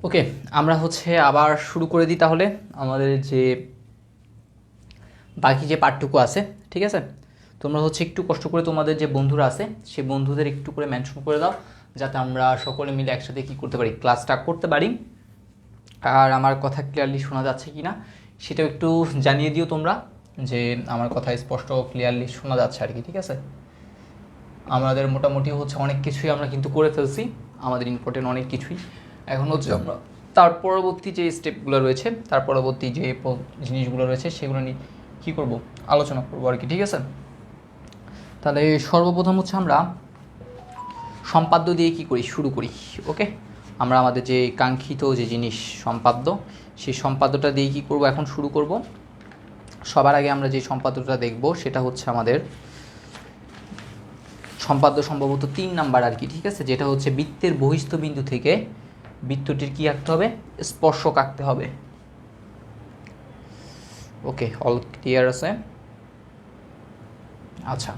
ওকে, আমরা আবার শুরু করে দিই তাহলে আমাদের যে বাকি যে পার্টটুকু আছে। ঠিক আছে, তোমরা একটু কষ্ট করে তোমাদের যে বন্ধুরা আছে সেই বন্ধুদের একটু করে মেনশন করে দাও, যাতে আমরা সকলে মিলে একসাথে কী করতে পারি, ক্লাসটা করতে পারি। আর আমার কথা ক্লিয়ারলি শোনা যাচ্ছে কি না সেটাও একটু জানিয়ে দিও তোমরা, যে আমার কথা স্পষ্ট ক্লিয়ারলি শোনা যাচ্ছে আর কি। ঠিক আছে, আমাদের মোটামুটি অনেক কিছুই আমরা কিন্তু করে ফেলছি, আমাদের ইম্পর্টেন্ট অনেক কিছুই। এখন আমরা তার পরবর্তী যে স্টেপগুলো রয়েছে, তার পরবর্তী যে জিনিসগুলো রয়েছে সেগুলো নিয়ে কী করব, আলোচনা করবো আর কি। ঠিক আছে, তাহলে সর্বপ্রথম আমরা সম্পাদ্য দিয়ে কি করি, শুরু করি। ওকে, আমরা আমাদের যে কাঙ্ক্ষিত যে জিনিস সম্পাদ্য, সেই সম্পাদ্যটা দিয়ে কী করব, এখন শুরু করব। সবার আগে আমরা যে সম্পাদ্যটা দেখব সেটা আমাদের সম্পাদ্য সম্ভবত 3 নাম্বার আর কি। ঠিক আছে, যেটা বৃত্তের বহিস্থ বিন্দু থেকে বৃত্তটির কী আঁকতে হবে, স্পর্শক আঁকতে হবে। ওকে, অল ক্লিয়ার আছে? আচ্ছা,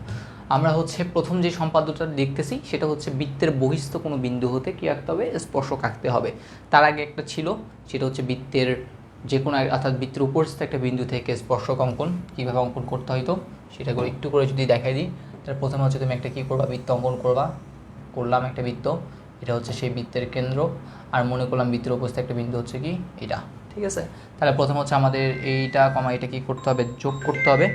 আমরা প্রথম যে সম্পাদ্যটা দেখতেছি সেটা বৃত্তের বহিস্থ কোনো বিন্দু হতে কী আঁকতে হবে, স্পর্শক আঁকতে হবে। তার আগে একটা ছিল, সেটা বৃত্তের যে কোনো, অর্থাৎ বৃত্তের উপরস্থ একটা বিন্দু থেকে স্পর্শক অঙ্কন কীভাবে অঙ্কন করতে হয়তো সেটা করে একটু করে যদি দেখাই দিই। তার প্রথমে তুমি একটা কী করবা, বৃত্ত অঙ্কন করবা। করলাম একটা বৃত্ত, এটা সেই বৃত্তের কেন্দ্র, আর মনে করলাম বৃত্তের উপস্থিত একটা বিন্দু কি এটা। ঠিক আছে, তাহলে প্রথম আমাদের এইটা কমা এটা কী করতে হবে, যোগ করতে হবে।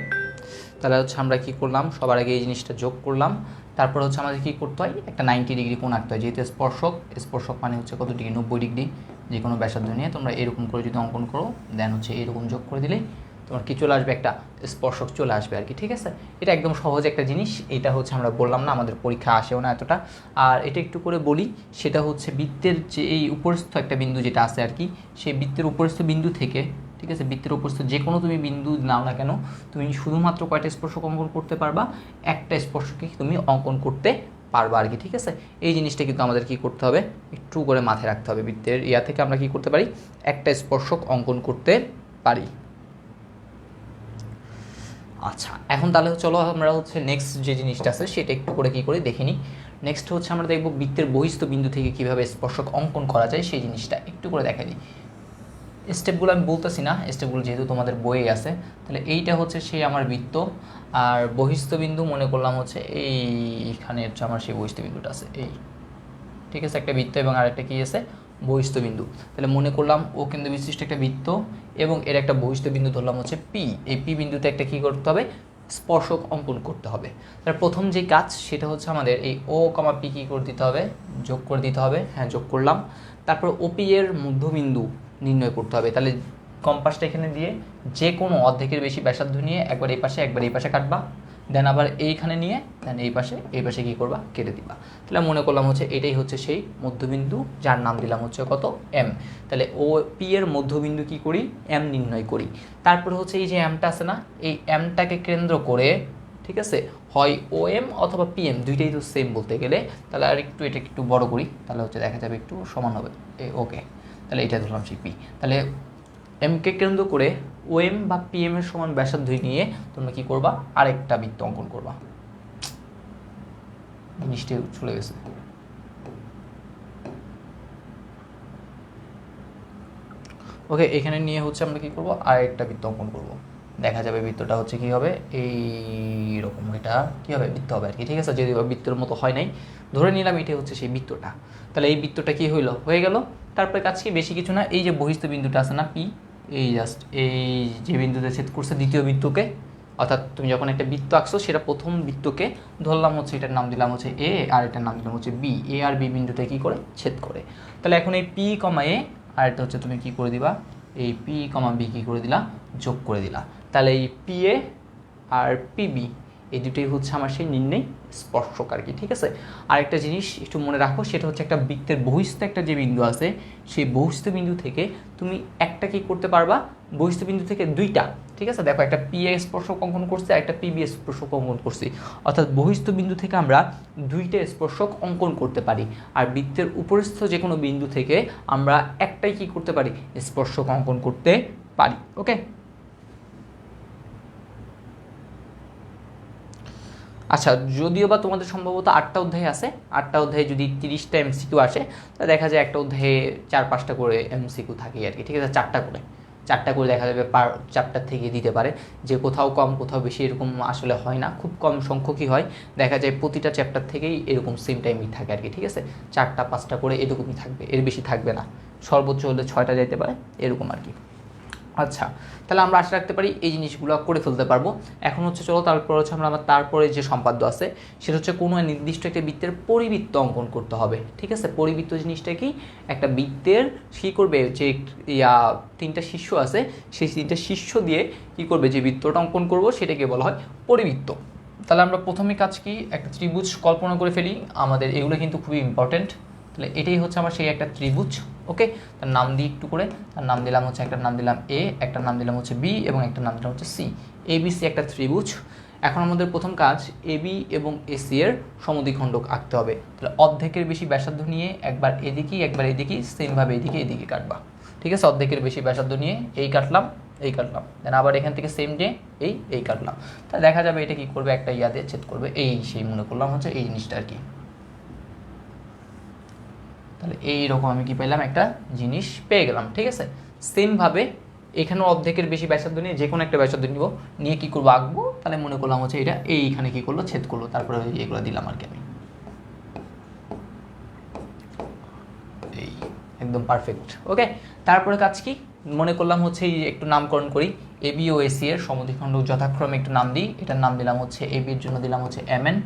তাহলে আমরা কী করলাম, সবার আগে এই জিনিসটা যোগ করলাম। তারপর আমাদের কী করতে হয়, একটা 90 ডিগ্রি কোণ আঁকতে হয়, যেহেতু স্পর্শক, স্পর্শক মানে কত ডিগ্রি, 90 ডিগ্রি। যে কোনো ব্যাসার্ধ নিয়ে তোমরা এরকম করে যদি অঙ্কন করো, দেন এরকম যোগ করে দিলেই তোমার কী চলে আসবে, একটা স্পর্শক চলে আসবে আর কি। ঠিক আছে, এটা একদম সহজ একটা জিনিস। এটা আমরা বললাম না আমাদের পরীক্ষা আসেও না এতটা। আর এটা একটু করে বলি, সেটা বৃত্তের যে এই উপরস্থ একটা বিন্দু যেটা আছে আর কি, সেই বৃত্তের উপরস্থ বিন্দু থেকে, ঠিক আছে, বৃত্তের উপরস্থ যে কোনো তুমি বিন্দু নাও না কেন, তুমি শুধুমাত্র কয়টা স্পর্শক অঙ্কন করতে পারবা, একটা স্পর্শকে তুমি অঙ্কন করতে পারবা আর কি। ঠিক আছে, এই জিনিসটা কিন্তু আমাদের কী করতে হবে, একটু করে মাথায় রাখতে হবে। বৃত্তের ইয়া থেকে আমরা কী করতে পারি, একটা স্পর্শক অঙ্কন করতে পারি। আচ্ছা, এখন তাহলে চলো আমরা নেক্সট যে জিনিসটা আছে সেটা একটু করে কী করে দেখে নিই। নেক্সট আমরা দেখব বৃত্তের বহিস্থ বিন্দু থেকে কীভাবে স্পর্শক অঙ্কন করা যায়, সেই জিনিসটা একটু করে দেখা দিই। স্টেপগুলো আমি বলতেছি না, স্টেপগুলো যেহেতু তোমাদের বইয়ে আছে। তাহলে এইটা সেই আমার বৃত্ত, আর বহিস্থ বিন্দু মনে করলাম এইখানে আমার সেই বহিস্থ বিন্দুটা আছে এই। ঠিক আছে, একটা বৃত্ত এবং আরেকটা কী আছে, বহিস্থ বিন্দু। তাহলে মনে করলাম ও কিন্তু বিশিষ্ট একটা বৃত্ত এবং এর একটা বহিস্থ বিন্দু ধরলাম পি। এই পি বিন্দুতে একটা কী করতে হবে, স্পর্শক অঙ্কন করতে হবে। তার প্রথম যে কাজ সেটা আমাদের এই ও কমা পি কী করে দিতে হবে, যোগ করে দিতে হবে। হ্যাঁ, যোগ করলাম। তারপর ওপি এর মধ্যবিন্দু নির্ণয় করতে হবে। তাহলে কম্পাসটা এখানে দিয়ে যে কোনো অর্ধেকের বেশি ব্যাসার্ধ নিয়ে একবার এই পাশে একবার এই পাশে কাটবা, দেন আবার এইখানে নিয়ে দেন এই পাশে কী করবা, কেটে দিবা। তাহলে মনে করলাম এটাই সেই মধ্যবিন্দু, যার নাম দিলাম কত, এম। তাহলে ও পি এর মধ্যবিন্দু কী করি, এম নির্ণয় করি। তারপরে এই যে এমটা আছে না, এই এমটাকে কেন্দ্র করে, ঠিক আছে, হয় ও এম অথবা পি এম, দুইটাই তো সেম বলতে গেলে। তাহলে আর একটু এটা একটু বড় করি, তাহলে দেখা যাবে একটু সমান হবে। ওকে, তাহলে এটা ধরলাম সেই পি। তাহলে এমকে কেন্দ্র করে ও এম বা পি এম এর সমান ব্যাসার্ধ নিয়ে তোমরা কী করবা, আরেকটা বৃত্ত অঙ্কন করবা। জিনিসটি চলে গেছে। ওকে, এখানে নিয়ে আমরা কী করবো, আরেকটা বৃত্ত অঙ্কন করবো। দেখা যাবে বৃত্তটা কী হবে, এইরকম। এটা কী হবে, বৃত্ত হবে আর কি। ঠিক আছে, যদি বৃত্তের মতো হয় নাই, ধরে নিলাম এটাই সেই বৃত্তটা। তাহলে এই বৃত্তটা কী হয়ে গেল। তারপরে কাজ কি, বেশি কিছু না, এই যে বহিস্থ বিন্দুটা আছে না পি, এই জাস্ট এই যে বিন্দুতে ছেদ করছে দ্বিতীয় বৃত্তকে, অর্থাৎ তুমি যখন একটা বৃত্ত আঁকছো সেটা প্রথম বৃত্তকে ধরলাম এটার নাম দিলাম এ, আর এটার নাম দিলাম বি। এ আর বি বিন্দুটা কী করে, ছেদ করে। তাহলে এখন এই পি কমা এ আর এটা তুমি কী করে দিবা, এই পি কমা বি কী করে দিলা, যোগ করে দিলা। তাহলে এই পি এ আর পিবি এই দুটোই আমার সেই নির্ণয় স্পর্শক আর কি। ঠিক আছে, আরেকটা জিনিস একটু মনে রাখো, সেটা একটা বৃত্তের বহিস্থ একটা যে বিন্দু আছে, সেই বহিস্থ বিন্দু থেকে তুমি একটা কী করতে পারবা, বহিস্থ বিন্দু থেকে দুইটা। ঠিক আছে, দেখো একটা পি এ স্পর্শক অঙ্কন করছি আর একটা পিবি স্পর্শক অঙ্কন করছি, অর্থাৎ বহিস্থ বিন্দু থেকে আমরা দুইটা স্পর্শক অঙ্কন করতে পারি। আর বৃত্তের উপরস্থ যে কোনো বিন্দু থেকে আমরা একটাই কী করতে পারি, স্পর্শক অঙ্কন করতে পারি। ওকে, আচ্ছা, যদিও বা তোমাদের সম্ভবত 8টা অধ্যায় আছে, 8টা অধ্যায়ে যদি 30টা এমসিকিউ আসে, তাহলে দেখা যায় একটা অধ্যায়ে 4-5টা করে এমসিকিউ থাকে আর কি, ঠিক আছে, 4টা করে দেখা যাবে পার চ্যাপ্টার থেকে দিতে পারে, যে কোথাও কম কোথাও বেশি এরকম আসলে হয় না, খুব কম সংখ্যকই হয়, দেখা যায় প্রতিটা চ্যাপ্টার থেকেই এরকম সেম টাইমই থাকে আর কি, ঠিক আছে, 4টা-5টা করে এরকমই থাকবে, এর বেশি থাকবে না, সর্বোচ্চ হলে 6টা যেতে পারে এরকম আর কি। আচ্ছা, তাহলে আমরা আশা রাখতে পারি এই জিনিসগুলো করে ফেলতে পারবো। এখন হচ্ছে চলো তারপর হচ্ছে আমার তারপরে যে সম্পাদ্য আছে সেটা হচ্ছে কোনো নির্দিষ্ট একটা বৃত্তের পরিবৃত্ত অঙ্কন করতে হবে, ঠিক আছে। পরিবৃত্ত জিনিসটা কি, একটা বৃত্তের কী করবে, যে 3টা শীর্ষ আছে সেই 3টা শীর্ষ দিয়ে কি করবে, যে বৃত্তটা অঙ্কন করব সেটাকে বলা হয় পরিবৃত্ত। তাহলে আমরা প্রথমে কাজ কি, একটা ত্রিভুজ কল্পনা করে ফেলি, আমাদের এগুলো কিন্তু খুবই ইম্পর্টেন্ট। তাহলে এটাই হচ্ছে আমার সেই একটা ত্রিভুজ, ওকে। তার নাম দিই একটু করে, তার নাম দিলাম হচ্ছে, একটার নাম দিলাম এ, একটার নাম দিলাম হচ্ছে বি এবং একটার নাম দিলাম হচ্ছে সি। এবিসি একটা ত্রিভুজ। এখন আমাদের প্রথম কাজ এবি এবং এসি এর সমদ্বিখণ্ডক আঁকতে হবে। তাহলে অর্ধেকের বেশি ব্যাসার্ধ নিয়ে একবার এদিকেই একবার এদিকেই সেমভাবে এদিকে কাটবা, ঠিক আছে। অর্ধেকের বেশি ব্যাসার্ধ নিয়ে এই কাটলাম দেন আবার এখান থেকে সেম ডে এই কাটলাম, তাহলে দেখা যাবে এটা কি করবে, একটা ইয়াদে ছেদ করবে, এই সেই মনে করলাম হচ্ছে এই জিনিসটা আর কি। তাহলে এইরকম আমি কি পেলাম, একটা জিনিস পেয়ে গেলাম, ঠিক আছে। সেমভাবে এখানেও অর্ধেকের বেশি ব্যাসার্ধ নিয়ে যে কোনো একটা ব্যাসার্ধ নিব, নিয়ে কী করবো, আঁকবো। তাহলে মনে করলাম হচ্ছে এটা এইখানে কী করলো, ছেদ করলো, তারপরে এগুলো দিলাম আর কি আমি, এই একদম পারফেক্ট, ওকে। তারপরে কাজ কি, মনে করলাম হচ্ছে এই একটু নামকরণ করি, এবি ও এসি এর সমদ্বিখণ্ডক যথাক্রমে একটু নাম দিই। এটার নাম দিলাম হচ্ছে এবির জন্য দিলাম হচ্ছে এমএন,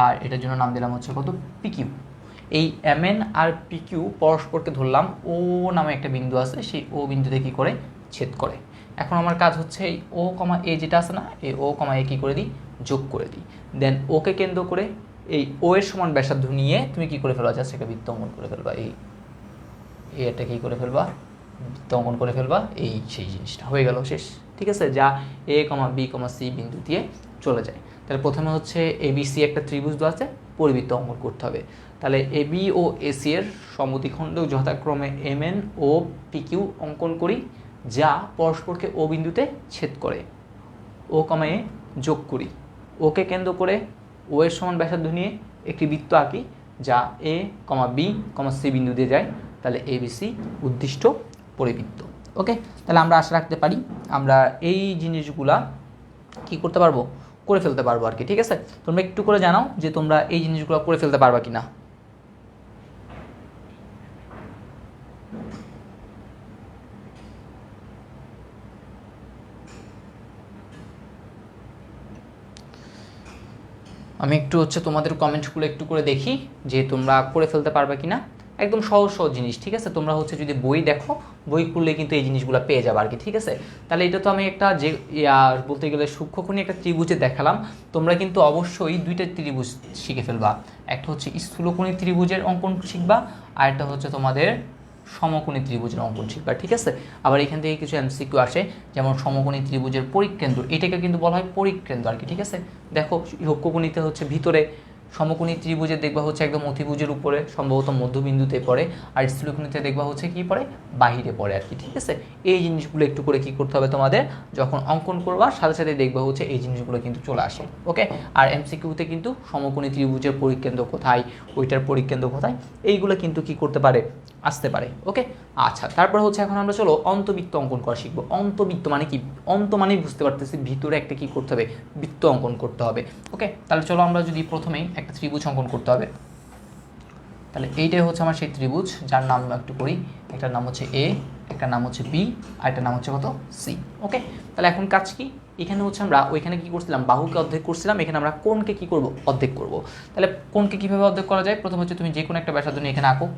আর এটার জন্য নাম দিলাম হচ্ছে কত, পিকিউ। এই এমএন আর পিকিউ পরস্পরকে ধরলাম ও নামে একটা বিন্দু আছে, সেই ও বিন্দুতে কী করে, ছেদ করে। এখন আমার কাজ হচ্ছে এই ও কমা এ যেটা আছে না, এই ও কমা এ কী করে দিই, যোগ করে দিই। দেন ওকে কেন্দ্র করে এই ও এর সমান ব্যাসার্ধ নিয়ে তুমি কী করে ফেলবা, জাস্ট একটা বৃত্ত অঙ্কন করে ফেলবা, এই এটা কী করে ফেলবা, বৃত্ত অঙ্কন করে ফেলবা, এই সেই জিনিসটা হয়ে গেল, শেষ, ঠিক আছে। যা এ কমা বি কমা সি বিন্দু দিয়ে চলে যায়। তাহলে প্রথমে হচ্ছে এবিসি একটা ত্রিভুজ দেওয়া আছে, পরিবৃত্ত অঙ্কন করতে হবে। তাহলে এবি ও এসি এর সমদ্বিখণ্ডক যথাক্রমে এমএন ও পিকিউ অঙ্কন করি, যা পরস্পরকে ও বিন্দুতে ছেদ করে। ও কমা এ যোগ করি, ওকে কেন্দ্র করে ও এর সমান ব্যাসার্ধ নিয়ে একটি বৃত্ত আঁকি, যা এ কমা বি কমা সি বিন্দু দিয়ে যায়। তাহলে এবিসি উদ্দিষ্ট পরিবৃত্ত, ওকে। তাহলে আমরা আশা রাখতে পারি আমরা এই জিনিসগুলা কি করতে পারবো, করে ফেলতে পারবো আর কি, ঠিক আছে। তোমরা একটু করে জানাও যে তোমরা এই জিনিসগুলো করে ফেলতে পারবা কিনা। আমি একটু হচ্ছে তোমাদের কমেন্টগুলো একটু করে দেখি যে তোমরা করে ফেলতে পারবে কিনা। একদম সহজ সহজ জিনিস, ঠিক আছে। তোমরা হচ্ছে যদি বই দেখো, বই খুললে কিন্তু এই জিনিসগুলো পেয়ে যাবে আর কি, ঠিক আছে। তাহলে এটা তো আমি একটা যে বলতে গেলে সূক্ষ্মকোণী একটা ত্রিভুজে দেখালাম, তোমরা কিন্তু অবশ্যই 2টা ত্রিভুজ শিখে ফেলবা। একটা হচ্ছে স্থূলকোণী ত্রিভুজের অঙ্কন শিখবা, আর একটা হচ্ছে তোমাদের সমকোণী ত্রিভুজের অঙ্কন শিখবা, ঠিক আছে। আবার এখান থেকে কিছু এমসিকিউ আসে, যেমন সমকোণী ত্রিভুজের পরিকেন্দ্র, এটাকে কিন্তু বলা হয় পরিকেন্দ্র আর কি, ঠিক আছে। দেখো লক্ষ্যকোণীতে হচ্ছে ভিতরে, সমকোণী ত্রিভুজে দেখবা হচ্ছে একদম অতিভুজের উপরে সম্ভবত মধ্যবিন্দুতে পড়ে, আর স্থূলকোণীতে দেখবা হচ্ছে কি পড়ে, বাহিরে পড়ে আর কি, ঠিক আছে। এই জিনিসগুলো একটু করে কি করতে হবে তোমাদের, যখন অঙ্কন করবা সাথে সাথে দেখবা হচ্ছে এই জিনিসগুলো কিন্তু চলে আসে, ওকে। আর এমসিকিউতে কিন্তু সমকোণী ত্রিভুজের পরিকেন্দ্র কোথায়, ওইটার পরিকেন্দ্র কোথায়, এইগুলো কিন্তু কি করতে পারে, আসতে পারে, ওকে। আচ্ছা, তারপর হচ্ছে এখন আমরা চলো অন্তবৃত্ত অঙ্কন করা শিখবো। অন্তবৃত্ত মানে কি, অন্ত মানেই বুঝতে পারতেছি ভিতরে একটা কি করতে হবে, বৃত্ত অঙ্কন করতে হবে, ওকে। তাহলে চলো আমরা যদি প্রথমেই একটা ত্রিভুজ অঙ্কন করতে হবে। তাহলে এইটাই হচ্ছে আমার সেই ত্রিভুজ, যার নাম একটু করি, একটার নাম হচ্ছে এ, একটার নাম হচ্ছে বি, আর একটার নাম হচ্ছে কত, সি, ওকে। তাহলে এখন কাজ কি, এখানে হচ্ছে আমরা ওইখানে কি করছিলাম, বাহুকে অর্ধেক করছিলাম, এখানে আমরা কোণকে কি করব, অর্ধেক করব। তাহলে কোণকে কীভাবে অর্ধেক করা যায়, প্রথম হচ্ছে তুমি যে কোনো একটা ব্যাসার্ধ নিয়ে এখানে আঁকো,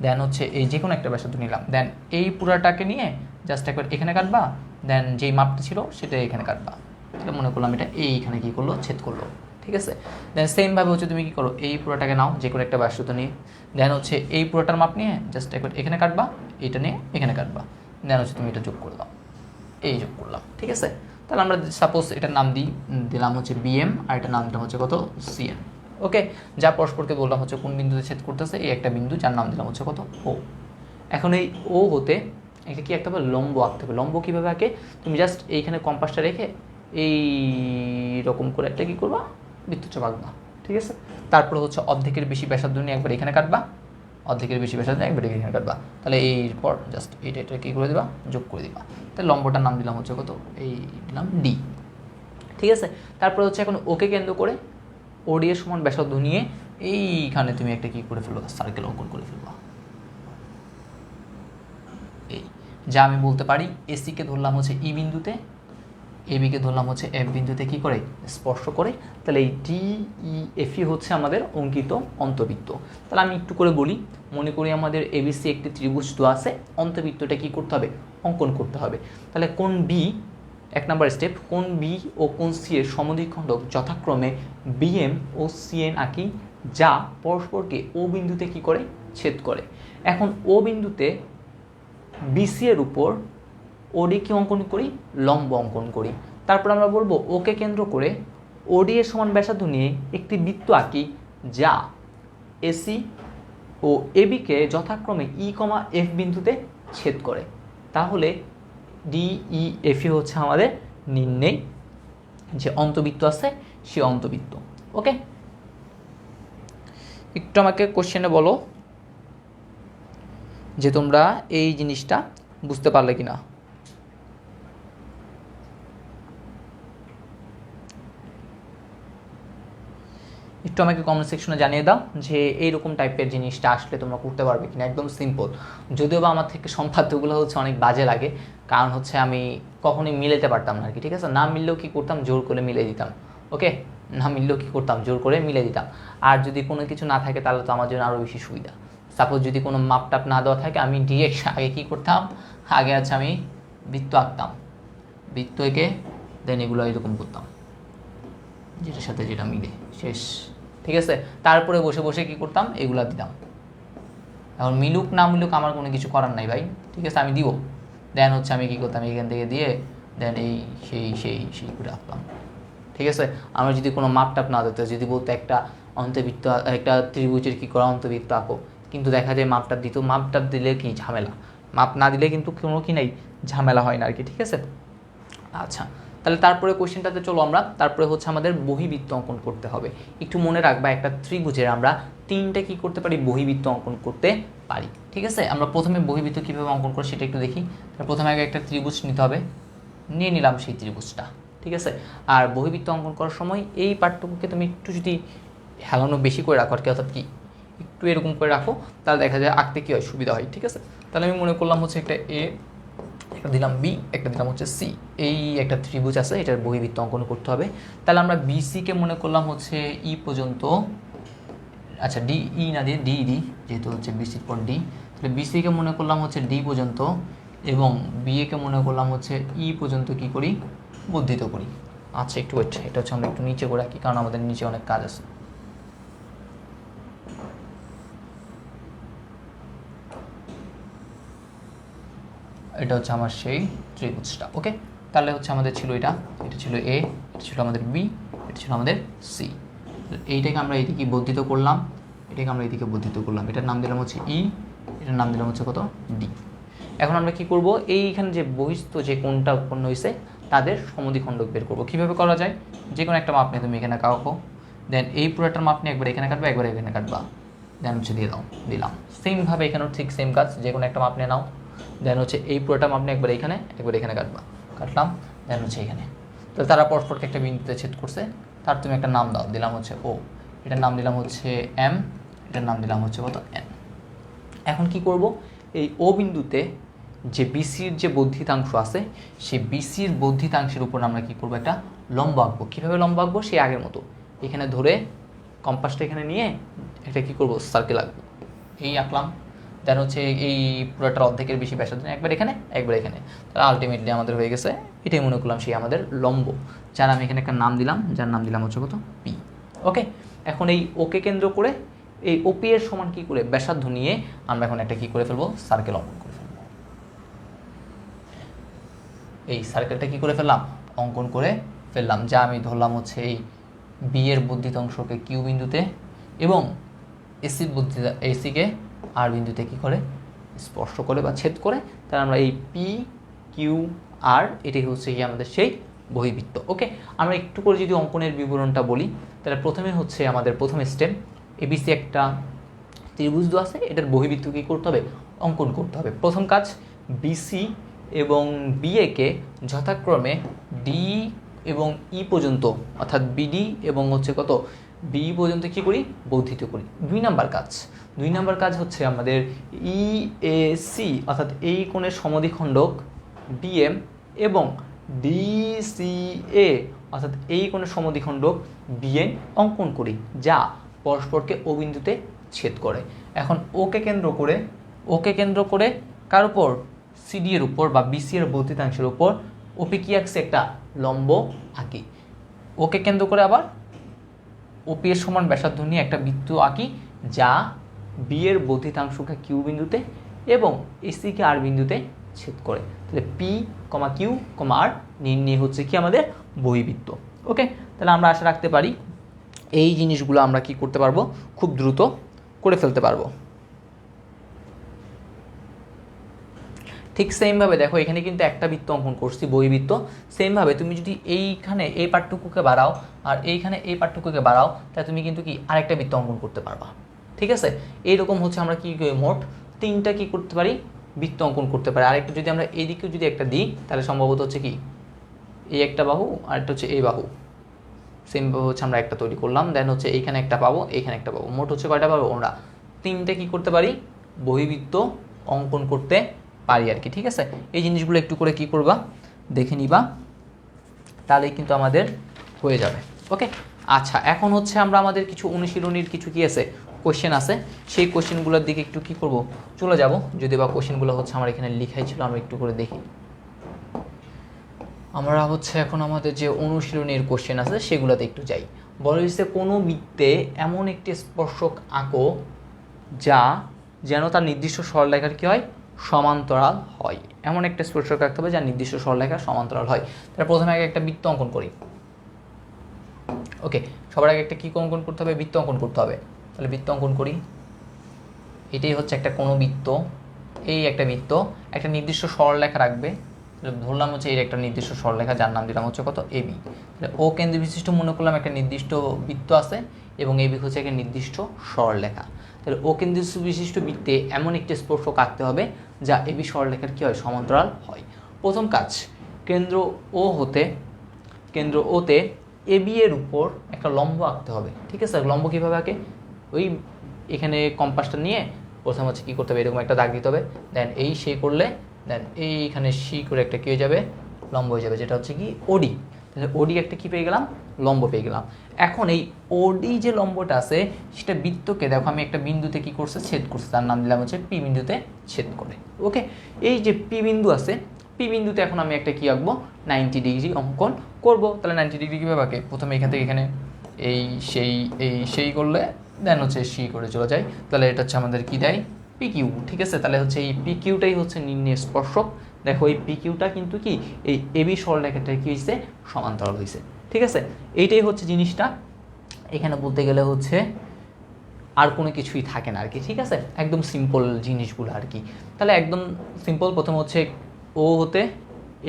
দেন হচ্ছে এই যে কোনো একটা ব্যাসার্ধ নিলাম, দেন এই পুরাটাকে নিয়ে জাস্ট একবার এখানে কাটবা, দেন যেই মাপটা ছিল সেটা এখানে কাটবা। তাহলে মনে করলাম এটা এইখানে কী করলো, ছেদ করলো, ঠিক আছে। দেন সেমভাবে হচ্ছে তুমি কী করো, এই পুরোটাকে নাও যে কোনো একটা ব্যাসার্ধ নিয়ে, দেন হচ্ছে এই পুরোটার মাপ নিয়ে জাস্ট একবার এখানে কাটবা, এইটা নিয়ে এখানে কাটবা, দেন হচ্ছে তুমি এটা যোগ করে দাও, এই যোগ করলাম, ঠিক আছে। তাহলে আমরা সাপোজ এটার নাম দিলাম হচ্ছে বিএম, আর এটার নাম দিলাম হচ্ছে কত, সিএম, ওকে। যা পরস্পরকে বললাম হচ্ছে কোন বিন্দুতে ছেদ করতেছে, এই একটা বিন্দু যার নাম দিলাম হচ্ছে কত, ও। এখন এই ও হতে এটা কি একটা লম্ব আঁকতে হবে। লম্ব কীভাবে আঁকে, তুমি জাস্ট এইখানে কম্পাসটা রেখে এই রকম করে একটা কী করবা, বৃত্তচাপ আঁকবা, ঠিক আছে। তারপরে হচ্ছে অর্ধেকের বেশি ব্যাসার্ধ নিয়ে একবার এখানে কাটবা, অর্ধেকের বেশি ব্যাসার্ধ নিয়ে একবার এখানে কাটবা। তাহলে এরপর জাস্ট এটা কী করে দিবা, যোগ করে দিবা। তাহলে লম্বটার নাম দিলাম হচ্ছে কত, এই দিলাম ডি, ঠিক আছে। তারপরে হচ্ছে এখন ওকে কেন্দ্র করে ওডি এর সমান ব্যাসার্ধ নিয়ে এইখানে তুমি একটা কী করে ফেলবা, সার্কেল অঙ্কন করে ফেলবা। এই যা আমি বলতে পারি এসিকে ধরলাম হচ্ছে ই বিন্দুতে, এবিকে ধরলাম হচ্ছে এফ বিন্দুতে কী করে, স্পর্শ করে। তাহলে এই ডিইএফই হচ্ছে আমাদের অঙ্কিত অন্তবৃত্ত। তাহলে আমি একটু করে বলি, মনে করি আমাদের এবিসি একটি ত্রিভুজ দেওয়া আছে, অন্তবৃত্তটা কী করতে হবে, অঙ্কন করতে হবে। তাহলে কোণ বি, এক নম্বর স্টেপ, কোণ বি ও কোণ সি এর সমদ্বিখণ্ডক যথাক্রমে বিএম ও সিএন আঁকি, যা পরস্পরকে ও বিন্দুতে কী করে, ছেদ করে। এখন ও বিন্দুতে বিসি এর উপর ওডি কে অঙ্কন করি, লম্ব অঙ্কন করি। তারপর আমরা বলবো ওকে কেন্দ্র করে ওডি এর সমান ব্যাসার্ধ নিয়ে একটি বৃত্ত আঁকি, যা এসি ও এবিকে যথাক্রমে ই কমা এফ বিন্দুতে ছেদ করে। তাহলে ডিইএফই হচ্ছে আমাদের নির্ণয় যে অন্তবৃত্ত আছে সে অন্তবৃত্ত। ওকে, একটু আমাকে কোশ্চেনে বলো যে তোমরা এই জিনিসটা বুঝতে পারলে কিনা। একটু আমাকে কমেন্ট সেকশনে জানিয়ে দাও যে এইরকম টাইপের জিনিসটা আসলে তোমরা করতে পারবে কিনা। একদম সিম্পল, যদিও বা আমার থেকে সম্পাদ্যগুলো হচ্ছে অনেক বাজে লাগে, কারণ হচ্ছে আমি কখনোই মিলাতে পারতাম না আর কি, ঠিক আছে। না মিললেও কী করতাম, জোর করে মিলে দিতাম। ওকে, না মিললেও কী করতাম, জোর করে মিলে দিতাম। আর যদি কোনো কিছু না থাকে তাহলে তো আমার জন্য আরও বেশি সুবিধা। সাপোজ যদি কোনো মাপটাপ না দেওয়া থাকে, আমি ডিরেক্ট আগে কী করতাম, আগে আছে আমি বৃত্ত আঁকতাম, বৃত্ত এঁকে দেন এগুলো এরকম করতাম, যেটার সাথে যেটা মিলে শেষ, ঠিক আছে। তারপরে বসে বসে কী করতাম, এগুলা দিতাম। এখন মিলুক না মিলুক আমার কোনো কিছু করার নাই ভাই, ঠিক আছে, আমি দিব। দেন হচ্ছে আমি কী করতাম, এখান থেকে দিয়ে দেন এই সেই করে আঁকতাম, ঠিক আছে। আমার যদি কোনো মাপটাপ না দিতে, যদি বলতো একটা অন্তবৃত্ত, একটা ত্রিভুজের কী করা অন্তবৃত্ত আঁকো, কিন্তু দেখা যায় মাপটাপ দিত, মাপটাপ দিলে কি ঝামেলা, মাপ না দিলে কিন্তু কোনো কি নাই, ঝামেলা হয় না আর কি, ঠিক আছে। আচ্ছা, তাহলে তারপরে কোশ্চেনটাতে চলো আমরা, তারপরে হচ্ছে আমাদের বহিবৃত্ত অঙ্কন করতে হবে। একটু মনে রাখবা, একটা ত্রিভুজের আমরা তিনটা কী করতে পারি, বহিবৃত্ত অঙ্কন করতে পারি, ঠিক আছে। আমরা প্রথমে বহিবৃত্ত কীভাবে অঙ্কন করি সেটা একটু দেখি। প্রথমে আগে একটা ত্রিভুজ নিতে হবে, নিয়ে নিলাম সেই ত্রিভুজটা, ঠিক আছে। আর বহিবৃত্ত অঙ্কন করার সময় এই পার্টটুকুকে তুমি একটু যদি হেলানো বেশি করে রাখো আর কি, অর্থাৎ কি একটু এরকম করে রাখো, তাহলে দেখা যায় আঁকতে কী হয়, সুবিধা হয়, ঠিক আছে। তাহলে আমি মনে করলাম হচ্ছে একটা এ, একটা দিলাম বি, একটা দিলাম হচ্ছে সি, এই একটা ত্রিভুজ আছে, এটার বহিবৃত্ত অঙ্কন করতে হবে। তাহলে আমরা বিসিকে মনে করলাম হচ্ছে ই পর্যন্ত, আচ্ছা ডি ই না দিয়ে ডি ডি, যেহেতু হচ্ছে বিসির পর ডি, তাহলে বিসিকে মনে করলাম হচ্ছে ডি পর্যন্ত, এবং বিএকে মনে করলাম হচ্ছে ই পর্যন্ত কী করি, বর্ধিত করি। আচ্ছা একটু ওয়েট, এটা হচ্ছে আমরা একটু নিচে করে রাখি, কারণ আমাদের নিচে অনেক কাজ আছে। এটা হচ্ছে আমার সেই ত্রিভুজটা। ওকে, তাহলে হচ্ছে আমাদের ছিল এটা ছিল এ, এটা ছিল আমাদের বি, এটা ছিল আমাদের সি। এইটাকে আমরা এইদিকে বর্ধিত করলাম, এটাকে আমরা এইদিকে বর্ধিত করলাম, এটার নাম দিলাম হচ্ছে ই, এটার নাম দিলাম হচ্ছে কত, ডি। এখন আমরা কি করব, এইখানে যে বহিস্থ যে কোণটা উৎপন্ন হয়েছে তাদের সমদ্বিখণ্ডক বের করব। কীভাবে করা যায়, যে কোনো একটা মাপ নিয়ে তুমি এখানে কাটো, দেন এই পুরোটার মাপ নিয়ে একবার এখানে কাটবা, একবার এখানে কাটবা, দেন হচ্ছে দিয়ে দাও, দিলাম। সেমভাবে এখানেও ঠিক সেম কাজ, যে কোনো একটা মাপ নিয়ে নাও, দেন হচ্ছে এই পুরোটা মাপ নিয়ে একবার এখানে কাটবা, কাটলাম, দেন হচ্ছে এখানে। তো তারা পরস্পরকে একটা বিন্দুতে ছেদ করছে, তার তুমি একটা নাম দাও, দিলাম হচ্ছে ও, এটার নাম দিলাম হচ্ছে এম, এটার নাম দিলাম হচ্ছে কত, এন। এখন কি করব, এই ও বিন্দুতে যে বিসির যে বর্ধিতাংশ আছে, সেই বিসির বর্ধিতাংশের উপর আমরা কি করব, একটা লম্ব আঁকবো। কীভাবে লম্ব আঁকবো, সেই আগের মতো এখানে ধরে কম্পাসটা এখানে নিয়ে এটা কি করব, সার্কেল আঁকবো, এই আঁকলাম। দেন হচ্ছে এই পুরোটার অর্ধেকের বেশি ব্যাসার্ধ একবার এখানে, একবার এখানে, তাহলে আলটিমেটলি আমাদের হয়ে গেছে, এটাই মনে করলাম সেই আমাদের লম্ব, যার আমি এখানে একটা নাম দিলাম, যার নাম দিলাম হচ্ছে কত, পি। ওকে, এখন এই ওকে কেন্দ্র করে এই ওপি এর সমান কী করে ব্যাসার্ধ নিয়ে আমরা এখন একটা কী করে ফেলবো, সার্কেল অঙ্কন করে ফেলবো। এই সার্কেলটা কী করে ফেললাম, অঙ্কন করে ফেললাম, যা আমি ধরলাম হচ্ছে এই বি এর বর্ধিত অংশকে কিউ বিন্দুতে এবং এসির বর্ধিত এসিকে আর বিন্দুতে কী করে স্পর্শ করে বা ছেদ করে, তাহলে আমরা এই পি কিউ আর এটাই হচ্ছে কি আমাদের সেই বহির্বৃত্ত। ওকে, আমরা একটু করে যদি অঙ্কনের বিবরণটা বলি, তাহলে প্রথমে হচ্ছে আমাদের প্রথম স্টেপ, এবিসি একটা ত্রিভুজ দেওয়া আছে, এটার বহির্বৃত্ত কী করতে হবে, অঙ্কন করতে হবে। প্রথম কাজ, বিসি এবং বিএকে যথাক্রমে ডি এবং ই পর্যন্ত, অর্থাৎ বিডি এবং হচ্ছে কত বি পর্যন্ত কী করি, বর্ধিত করি। 2 নাম্বার কাজ হচ্ছে আমাদের ইএসি অর্থাৎ এই কোণের সমদ্বিখণ্ডক ডিএম এবং ডিসিএ অর্থাৎ এই কোণের সমদ্বিখণ্ডক বিএন অঙ্কন করি, যা পরস্পরকে ও বিন্দুতে ছেদ করে। এখন ওকে কেন্দ্র করে কার উপর, সিডি এর উপর বা বিসি এর বর্ধিতাংশের উপর ওপি কি আঁকছে, একটা লম্ব আঁকি। ওকে কেন্দ্র করে আবার ওপি এর সমান ব্যাসার্ধ নিয়ে একটা বৃত্ত আঁকি, যা বি এর বর্ধিতাংশকে কিউ বিন্দুতে এবং এসিকে আর বিন্দুতে ছেদ করে। তাহলে পি কিউ আর নির্ণয় হচ্ছে কি আমাদের বহির্বৃত্ত। ওকে, তাহলে আমরা আশা রাখতে পারি এই জিনিসগুলো আমরা কি করতে পারবো, খুব দ্রুত করে ফেলতে পারবো। ঠিক সেমভাবে দেখো, এখানে কিন্তু একটা বৃত্ত অঙ্কন করছি, বহির্বৃত্ত। সেমভাবে তুমি যদি এইখানে এই পার্টটুকুকে বাড়াও আর এইখানে এই পার্টটুকুকে বাড়াও, তাহলে তুমি কিন্তু কি আরেকটা বৃত্ত অঙ্কন করতে পারবা। ঠিক আছে, এইরকম হচ্ছে আমরা কি মোট 3টা কি করতে পারি, বৃত্ত অঙ্কন করতে পারি। আরেকটা যদি আমরা এইদিকেও যদি একটা দিই, তাহলে সম্ভবত হচ্ছে কি এই একটা বাহু আর একটা হচ্ছে এই বাহু, সেমভাবে হচ্ছে আমরা একটা তৈরি করলাম, দেন হচ্ছে এইখানে একটা পাবো, এইখানে একটা পাবো, মোট হচ্ছে কয়টা পাবো, আমরা 3টে কি করতে পারি, বহির্বৃত্ত অঙ্কন করতে পারি আর কি। ঠিক আছে, এই জিনিসগুলো একটু করে কি করবা, দেখে নিবা, তাহলেই কিন্তু আমাদের হয়ে যাবে। ওকে, আচ্ছা, এখন হচ্ছে আমরা আমাদের কিছু অনুশীলনীর কিছু কি আছে, কোশ্চেন আছে, সেই কোশ্চেনগুলোর দিকে একটু কি করব, চলে যাব। যদি বা কোশ্চেনগুলো হচ্ছে আমার এখানে লেখাই ছিল, আমরা একটু করে দেখি। আমরা হচ্ছে এখন আমাদের যে অনুশীলনীর কোশ্চেন আছে সেগুলোতে একটু যাই। বলা হয়েছে কোনো বৃত্তে এমন একটি স্পর্শক আঁকো যা যেন তার নির্দিষ্ট সরলরেখার কী হয়, সমান্তরাল হয়। এমন একটা স্পর্শক আঁকতে হবে যা নির্দিষ্ট সরলরেখার সমান্তরাল হয়। তাহলে প্রথমে আগে একটা বৃত্ত অঙ্কন করি। ওকে, সবার আগে একটা কী অঙ্কন করতে হবে, বৃত্ত অঙ্কন করতে হবে। তাহলে বৃত্ত অঙ্কন করি। এটাই হচ্ছে একটা কোনো বৃত্ত, এই একটা বৃত্ত একটা নির্দিষ্ট সরলরেখা রাখবে। ধরলাম হচ্ছে এর একটা নির্দিষ্ট সরলরেখা, যার নাম দিলাম হচ্ছে কত, এবি। তাহলে ও কেন্দ্র বিশিষ্ট মনে করলাম একটা নির্দিষ্ট বৃত্ত আছে এবং এবি হচ্ছে একটা নির্দিষ্ট সরলরেখা। তাহলে ও কেন্দ্র বিশিষ্ট বৃত্তে এমন একটি স্পর্শক আঁকতে হবে যা এবি সরলরেখার কী হয়, সমান্তরাল হয়। প্রথম কাজ, কেন্দ্র ওতে এবি এর উপর একটা লম্ব আঁকতে হবে। ঠিক আছে, লম্ব কীভাবে আঁকে, ওই এখানে কম্পাসটা নিয়ে প্রথম হচ্ছে কী করতে হবে, এরকম একটা দাগ দিতে হবে, দেন এই সেই করলে দেন এইখানে সি করে একটা কী হয়ে যাবে, লম্ব হয়ে যাবে, যেটা হচ্ছে কি ওডি। তাহলে ওডি একটা কী পেয়ে গেলাম, লম্ব পেয়ে গেলাম। এখন এই ওডি যে লম্বটা আছে সেটা বৃত্তকে দেখো আমি একটা বিন্দুতে কি করছে, ছেদ করছে, তার নাম দিলাম হচ্ছে পি বিন্দুতে ছেদ করে। ওকে, এই যে পি বিন্দু আছে, পি বিন্দুতে এখন আমি একটা কী আঁকবো, 90 ডিগ্রি অঙ্কন করব। তাহলে 90 ডিগ্রি কীভাবে আঁকে, প্রথমে এখান থেকে এখানে এই সেই করলে দেন হচ্ছে সি করে চলে যায়। তাহলে এটা হচ্ছে আমাদের কি দেয়, পিকিউ। ঠিক আছে, তাহলে হচ্ছে এই পিকিউটাই হচ্ছে নির্ণয় স্পর্শক। দেখো এই পিকিউটা কিন্তু কি এই এবি সরলরেখাটা কি হয়েছে, সমান্তরাল হয়েছে। ঠিক আছে, এইটাই হচ্ছে জিনিসটা। এখানে বলতে গেলে হচ্ছে আর কোনো কিছুই থাকে না আর কি। ঠিক আছে, একদম সিম্পল জিনিসগুলো আর কি। তাহলে একদম সিম্পল, প্রথম হচ্ছে ও হতে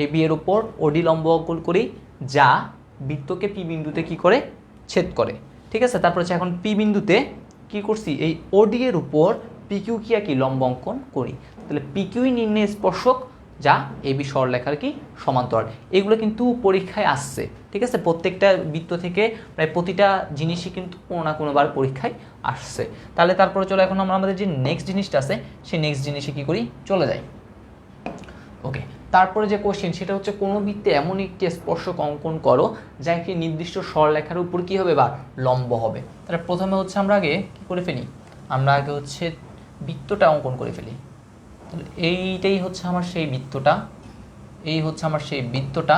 এবি এর উপর ওডি লম্ব অঙ্কন করি যা বৃত্তকে পি বিন্দুতে কি করে, ছেদ করে। ঠিক আছে, তারপর হচ্ছে এখন পি বিন্দুতে কি করছি, এই ওডি এর উপর পিকিউ কি আঁকি, লম্ব অঙ্কন করি। তাহলে পিকিউই নির্ণয় স্পর্শক যা এবি সরলরেখার কি সমান্তরাল। এগুলো কিন্তু পরীক্ষায় আসছে। ঠিক আছে, প্রত্যেকটা বৃত্ত থেকে প্রায় প্রতিটা জিনিসই কিন্তু কোনো না কোনোবার পরীক্ষায় আসছে। তাহলে তারপরে চলো এখন আমরা আমাদের যে নেক্সট জিনিসটা আছে সেই নেক্সট জিনিসে কি করি, চলে যাই। ওকে, তারপরে যে কোশ্চেন সেটা হচ্ছে কোনো বৃত্তে এমন একটি স্পর্শক অঙ্কন করো যা একটি নির্দিষ্ট সরলরেখার উপর কী হবে বা লম্ব হবে। তাহলে প্রথমে হচ্ছে আমরা আগে কী করে ফেলি, আমরা আগে হচ্ছে বৃত্তটা অঙ্কন করে ফেলি। তাহলে এইটাই হচ্ছে আমার সেই বৃত্তটা, এই হচ্ছে আমার সেই বৃত্তটা,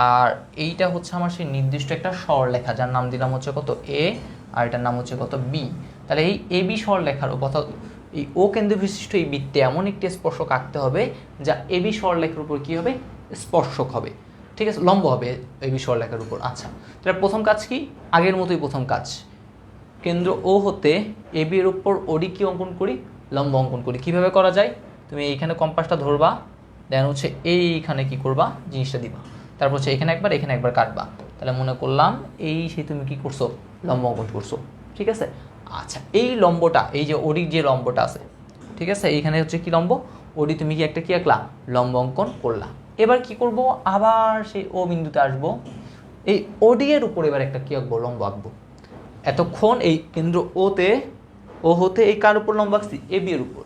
আর এইটা হচ্ছে আমার সেই নির্দিষ্ট একটা সরলরেখা যার নাম দিলাম হচ্ছে কত, এ, আর এটার নাম হচ্ছে কত, বি। তাহলে এই এবি সরলরেখার উপর এই ও কেন্দ্র বিশিষ্ট এই বৃত্তে এমন একটি স্পর্শক আঁকতে হবে যা এবি সরলরেখার উপর কী হবে, স্পর্শক হবে। ঠিক আছে, লম্ব হবে এবি সরলরেখার উপর। আচ্ছা, তাহলে প্রথম কাজ কি, আগের মতোই প্রথম কাজ, কেন্দ্র ও হতে এবি এর উপর ওডি কি অঙ্কন করি, লম্ব অঙ্কন করি। কীভাবে করা যায়, তুমি এইখানে কম্পাসটা ধরবা, দেন হচ্ছে এইখানে কি করবা, জিনিসটা দিবা। তারপর হচ্ছে এখানে একবার কাটবা। তাহলে মনে করলাম এই সেই তুমি কি করছো, লম্ব অঙ্কন করছো, ঠিক আছে। আচ্ছা, এই লম্বটা, এই যে ওডির যে লম্বটা আছে, ঠিক আছে, এইখানে হচ্ছে কি লম্ব, ওডি তুমি কি একটা কি আঁকলা, লম্ব অঙ্কন করলা। এবার কি করব, আবার সেই ও বিন্দুতে আসবো, এই ওডি এর উপর এবার একটা কি আঁকবো, লম্ব আঁকবো। এতক্ষণ এই কেন্দ্র ও হতে এই কার উপর লম্ব আঁকছি, এ বি এর উপর।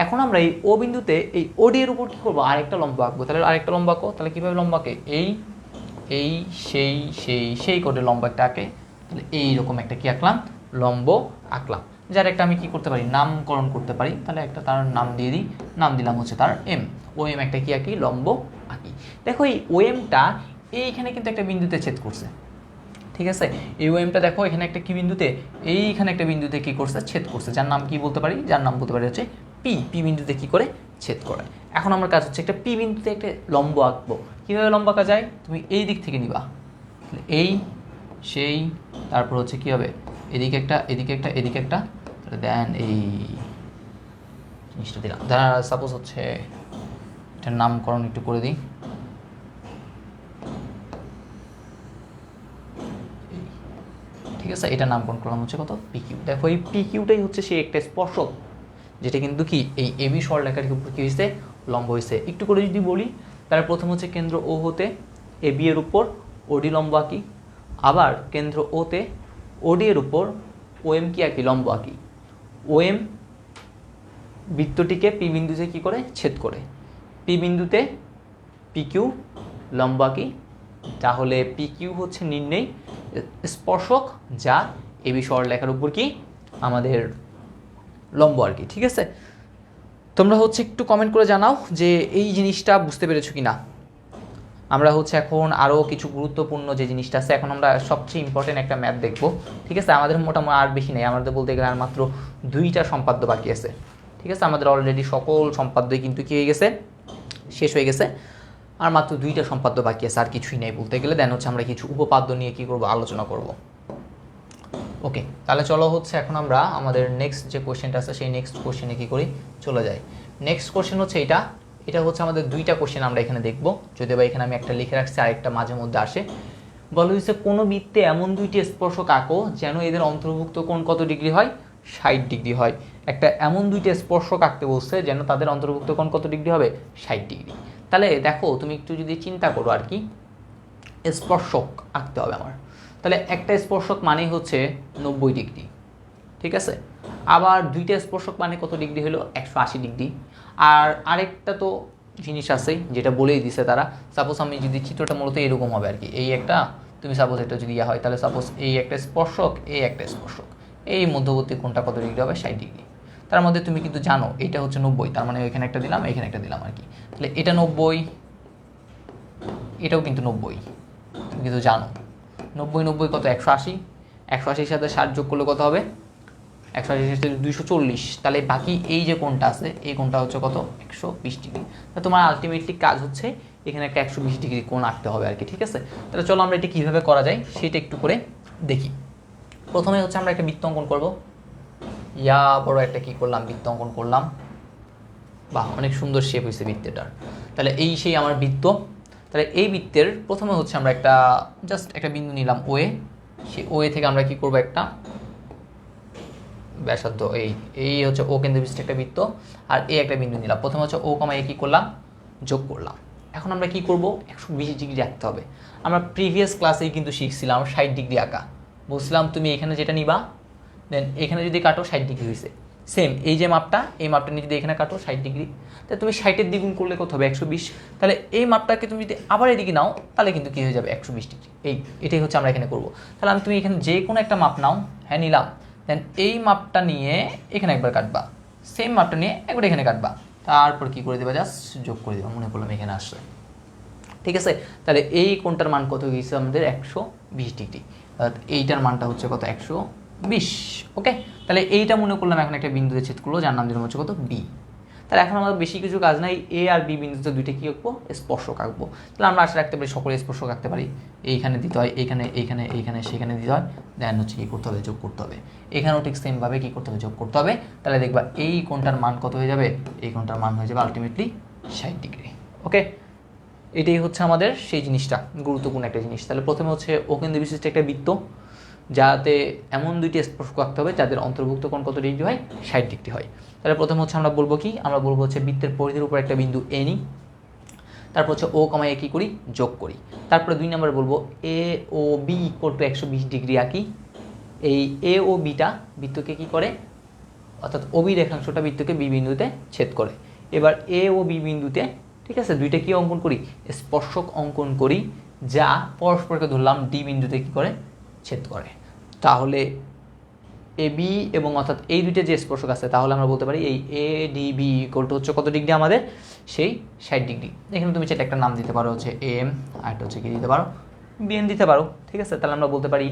এখন আমরা এই ও বিন্দুতে এই ওডি এর উপর কি করবো, আরেকটা লম্ব আঁকবো। তাহলে আরেকটা লম্ব আঁকো। তাহলে কীভাবে লম্ব আঁকে, এই সেই করে লম্ব একটা আঁকে। তাহলে এইরকম একটা কি আঁকলাম, লম্ব আঁকলাম, যার একটা আমি কি করতে পারি, নামকরণ করতে পারি। তাহলে একটা তার নাম দিয়ে দিই, নাম দিলাম হচ্ছে তার এম। ও এম একটা কি আঁকি, লম্ব আঁকি। দেখো এই ও এমটা এইখানে কিন্তু একটা বিন্দুতে ছেদ করছে, ঠিক আছে। এই ও এমটা দেখো এখানে একটা কি বিন্দুতে, এইখানে একটা বিন্দুতে কি করছে, ছেদ করছে, যার নাম কি বলতে পারি, যার নাম বলতে পারি হচ্ছে পি বিন্দুতে কি করে ছেদ করে। এখন আমার কাজ হচ্ছে একটা পি বিন্দুতে একটা লম্ব আঁকবো। কীভাবে লম্ব আঁকা যায়, তুমি এই দিক থেকে নিবা, এই সেই, তারপর হচ্ছে কি হবে, এদিকে একটা এদিকে একটা এদিকে একটা, দেন এই জিনিসটা দিলাম। সাপোজ হচ্ছে এটার নামকরণ একটু করে দিই, ঠিক আছে। এটা নামকরণ করলাম হচ্ছে কত, পিকিউ। দেখো এই পিকিউটাই হচ্ছে সেই একটা স্পর্শক, যেটা কিন্তু কি এই এবি সরলরেখার উপর কি হয়েছে, লম্ব হয়েছে। একটু করে যদি বলি, তাহলে প্রথম হচ্ছে কেন্দ্র ও হতে এবি এর উপর ওডি লম্ব আঁকি, আবার কেন্দ্র ওতে ওডি এর উপর ও এম কি আঁকি, লম্ব আঁকি। ও এম বৃত্তটিকে পি বিন্দুতে কি করে, ছেদ করে। পি বিন্দুতে পিকিউ লম্ব আঁকি। তাহলে পিকিউ হচ্ছে নির্ণয় স্পর্শক, যা এবি সরলরেখার উপর কি আমাদের লম্ব আর কি, ঠিক আছে। তোমরা হচ্ছে একটু কমেন্ট করে জানাও যে এই জিনিসটা বুঝতে পেরেছো কি না। আমরা হচ্ছে এখন আরও কিছু গুরুত্বপূর্ণ যে জিনিসটা আছে, এখন আমরা সবচেয়ে ইম্পর্টেন্ট একটা ম্যাথ দেখবো, ঠিক আছে। আমাদের মোটামুটি আর বেশি নেই, আমাদের বলতে গেলে আর মাত্র 2টা সম্পাদ্য বাকি আছে, ঠিক আছে। আমাদের অলরেডি সকল সম্পাদ্যই কিন্তু কি হয়ে গেছে, শেষ হয়ে গেছে। আর মাত্র 2টা সম্পাদ্য বাকি আছে, আর কিছুই নেই বলতে গেলে। দেন হচ্ছে আমরা কিছু উপপাদ্য নিয়ে কি করব, আলোচনা করব। ওকে, তাহলে চলো হচ্ছে এখন আমরা আমাদের নেক্সট যে কোশ্চেনটা আছে সেই নেক্সট কোশ্চেনে কি করি, চলে যাই। নেক্সট কোশ্চেন হচ্ছে এটা হচ্ছে আমাদের 2টা কোশ্চেন আমরা এখানে দেখব, যদিও বা এখানে আমি একটা লিখে রাখছি, আরেকটা মাঝে মধ্যে আসে। বলা হয়েছে কোনো বৃত্তে এমন 2টি স্পর্শক আঁকো যেন এদের অন্তর্ভুক্ত কোণ কত ডিগ্রি হয়, 60 ডিগ্রি হয়। একটা এমন 2টি স্পর্শক আঁকতে বলছে যেন তাদের অন্তর্ভুক্ত কোণ কত ডিগ্রি হবে, 60 ডিগ্রি। তাহলে দেখো তুমি একটু যদি চিন্তা করো আর কি, স্পর্শক আঁকতে হবে আমার। তাহলে একটা স্পর্শক মানে হচ্ছে 90 ডিগ্রি, ঠিক আছে। আবার 2টা স্পর্শক মানে কত ডিগ্রি হলো, 180 ডিগ্রি। আর আরেকটা তো জিনিস আছে যেটা বলেই দিছে তারা। সাপোজ আমি যদি চিত্রটা মূলত এরকম হবে আর কি, এই একটা, তুমি সাপোজ এটা যদি হয়, তাহলে সাপোজ এই একটা স্পর্শক, এই একটা স্পর্শক, এই মধ্যবর্তী কোণটা কত ডিগ্রি হবে, 60 ডিগ্রি। তার মধ্যে তুমি কিন্তু জানো এটা হচ্ছে 90, তার মানে এখানে একটা দিলাম, এখানে একটা দিলাম আর কি। তাহলে এটা 90, এটাও কিন্তু 90, তুমি কিন্তু জানো 90 কত, 180। 180-র সাথে 60 যোগ করলে কত হবে, 180-র সাথে 240। তাহলে বাকি এই যে কোণটা আছে, এই কোণটা হচ্ছে কত, 120 ডিগ্রি। তা তোমার আলটিমেটলি কাজ হচ্ছে এখানে একটা 120 ডিগ্রি কোণ আঁকতে হবে আর কি, ঠিক আছে। তাহলে চলো আমরা এটা কীভাবে করা যায় সেটা একটু করে দেখি। প্রথমে হচ্ছে আমরা একটা বৃত্ত অঙ্কন করবো। বড় একটা কি করলাম, বৃত্ত অঙ্কন করলাম। বাহ, অনেক সুন্দর শেপ হয়েছে বৃত্তটার। তাহলে এই সেই আমার বৃত্ত। তাহলে এই বৃত্তের প্রথমে হচ্ছে আমরা একটা জাস্ট একটা বিন্দু নিলাম ওয়ে, সেই ওয়ে থেকে আমরা কি করব, একটা ব্যাসার্ধ এই হচ্ছে ও কেন্দ্র বিশিষ্ট একটা বৃত্ত, আর এই একটা বিন্দু নিলাম। প্রথমে হচ্ছে ও কমা এ কি করলাম, যোগ করলাম। এখন আমরা কি করব, 120 ডিগ্রি রাখতে হবে। আমরা প্রিভিয়াস ক্লাসেই কিন্তু শিখছিলাম 60 ডিগ্রি আঁকা। বলছিলাম তুমি এখানে যেটা নিবা, দেন এখানে যদি কাটো 60 ডিগ্রি হয়েছে। সেম এই যে মাপটা, এই মাপটা নিয়ে যদি এখানে কাটো 60 ডিগ্রি, তাহলে তুমি 60-এর দ্বিগুণ করলে কত হবে, 120। তাহলে এই মাপটাকে তুমি যদি আবার এদিকে নাও, তাহলে কিন্তু কী হয়ে যাবে, 120 ডিগ্রি। এটাই হচ্ছে আমরা এখানে করবো। তাহলে তুমি এখানে যে কোনো একটা মাপ নাও, হ্যাঁ নিলাম, দেন এই মাপটা নিয়ে এখানে একবার কাটবা, সেম মাপটা নিয়ে একবার এখানে কাটবা, তারপর কি করে দেবা, জাস্ট যোগ করে দেবা। মনে করলাম এখানে আসছে, ঠিক আছে। তাহলে এই কোণটার মান কত গিয়েছে আমাদের, 120 ডিগ্রি। এইটার মানটা হচ্ছে কত, 120। ওকে, তাহলে এইটা মনে করলাম এখন একটা বিন্দুতে ছেদ করলো, যার নাম দিলাম হচ্ছে কত, বি। তাহলে এখন আমাদের বেশি কিছু কাজ নাই, এ আর বি বিন্দুতে 2টা কি আঁকবো, স্পর্শক আঁকবো। তাহলে আমরা আশা রাখতে পারি সকলে স্পর্শক আঁকতে পারি। এইখানে দিতে হয়, এইখানে এইখানে এইখানে সেখানে দিতে হয়, দেন হচ্ছে কী করতে হবে, যোগ করতে হবে। এখানেও ঠিক সেমভাবে কী করতে হবে, যোগ করতে হবে। তাহলে দেখবা এই কোণটার মান কত হয়ে যাবে, এই কোণটার মান হয়ে যাবে আলটিমেটলি 60 ডিগ্রি। ওকে, এটাই হচ্ছে আমাদের সেই জিনিসটা, গুরুত্বপূর্ণ একটা জিনিস। তাহলে প্রথমে হচ্ছে অকেন্দ্র বিশিষ্ট একটা বৃত্ত, যাতে এমন দুইটি স্পর্শক আঁকতে হবে যাদের অন্তর্ভুক্ত কোণ কত ডিগ্রি হয়, 60 ডিগ্রি হয়। তাহলে প্রথমে হচ্ছে আমরা বলবো কি, আমরা বলবো হচ্ছে বৃত্তের পরিধির উপর একটা বিন্দু এ নিই, তারপর হচ্ছে ও কমায় কী করি, যোগ করি। তারপরে 2 নম্বরে বলবো এ O B equal two 120 degree আঁকি। এই এ ও বিটা বৃত্তকে কী করে, অর্থাৎ ও বি রেখাংশটা বৃত্তকে বি বিন্দুতে ছেদ করে। এবার এ ও বি বিন্দুতে, ঠিক আছে, দুইটা কি অঙ্কন করি, স্পর্শক অঙ্কন করি, যা পরস্পরকে ধরলাম ডি বিন্দুতে কী করে, ছেদ করে। তাহলে এ বি এবং অর্থাৎ এই দুইটা যে স্পর্শক আছে, তাহলে আমরা বলতে পারি এই A D B equal to হচ্ছে কত ডিগ্রি আমাদের, সেই 60 ডিগ্রি। এখানে তুমি সেটা একটা নাম দিতে পারো হচ্ছে এম, আর একটা হচ্ছে কি দিতে পারো, বিএন দিতে পারো, ঠিক আছে। তাহলে আমরা বলতে পারি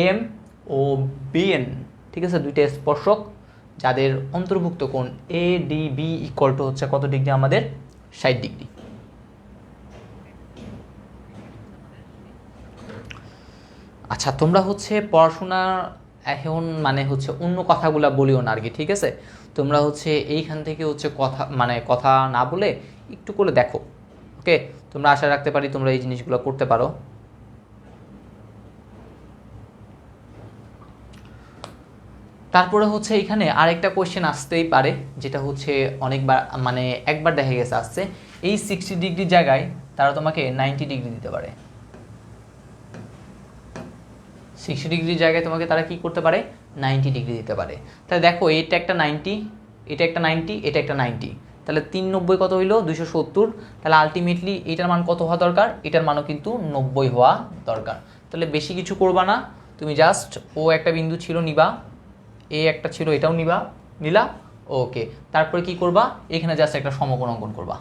এম ও বিএন, ঠিক আছে, দুইটা স্পর্শক যাদের অন্তর্ভুক্ত কোণ A D B equal to হচ্ছে কত ডিগ্রি আমাদের, 60 ডিগ্রি। আচ্ছা, তোমরা হচ্ছে পড়াশোনা এখন মানে হচ্ছে অন্য কথাগুলো বলিও না আর কি, ঠিক আছে। তোমরা হচ্ছে এইখান থেকে হচ্ছে কথা মানে কথা না বলে একটু করে দেখো, ওকে। তোমরা আশা রাখতে পারি তোমরা এই জিনিসগুলো করতে পারো। তারপরে হচ্ছে এখানে আরেকটা কোয়েশ্চেন আসতেই পারে, যেটা হচ্ছে অনেকবার মানে একবার দেখা গেছে আসছে, এই 60 ডিগ্রির জায়গায় তারা তোমাকে 90 ডিগ্রি দিতে পারে। 60 ডিগ্রির জায়গায় তোমাকে তারা কি করতে পারে, 90 ডিগ্রি দিতে পারে। তাহলে দেখো এটা একটা 90, এটা একটা 90, এটা একটা 90, তাহলে 390 কত হইলো, 270। তাহলে আলটিমেটলি এটার মান কত হওয়া দরকার, এটার মানও কিন্তু 90 হওয়া দরকার। তাহলে বেশি কিছু করবা না, তুমি জাস্ট ও একটা বিন্দু ছিল নিবা, এ একটা ছিল এটাও নিলা, ওকে। তারপরে কি করবা, এখানে জাস্ট একটা সমকোণ অঙ্কন করবা।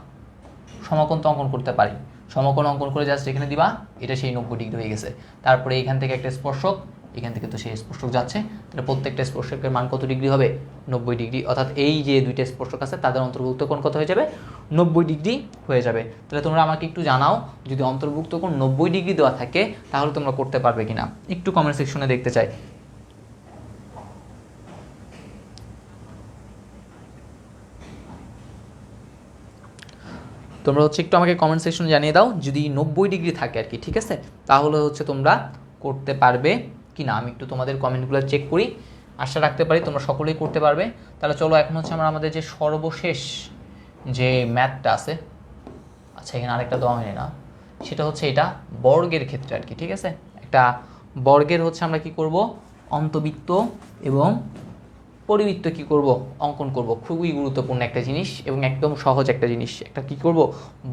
সমকোণ তো অঙ্কন করতে পারি, সমকোণ অঙ্কন করে জাস্ট এখানে দিবা, এটা সেই 90 ডিগ্রি হয়ে গেছে। তারপরে এখান থেকে একটা স্পর্শক, এখান থেকে তো সেই স্পর্শক যাচ্ছে, তাহলে প্রত্যেকটা স্পর্শকের মান কত ডিগ্রি হবে, 90 ডিগ্রি। অর্থাৎ এই যে দুইটা স্পর্শক আছে তাদের অন্তর্ভুক্ত কোণ কত হয়ে যাবে, 90 ডিগ্রি হয়ে যাবে। তাহলে তোমরা আমাকে একটু জানাও, যদি অন্তর্ভুক্ত কোণ 90 ডিগ্রি দেওয়া থাকে তাহলে তোমরা করতে পারবে কিনা, একটু কমেন্ট সেকশনে দেখতে চাই। তোমরা হচ্ছে একটু আমাকে কমেন্ট সেকশনে জানিয়ে দাও যদি 90 ডিগ্রি থাকে আর কি, ঠিক আছে, তাহলে হচ্ছে তোমরা করতে পারবে কি না। আমি একটু তোমাদের কমেন্টগুলো চেক করি, আশা রাখতে পারি তোমরা সকলেই করতে পারবে। তাহলে চলো এখন হচ্ছে আমরা আমাদের যে সর্বশেষ যে ম্যাথটা আছে, আচ্ছা এখানে আরেকটা দেওয়া হয়নি না, সেটা হচ্ছে এটা বর্গের ক্ষেত্রে আর কি, ঠিক আছে। একটা বর্গের হচ্ছে আমরা কি করব, অন্তবৃত্ত এবং পরিবৃত্ত কি করব, অঙ্কন করব। খুবই গুরুত্বপূর্ণ একটা জিনিস এবং একদম সহজ একটা জিনিস, একটা কি করব,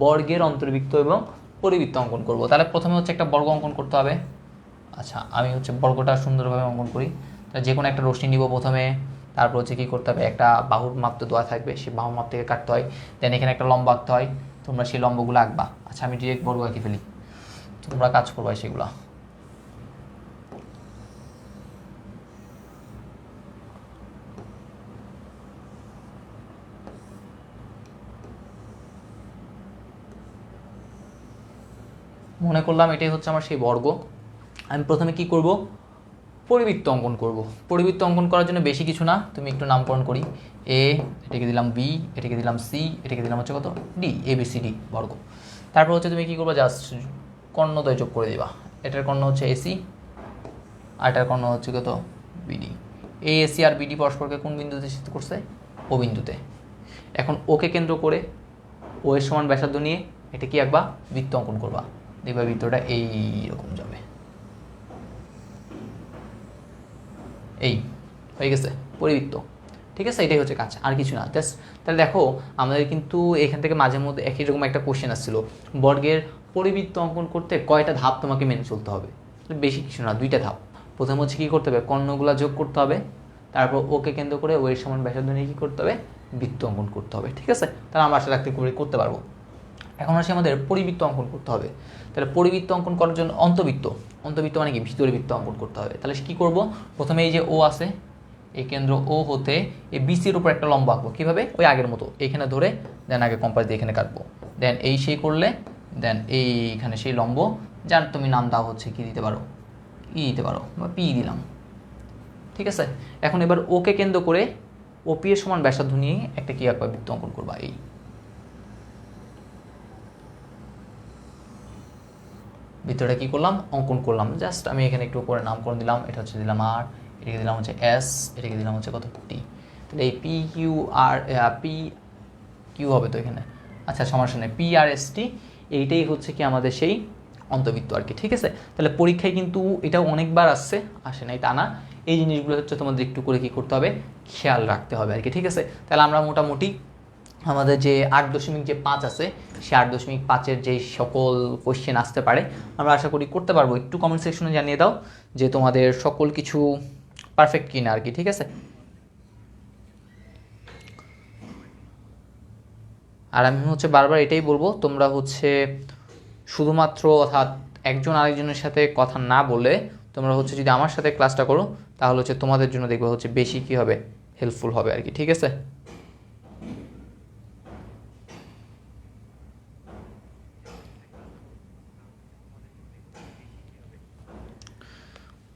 বর্গের অন্তর্বৃত্ত এবং পরিবৃত্ত অঙ্কন করব। তাহলে প্রথমে হচ্ছে একটা বর্গ অঙ্কন করতে হবে। আচ্ছা আমি হচ্ছে বর্গটা সুন্দরভাবে অঙ্কন করি। তাহলে যে কোনো একটা রশ্মি নিব প্রথমে, তারপর হচ্ছে কী করতে হবে, একটা বাহুর মাপ তো দেওয়া থাকবে, সেই বাহুর মাপ থেকে কাটতে হয়, দেন এখানে একটা লম্ব আঁকতে হয়, তোমরা সেই লম্বগুলো আঁকবা। আচ্ছা আমি ডিরেক্ট বর্গ আঁকি ফেলি, তোমরা কাজ করবা সেগুলো। মনে করলাম এটাই হচ্ছে আমার সেই বর্গ। আমি প্রথমে কি করব, পরিবৃত্ত অঙ্কন করব। পরিবৃত্ত অঙ্কন করার জন্য বেশি কিছু না, তুমি একটু নামকরণ করি, এ এটাকে দিলাম বি, এটাকে দিলাম সি, এটাকে দিলাম হচ্ছে কত D, A B C D বর্গ। তারপর হচ্ছে তুমি কি করবে, জাস্ট কর্ণদ্বয় যোগ করে দিবা। এটার কর্ণ হচ্ছে এসি, আর এটার কর্ণ হচ্ছে কত বিডি। এই এসি আর বিডি পরস্পরকে কোন বিন্দুতে ছেদ করছে, ও বিন্দুতে। এখন ওকে কেন্দ্র করে ও এর সমান ব্যাসার্ধ নিয়ে এটা কি আঁকবা, বৃত্ত অঙ্কন করবা। দেখবা বৃত্তটা এইরকম যাবে, এই হয়ে গেছে পরিবৃত্ত, ঠিক আছে। এটাই হচ্ছে কাজ, আর কিছু না জাস্ট। তাহলে দেখো আমাদের কিন্তু এখান থেকে মাঝে মধ্যে একই রকম একটা কোশ্চেন আসছিল, বর্গের পরিবৃত্ত অঙ্কন করতে কয়টা ধাপ তোমাকে মেনে চলতে হবে, বেশি কিছু না, 2টা ধাপ। প্রথম হচ্ছে কী করতে হবে, কর্ণগুলা যোগ করতে হবে, তারপর ওকে কেন্দ্র করে ওয়ের সমান ব্যাসার্ধ নিয়ে কী করতে হবে, বৃত্ত অঙ্কন করতে হবে, ঠিক আছে। তাহলে আমরা আশা রাখতে করতে পারবো। এখন আসে আমাদের পরিবৃত্ত অঙ্কন করতে হবে। তাহলে পরিবৃত্ত অঙ্কন করার জন্য অন্তবৃত্ত, অন্তবৃত্ত মানে কি, ভিতরে বৃত্ত অঙ্কন করতে হবে। তাহলে কী করব, প্রথমে এই যে ও আছে, এই কেন্দ্র ও হতে এই বিসির উপর একটা লম্ব আঁকবো। কীভাবে, ওই আগের মতো এখানে ধরে দেন আগে কম্পাস দিয়ে এখানে কাটবো, দেন এই সেই করলে দেন এইখানে সেই লম্ব, যার তুমি নাম দাও হচ্ছে কি দিতে পারো, ই দিতে পারো বা পি দিলাম, ঠিক আছে। এখন এবার ওকে কেন্দ্র করে ওপি এর সমান ব্যাসার্ধ নিয়ে একটা কি আঁকবা, বৃত্ত অঙ্কন করবা। এই বৃত্তটা কী করলাম, অঙ্কন করলাম। জাস্ট আমি এখানে একটু করে নামকরণ দিলাম, এটা হচ্ছে দিলাম আর, এটাকে দিলাম হচ্ছে এস, এটাকে দিলাম হচ্ছে কত টি। তাহলে এই P Q R P Q হবে তো এখানে, আচ্ছা সমস্যা নেই, পি আর এস টি, এইটাই হচ্ছে কি আমাদের সেই অন্তবৃত্ত আর কি। ঠিক আছে, তাহলে পরীক্ষায় কিন্তু এটাও অনেকবার আসে নাই তা না, এই জিনিসগুলো হচ্ছে তোমাদের একটু করে কী করতে হবে, খেয়াল রাখতে হবে আর কি। ঠিক আছে, তাহলে আমরা মোটামুটি আমাদের যে 8.5 আছে সে 8.5-এর যে সকল কোয়েশ্চেন আসতে পারে আমরা আশা করি করতে পারবো। একটু কমেন্ট সেকশনে জানিয়ে দাও যে তোমাদের সকল কিছু পারফেক্ট কিনা আর কি। ঠিক আছে, আর আমি হচ্ছে বারবার এটাই বলবো, তোমরা হচ্ছে শুধুমাত্র অর্থাৎ একজন আরেকজনের সাথে কথা না বলে তোমরা হচ্ছে যদি আমার সাথে ক্লাসটা করো তাহলে হচ্ছে তোমাদের জন্য দেখবে হচ্ছে বেশি কী হবে, হেল্পফুল হবে আর কি। ঠিক আছে,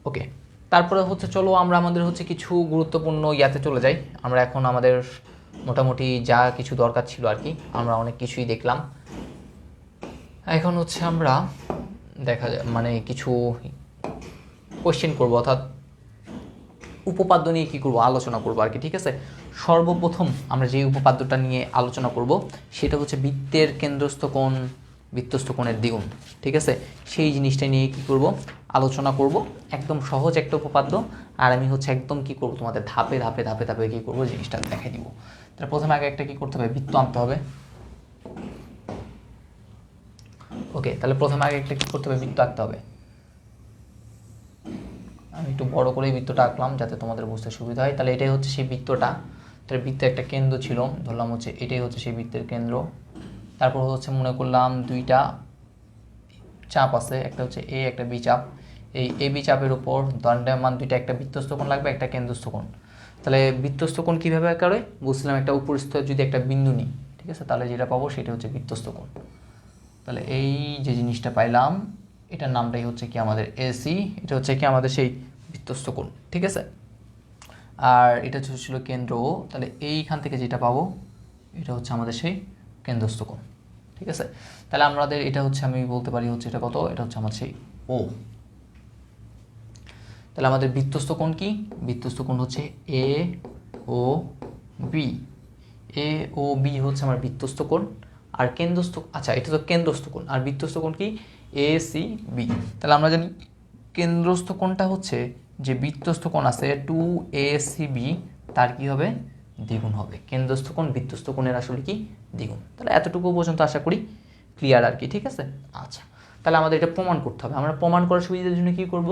ওকে। তারপরে হচ্ছে চলো আমরা আমাদের হচ্ছে কিছু গুরুত্বপূর্ণ ইয়াতে চলে যাই। আমরা এখন আমাদের মোটামুটি যা কিছু দরকার ছিল আর কি আমরা অনেক কিছুই দেখলাম। এখন হচ্ছে আমরা দেখা যায় মানে কিছু কোয়েশ্চেন করবো, অর্থাৎ উপপাদ্য নিয়ে কী করবো, আলোচনা করবো আর কি। ঠিক আছে, সর্বপ্রথম আমরা যে উপপাদ্যটা নিয়ে আলোচনা করব সেটা হচ্ছে বৃত্তের কেন্দ্রস্থ কোণ বৃত্তস্থ কোণের দ্বিগুণ। ঠিক আছে, সেই জিনিসটা নিয়ে কী করব, আলোচনা করব। একদম সহজ একটা উপপাদ্য, আর আমি হচ্ছে একদম কী করব তোমাদের ধাপে ধাপে ধাপে ধাপে কী করবো জিনিসটা দেখাই দিব। তাহলে প্রথমে আগে একটা কী করতে হবে, বৃত্ত আনতে হবে। ওকে, তাহলে প্রথমে আগে একটা কী করতে হবে, বৃত্ত আঁকতে হবে। আমি একটু বড় করেই বৃত্তটা আঁকলাম যাতে তোমাদের বুঝতে সুবিধা হয়। তাহলে এটাই হচ্ছে সেই বৃত্তটা, তাহলে বৃত্তের একটা কেন্দ্র ছিল, ধরলাম হচ্ছে এটাই হচ্ছে সেই বৃত্তের কেন্দ্র। তারপর হচ্ছে মনে করলাম দুইটা চাপ আছে, একটা হচ্ছে এ একটা বি চাপ। এই এ বি চাপের উপর দণ্ডায়মান দুইটা, একটা বৃত্তস্থ কোণ লাগবে, একটা কেন্দ্রস্থ কোণ। তাহলে বৃত্তস্থ কোণ কীভাবে আঁকাবে বুঝলাম, একটা উপরিস্থ যদি একটা বিন্দু নিই, ঠিক আছে, তাহলে যেটা পাবো সেটা হচ্ছে বৃত্তস্থ কোণ। তাহলে এই যে জিনিসটা পাইলাম এটার নামটাই হচ্ছে কি আমাদের এসি, এটা হচ্ছে কি আমাদের সেই বৃত্তস্থ কোণ। ঠিক আছে, আর এটা ছিল কেন্দ্র, তাহলে এইখান থেকে যেটা পাবো এটা হচ্ছে আমাদের সেই কেন্দ্রস্থ কোণ। ঠিক আছে, তাহলে আমাদের এটা হচ্ছে আমি বলতে পারি হচ্ছে এটা কত, এটা হচ্ছে আমার সেই ও। তাহলে আমাদের বৃত্তস্থ কোণ কি, বৃত্তস্থ কোণ হচ্ছে A O B. A O B হচ্ছে আমার বৃত্তস্থ কোণ, আর কেন্দ্রস্থ, আচ্ছা এটা তো কেন্দ্রস্থ কোণ, আর বৃত্তস্থ কোণ কি এ সি বি। তাহলে আমরা জানি কেন্দ্রস্থ কোণটা হচ্ছে যে বৃত্তস্থ কোণ আছে 2ACB তার কি হবে, দ্বিগুণ হবে। কেন্দ্রস্থ কোণ বৃত্তস্থ কোণের আসলে কি দ্বিগুণ। তাহলে এতটুকু পর্যন্ত আশা করি ক্লিয়ার আর কি। ঠিক আছে, আচ্ছা তাহলে আমাদের এটা প্রমাণ করতে হবে। আমরা প্রমাণ করার সুবিধার জন্য কী করব,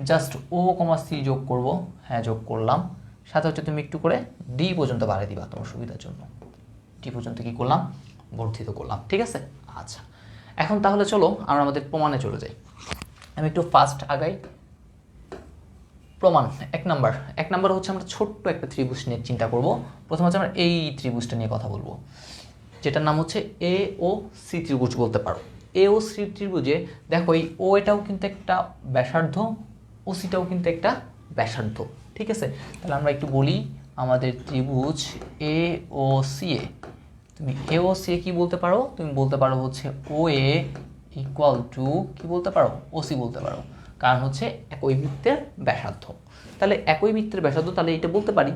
জাস্ট ও কমা সি যোগ করব। হ্যাঁ যোগ করলাম, সাথে হচ্ছে তুমি একটু করে ডি পর্যন্ত বাড়িয়ে দিবা তোমার সুবিধার জন্য। ডি পর্যন্ত কী করলাম, বর্ধিত করলাম। ঠিক আছে, আচ্ছা এখন তাহলে চলো আমরা আমাদের প্রমাণে চলে যাই। আমি একটু ফাস্ট আগাই। প্রমাণ এক নাম্বার হচ্ছে আমরা ছোট্ট একটা ত্রিভুজ নিয়ে চিন্তা করব। প্রথম হচ্ছে আমরা এই ত্রিভুজটা নিয়ে কথা বলবো, যেটার নাম হচ্ছে এ ও সি ত্রিভুজ বলতে পারো। এ ও সি ত্রিভুজে দেখো এই ও এটাও কিন্তু একটা ব্যাসার্ধ, ও সিটাও কিন্তু একটা ব্যাসার্ধ। ঠিক আছে, তাহলে আমরা একটু বলি আমাদের ত্রিভুজ এ ও সি এ, তুমি এ ও সি এ কী বলতে পারো, তুমি বলতে পারো হচ্ছে ও এ ইকুয়াল টু কী বলতে পারো, ও সি বলতে পারো, কারণ হচ্ছে একই বৃত্তের ব্যাসার্ধ। তাহলে একই বৃত্তের ব্যাসার্ধ, তাহলে এটা বলতে পারি।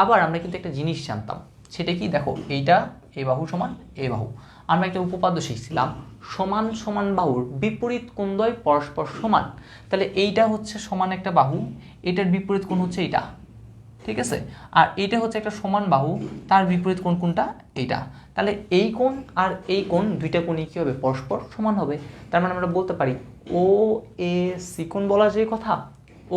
আবার আমরা কিন্তু একটা জিনিস জানতাম, সেটা কি দেখো এইটা এ বাহু সমান এ বাহু। আমরা একটা উপপাদ্য শিখছিলাম, সমান সমান বাহুর বিপরীত কোণদ্বয় পরস্পর সমান। তাহলে এইটা হচ্ছে সমান একটা বাহু, এটার বিপরীত কোণ হচ্ছে এইটা। ঠিক আছে, আর এইটা হচ্ছে একটা সমান বাহু, তার বিপরীত কোণ কোনটা, এইটা। তাহলে এই কোণ আর এই কোণ দুইটা কোণই কী হবে, পরস্পর সমান হবে। তার মানে আমরা বলতে পারি ও এ সি কোণ বলা যে কথা,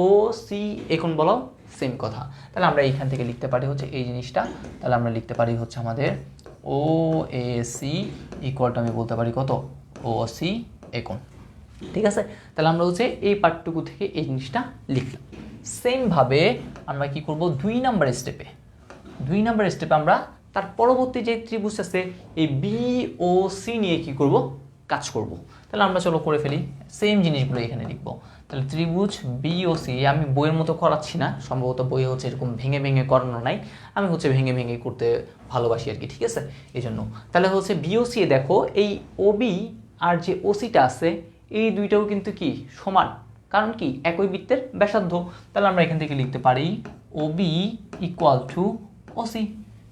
ও সি এ কোণ বলাও সেম কথা। তাহলে আমরা এইখান থেকে লিখতে পারি হচ্ছে এই জিনিসটা, তাহলে আমরা লিখতে পারি হচ্ছে আমাদের ও এ সি ইকুয়াল টু আমি বলতে পারি কত, ও সি এ কোণ। ঠিক আছে, তাহলে আমরা হচ্ছে এই পার্টটুকু থেকে এই জিনিসটা লিখলাম। সেমভাবে আমরা কি করব, দুই নাম্বার স্টেপে আমরা তার পরবর্তী যে ত্রিভুজ আছে এই বি ও সি নিয়ে কি করব, কাজ করব। তাহলে আমরা চলো করে ফেলি, সেম জিনিসগুলো এখানে লিখব। তাহলে ত্রিভুজ বি ও সি, আমি বইয়ের মতো করাচ্ছি না, সম্ভবত বইয়ে হচ্ছে এরকম ভেঙে ভেঙে করানো নাই, আমি হচ্ছে ভেঙে ভেঙে করতে ভালোবাসি আর কি। ঠিক আছে, এই জন্য তাহলে হচ্ছে বি ও সি দেখো এই ও বি আর যে ও সিটা আছে এই দুইটাও কিন্তু কি সমান, কারণ কি একই বৃত্তের ব্যাসার্ধ। তাহলে আমরা এখান থেকে লিখতে পারি ওবি ইকুয়াল টু ওসি।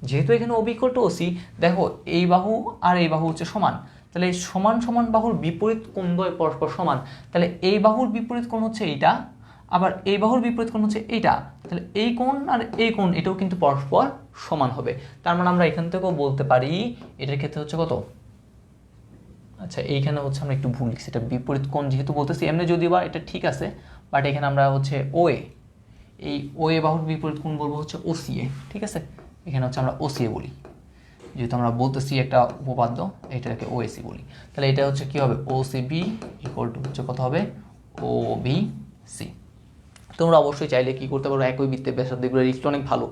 যেহেতু এখানে ওবি ইকুয়াল টু ওসি, দেখো এই বাহু আর এই বাহু হচ্ছে সমান, তাহলে সমান সমান বাহুর বিপরীত কোণদ্বয় পরস্পর সমান। তাহলে এই বাহুর বিপরীত কোণ হচ্ছে এইটা, আবার এই বাহুর বিপরীত কোণ হচ্ছে এইটা। তাহলে এই কোণ আর এই কোণ এটাও কিন্তু পরস্পর সমান হবে। তার মানে আমরা এখান থেকেও বলতে পারি এটার ক্ষেত্রে হচ্ছে কত, আচ্ছা এইখানে হচ্ছে আমরা একটু ভুল লিখছি, এটা বিপরীত কোণ যেহেতু বলতেছি, এমনি যদিও বা এটা ঠিক আছে, বাট এখানে আমরা হচ্ছে ওএ, এই ওএ বাহুর বিপরীত কোণ বলবো হচ্ছে ওসিএ, ঠিক আছে। এখানে হচ্ছে আমরা ওসিএ বলি, যেহেতু আমরা বলতেছি একটা উপপাদ্য, এটাকে ওএসি বলি। তাহলে এটা হচ্ছে কি হবে, ওসিবি ইকুয়াল টু হচ্ছে কত হবে, ওবিসি। তোমরা অবশ্যই চাইলে কি করতে পারো, একই বৃত্তের ব্যাসার্ধ, এগুলো লিখতে অনেক ভালো।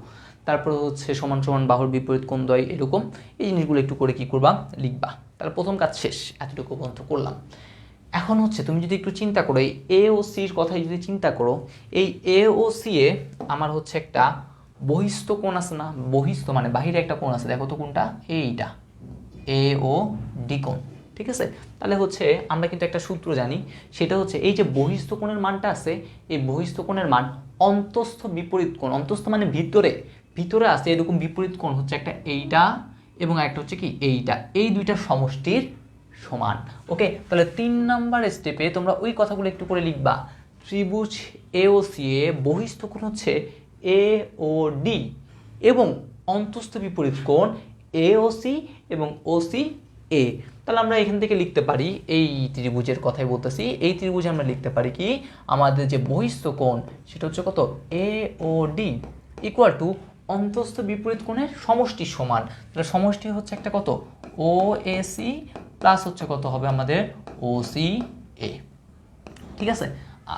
তারপরে হচ্ছে সমান সমান বাহুর বিপরীত কোণদ্বয়, এরকম এই জিনিসগুলো একটু করে কি করবা, লিখবা। তাহলে প্রথম কাজ শেষ, এতটুকু পর্যন্ত করলাম। এখন হচ্ছে তুমি যদি একটু চিন্তা করো, এই এ ও সির কথাই যদি চিন্তা করো, এই এ ও সি এ আমার হচ্ছে একটা বহিস্থ কোণ আছে না, বহিস্থ মানে বাহিরে একটা কোণ আছে, দেখো তো কোনটা, এইটা এ ও ডি কোণ, ঠিক আছে। তাহলে হচ্ছে আমরা কিন্তু একটা সূত্র জানি, সেটা হচ্ছে এই যে বহিস্থ কোণের মানটা আছে, এই বহিস্থ কোণের মান অন্তস্থ বিপরীত কোণ, অন্তস্থ মানে ভিতরে, ভিতরে আছে এরকম বিপরীত কোণ হচ্ছে একটা এইটা এবং একটা হচ্ছে কি এইটা, এই দুইটা সমষ্টির সমান। ওকে, তাহলে 3 নাম্বার স্টেপে তোমরা ওই কথাগুলো একটু করে লিখবা। ত্রিভুজ এ ও সি এ বহিস্থ কোণ হচ্ছে এ ও ডি এবং অন্তস্থ বিপরীত কোণ এ ও সি এবং ও সি এ। তাহলে আমরা এখান থেকে লিখতে পারি, এই ত্রিভুজের কথাই বলতেছি, এই ত্রিভুজে আমরা লিখতে পারি কি, আমাদের যে বহিস্থ কোণ সেটা হচ্ছে কত, এ ও ডি ইকুয়াল টু অন্তস্থ বিপরীত কোণের সমষ্টি সমান। তাহলে সমষ্টি হচ্ছে একটা কত, ও এ সি প্লাস হচ্ছে কত হবে আমাদের ও সি এ, ঠিক আছে।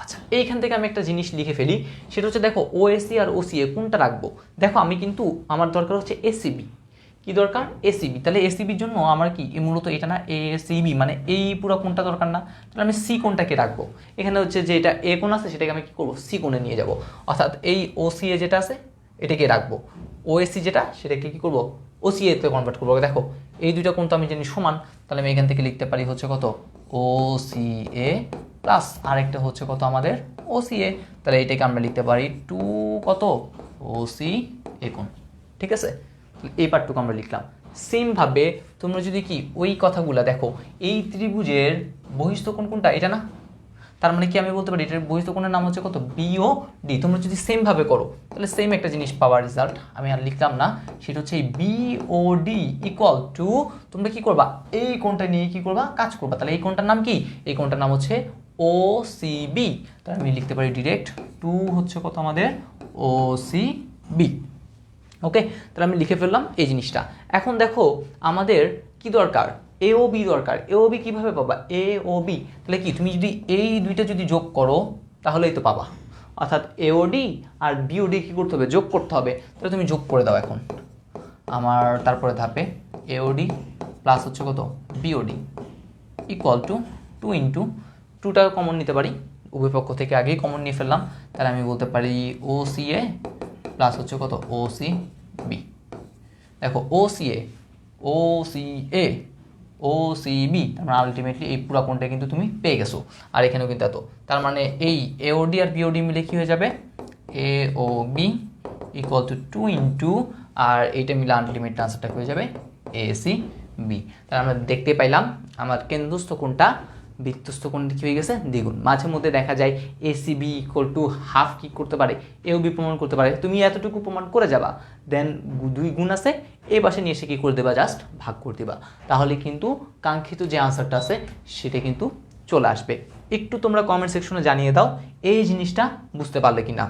আচ্ছা, এইখান থেকে আমি একটা জিনিস লিখে ফেলি, সেটা হচ্ছে দেখো ওএসি আর ওসিএ কোনটা রাখবো। দেখো আমি কিন্তু আমার দরকার হচ্ছে এসিবি, কি দরকার, এসিবি। তাহলে এসিবির জন্য আমার কি মূলত এটা না, এসিবি মানে এই পুরো কোণটা দরকার না, তাহলে আমি সি কোণটাকে রাখবো। এখানে হচ্ছে যে এটা এ কোণ আছে সেটাকে আমি কি করবো, সি কোণে নিয়ে যাব, অর্থাৎ এই ওসিএ যেটা আছে এটাকে রাখবো, ওএসি যেটা সেটাকে কি করবো, ওসিএ তে কনভার্ট করবো। দেখো এই দুইটা কোণ তো আমি জানি সমান, তাহলে আমি এখান থেকে লিখতে পারি হচ্ছে কত, ওসিএ প্লাস আরেকটা হচ্ছে কত আমাদের ওসিএ। তাহলে এটাকে আমরা লিখতে পারি 2 কত ওসি এ কোণ, ঠিক আছে। এই পার্টটুকু আমরা লিখলাম। সেমভাবে তোমরা যদি কি ওই কথাগুলো দেখো, এই ত্রিভুজের বহিস্থ কোণ কোনটা, এটা না, তার মানে কি আমি বলতে পারি এটার বহিস্থ কোণের নাম হচ্ছে কত, বিও ডি। তোমরা যদি সেমভাবে করো তাহলে সেম একটা জিনিস পাওয়ার রেজাল্ট, আমি আর লিখলাম না, সেটা হচ্ছে এই বিওডি ইকুয়াল টু, তোমরা কি করবা, এই কোণটা নিয়ে কি করবা, কাজ করবা। তাহলে এই কোণটার নাম কি, এই কোণটার নাম হচ্ছে ও সি বি। তাহলে আমি লিখতে পারি ডিরেক্ট 2 হচ্ছে কত আমাদের ও সি বি। ওকে, তাহলে আমি লিখে ফেললাম এই জিনিসটা। এখন দেখো আমাদের কি দরকার, এ ও বি দরকার। এ ও বি কীভাবে পাবা, এ ও বি, তাহলে কি তুমি যদি এই দুইটা যদি যোগ করো তাহলেই তো পাবা, অর্থাৎ এওডি আর বিওডি কী করতে হবে, যোগ করতে হবে। তাহলে তুমি যোগ করে দাও এখন আমার, তারপরে ধাপে এওডি প্লাস হচ্ছে কত বিওডি ইকুয়াল টু 2 ইন্টু 2টা কমন নিতে পারি, উভয় পক্ষ থেকে আগেই কমন নিয়ে ফেললাম। তাহলে আমি বলতে পারি ও সি এ প্লাস হচ্ছে কত ও সি বি। দেখো ও সি এ, ও সি এ, ও সি বি, তার মানে আলটিমেটলি এই পুরো কোণটা কিন্তু তুমি পেয়ে গেছো। আর এখানেও কিন্তু এত, তার মানে এই এওডি আর বিওডি মিলে কি হয়ে যাবে, এ O B equal two 2 into, আর এইটা মিলে আলটিমেট আনসারটা হয়ে যাবে এ সি বি। তাহলে আমরা দেখতে পাইলাম আমার কেন্দ্রস্থ কোণটা বৃত্তস্থ কোণ কি হয়ে গেছে, দ্বিগুণ। মাঝে মধ্যে দেখা যায় এসিবি ইকুয়াল টু হাফ কি করতে পারে, এও বি প্রমাণ করতে পারে, তুমি এতটুকু প্রমাণ করে যাবা, দেন 2 গুণ আছে এই পাশে নিয়ে এসে কী করে দেবা, জাস্ট ভাগ করে দেবা, তাহলে কিন্তু কাঙ্ক্ষিত যে আনসারটা আছে সেটা কিন্তু চলে আসবে। একটু তোমরা কমেন্ট সেকশনে জানিয়ে দাও এই জিনিসটা বুঝতে পারলে কি না।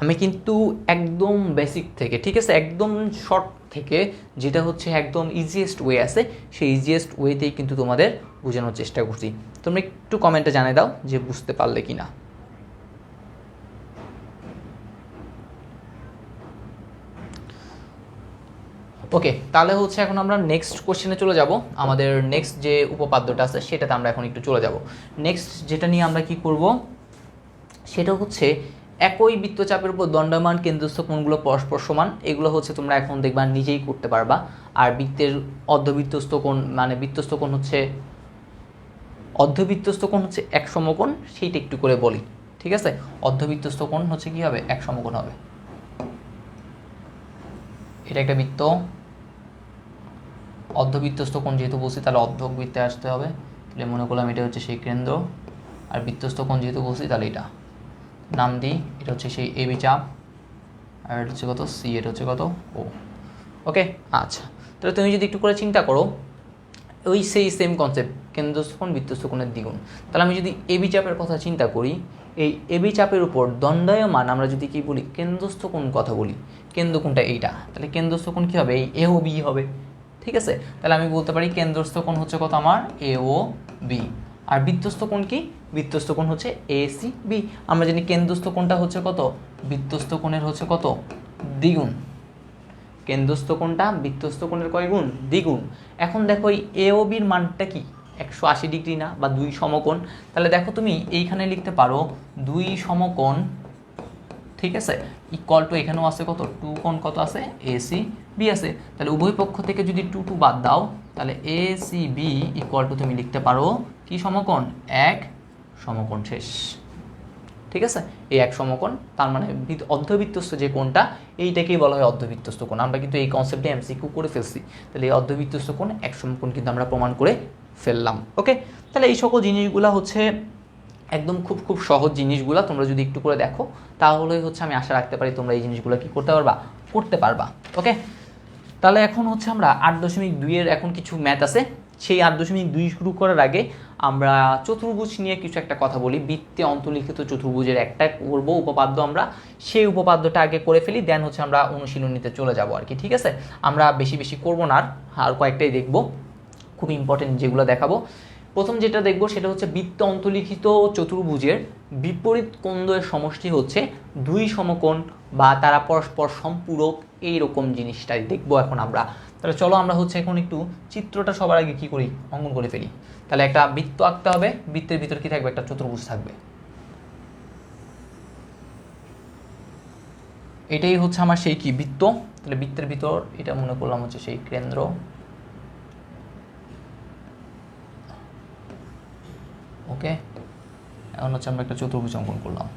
আমি কিন্তু একদম বেসিক থেকে, ঠিক আছে, একদম শর্ট থেকে, যেটা হচ্ছে একদম ইজিয়েস্ট ওয়ে আছে, সেই ইজিয়েস্ট ওয়েতেই কিন্তু তোমাদের বোঝানোর চেষ্টা করছি। তোমরা একটু কমেন্টে জানিয়ে দাও যে বুঝতে পারলে কি না। ওকে, তাহলে হচ্ছে এখন আমরা নেক্সট কোশ্চেনে চলে যাব। আমাদের নেক্সট যে উপপাদ্যটা আছে সেটাতে আমরা এখন একটু চলে যাব। নেক্সট যেটা নিয়ে আমরা কি করব সেটা হচ্ছে একই বৃত্তচাপের উপর দণ্ডায়মান কেন্দ্রস্থ কোণগুলো পরস্পর সমান, এগুলো হচ্ছে তোমরা এখন দেখবা নিজেই করতে পারবা। আর বৃত্তের অর্ধবৃত্তস্থ কোণ মানে বৃত্তস্থ কোণ হচ্ছে অর্ধবৃত্তস্থ কোণ হচ্ছে এক সমকোণ, সেইটা একটু করে বলি, ঠিক আছে। অর্ধবৃত্তস্থ কোণ হচ্ছে কি হবে, এক সমকোণ হবে। এটা একটা বৃত্ত, অর্ধবৃত্তস্থ কোণ যেহেতু বলছি তাহলে অর্ধক বৃত্তে আসতে হবে, তাহলে মনে করলাম এটা হচ্ছে সেই কেন্দ্র। আর বৃত্তস্থ কোণ যেহেতু বলছি তাহলে এটা নাম দিই, এটা হচ্ছে সেই এবি চাপ, আর এটা হচ্ছে কত সি, এটা হচ্ছে কত ও। ওকে, আচ্ছা, তাহলে তুমি যদি একটু করে চিন্তা করো ওই সেই সেম কনসেপ্ট, কেন্দ্রস্থ কোণ বৃত্তস্থ কোণের দ্বিগুণ। তাহলে আমি যদি এবি চাপের কথা চিন্তা করি, এই এবি চাপের উপর দণ্ডায়মান আমরা যদি কি বলি কেন্দ্রস্থ কোণ কথা বলি, কেন্দ্র কোণটা এইটা, তাহলে কেন্দ্রস্থ কোণ কী হবে, এই এ ও বি হবে, ঠিক আছে। তাহলে আমি বলতে পারি কেন্দ্রস্থ কোণ হচ্ছে কত আমার এ ও বি। আর বৃত্তস্থ কোণ কি, বৃত্তস্থ কোণ হচ্ছে এ সি বি। আমরা জানি কেন্দ্রস্থ কোণটা হচ্ছে কত, বৃত্তস্থ কোণের হচ্ছে কত দ্বিগুণ। কেন্দ্রস্থ কোণটা বৃত্তস্থ কোণের কয় গুণ, দ্বিগুণ। এখন দেখো এই এ ও বির মানটা কি 180 ডিগ্রি না, বা 2 সমকোণ। তাহলে দেখো তুমি এইখানে লিখতে পারো 2 সমকোণ, ঠিক আছে, ইকুয়াল টু এখানেও আছে কত 2 কোণ কত আছে এ সি বি আছে। তাহলে উভয় পক্ষ থেকে যদি 2 বাদ দাও, তাহলে A C B equal to তুমি লিখতে পারো কি সমকোণ, এক সমকোণ, শেষ, ঠিক আছে। এই এক সমকোণ, তার মানে অর্ধবৃত্তস্থ যে কোণটা এইটাকেই বলা হয় অর্ধবৃত্তস্থ কোণ। আমরা কিন্তু এই কনসেপ্টে এমসিকিউ করে ফেলছি। তাহলে এই অর্ধবৃত্তস্থ কোণ এক সমকোণ কিন্তু আমরা প্রমাণ করে ফেললাম। ওকে, তাহলে এই সকল জিনিসগুলো হচ্ছে একদম খুব খুব সহজ জিনিসগুলো, তোমরা যদি একটু করে দেখো তাহলেই হচ্ছে আমি আশা রাখতে পারি তোমরা এই জিনিসগুলো কি করতে পারবা, করতে পারবা। ওকে, তাহলে এখন হচ্ছে আমরা 8.2 এখন কিছু ম্যাথ আছে, সেই 8.2 শুরু করার আগে আমরা চতুর্ভুজ নিয়ে কিছু একটা কথা বলি। বৃত্তে অন্তর্লিখিত চতুর্ভুজের একটা করব উপপাদ্য, আমরা সেই উপপাদ্যটা আগে করে ফেলি, দেন হচ্ছে আমরা অনুশীলনীতে চলে যাব আর কি, ঠিক আছে। আমরা বেশি বেশি করবো না, আর কয়েকটাই দেখব, খুব ইম্পর্টেন্ট যেগুলো দেখাবো। প্রথম যেটা দেখব সেটা হচ্ছে বৃত্তে অন্তর্লিখিত চতুর্ভুজের বিপরীত কোণদ্বয়ের সমষ্টি হচ্ছে 2 সমকোণ বা তারা পরস্পর সম্পূরক, এইরকম জিনিসটাই দেখবো এখন আমরা। তাহলে চলো আমরা হচ্ছে এখন একটু চিত্রটা সবার আগে কি করি, অঙ্কন করে ফেলি। তাহলে একটা বৃত্ত আঁকতে হবে, বৃত্তের ভিতর কি থাকবে, একটা চতুর্ভুজ থাকবে। এটাই হচ্ছে আমার সেই কি বৃত্ত। তাহলে বৃত্তের ভিতর এটা মনে করলাম হচ্ছে সেই কেন্দ্র, ওকে। এখন হচ্ছে আমরা একটা চতুর্ভুজ অঙ্কন করলাম।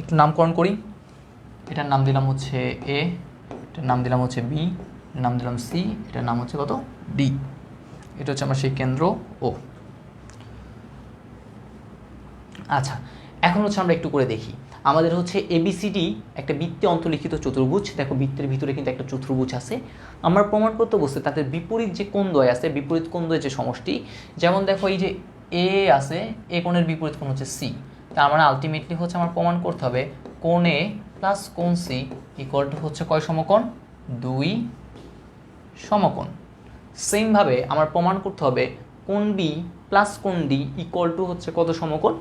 একটু নামকরণ করি, এটার নাম দিলাম হচ্ছে এ, এটার নাম দিলাম হচ্ছে বি, এটার নাম দিলাম সি, এটার নাম হচ্ছে কত ডি। এটা হচ্ছে আমার সেই কেন্দ্র ও। আচ্ছা, এখন হচ্ছে আমরা একটু করে দেখি, আমাদের হচ্ছে এবিসিডি একটা বৃত্তে অন্তর্লিখিত চতুর্ভুজ। দেখো বৃত্তের ভিতরে কিন্তু একটা চতুর্ভুজ আছে, আমরা প্রমাণ করতে বসতে তাদের বিপরীত যে কোণদ্বয় আছে, বিপরীত কোণদ্বয়ের যে সমষ্টি, যেমন দেখো এই যে এ আছে, এ কোণের বিপরীত কোণ হচ্ছে সি, তার মানে আলটিমেটলি হচ্ছে আমার প্রমাণ করতে হবে কোণ এ প্লাস কোণ সি ইকুয়াল টু হচ্ছে কয় সমকোণ, 2 সমকোণ। সেমভাবে আমার প্রমাণ করতে হবে কোণ বি প্লাস কোণ ডি ইকুয়াল টু হচ্ছে কত সমকোণ,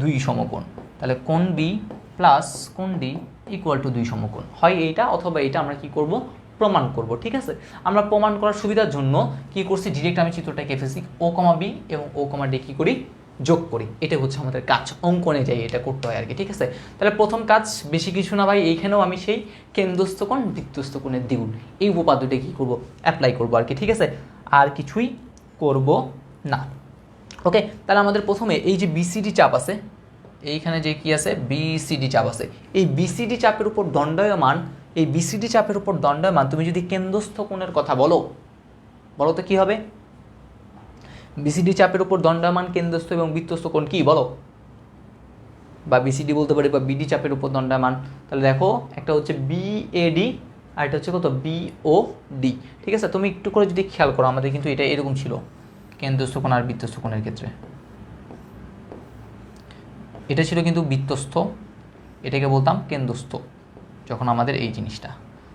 2 সমকোণ। তাহলে কোণ বি প্লাস কোণ ডি ইকুয়াল টু 2 সমকোণ, হয় এইটা অথবা এইটা আমরা কি করব, প্রমাণ করব, ঠিক আছে। আমরা প্রমাণ করার সুবিধার জন্য কি করছি, ডিরেক্ট আমি চিত্রটা এঁকে ফেলছি, ও কমা বি এবং ও কমা ডি কি করি, যোগ করি। এটা হচ্ছে আমাদের কাজ, অঙ্কনে যাই এটা করতে হয় আর কি, ঠিক আছে। তাহলে প্রথম কাজ বেশি কিছু না ভাই, এইখানেও আমি সেই কেন্দ্রস্থ কোণ বৃত্তস্থ কোণের দ্বিগুণ এই উপপাদ্যটা কি করব, অ্যাপ্লাই করব আর কি, ঠিক আছে, আর কিছুই করব না। ওকে, তাহলে আমাদের প্রথমে এই যে বিসিডি চাপ আছে, এইখানে যে কি আছে বিসিডি চাপ আছে, এই বিসিডি চাপের উপর দণ্ডায়মান, এই বিসিডি চাপের উপর দণ্ডায়মান তুমি যদি কেন্দ্রস্থ কোণের কথা বলো, বলো তো কি হবে, বিসিডি চাপের উপর দণ্ডায়মান কেন্দ্রস্থ এবং বৃত্তস্থ কোণ কি বলো, বা বিসিডি বলতে পারি, বা বিডি চাপের উপর দণ্ডায়মান। তাহলে দেখো একটা হচ্ছে বিএডি আর এটা হচ্ছে কত বিওডি, ঠিক আছে। তুমি একটু করে যদি খেয়াল করো, আমাদের কিন্তু এটা এরকম ছিল কেন্দ্রস্থ কোণ আর বৃত্তস্থ কোণের ক্ষেত্রে, এটা ছিল কিন্তু বৃত্তস্থ, এটাকে বলতাম কেন্দ্রস্থ যখন আমাদের এই জিনিসটা।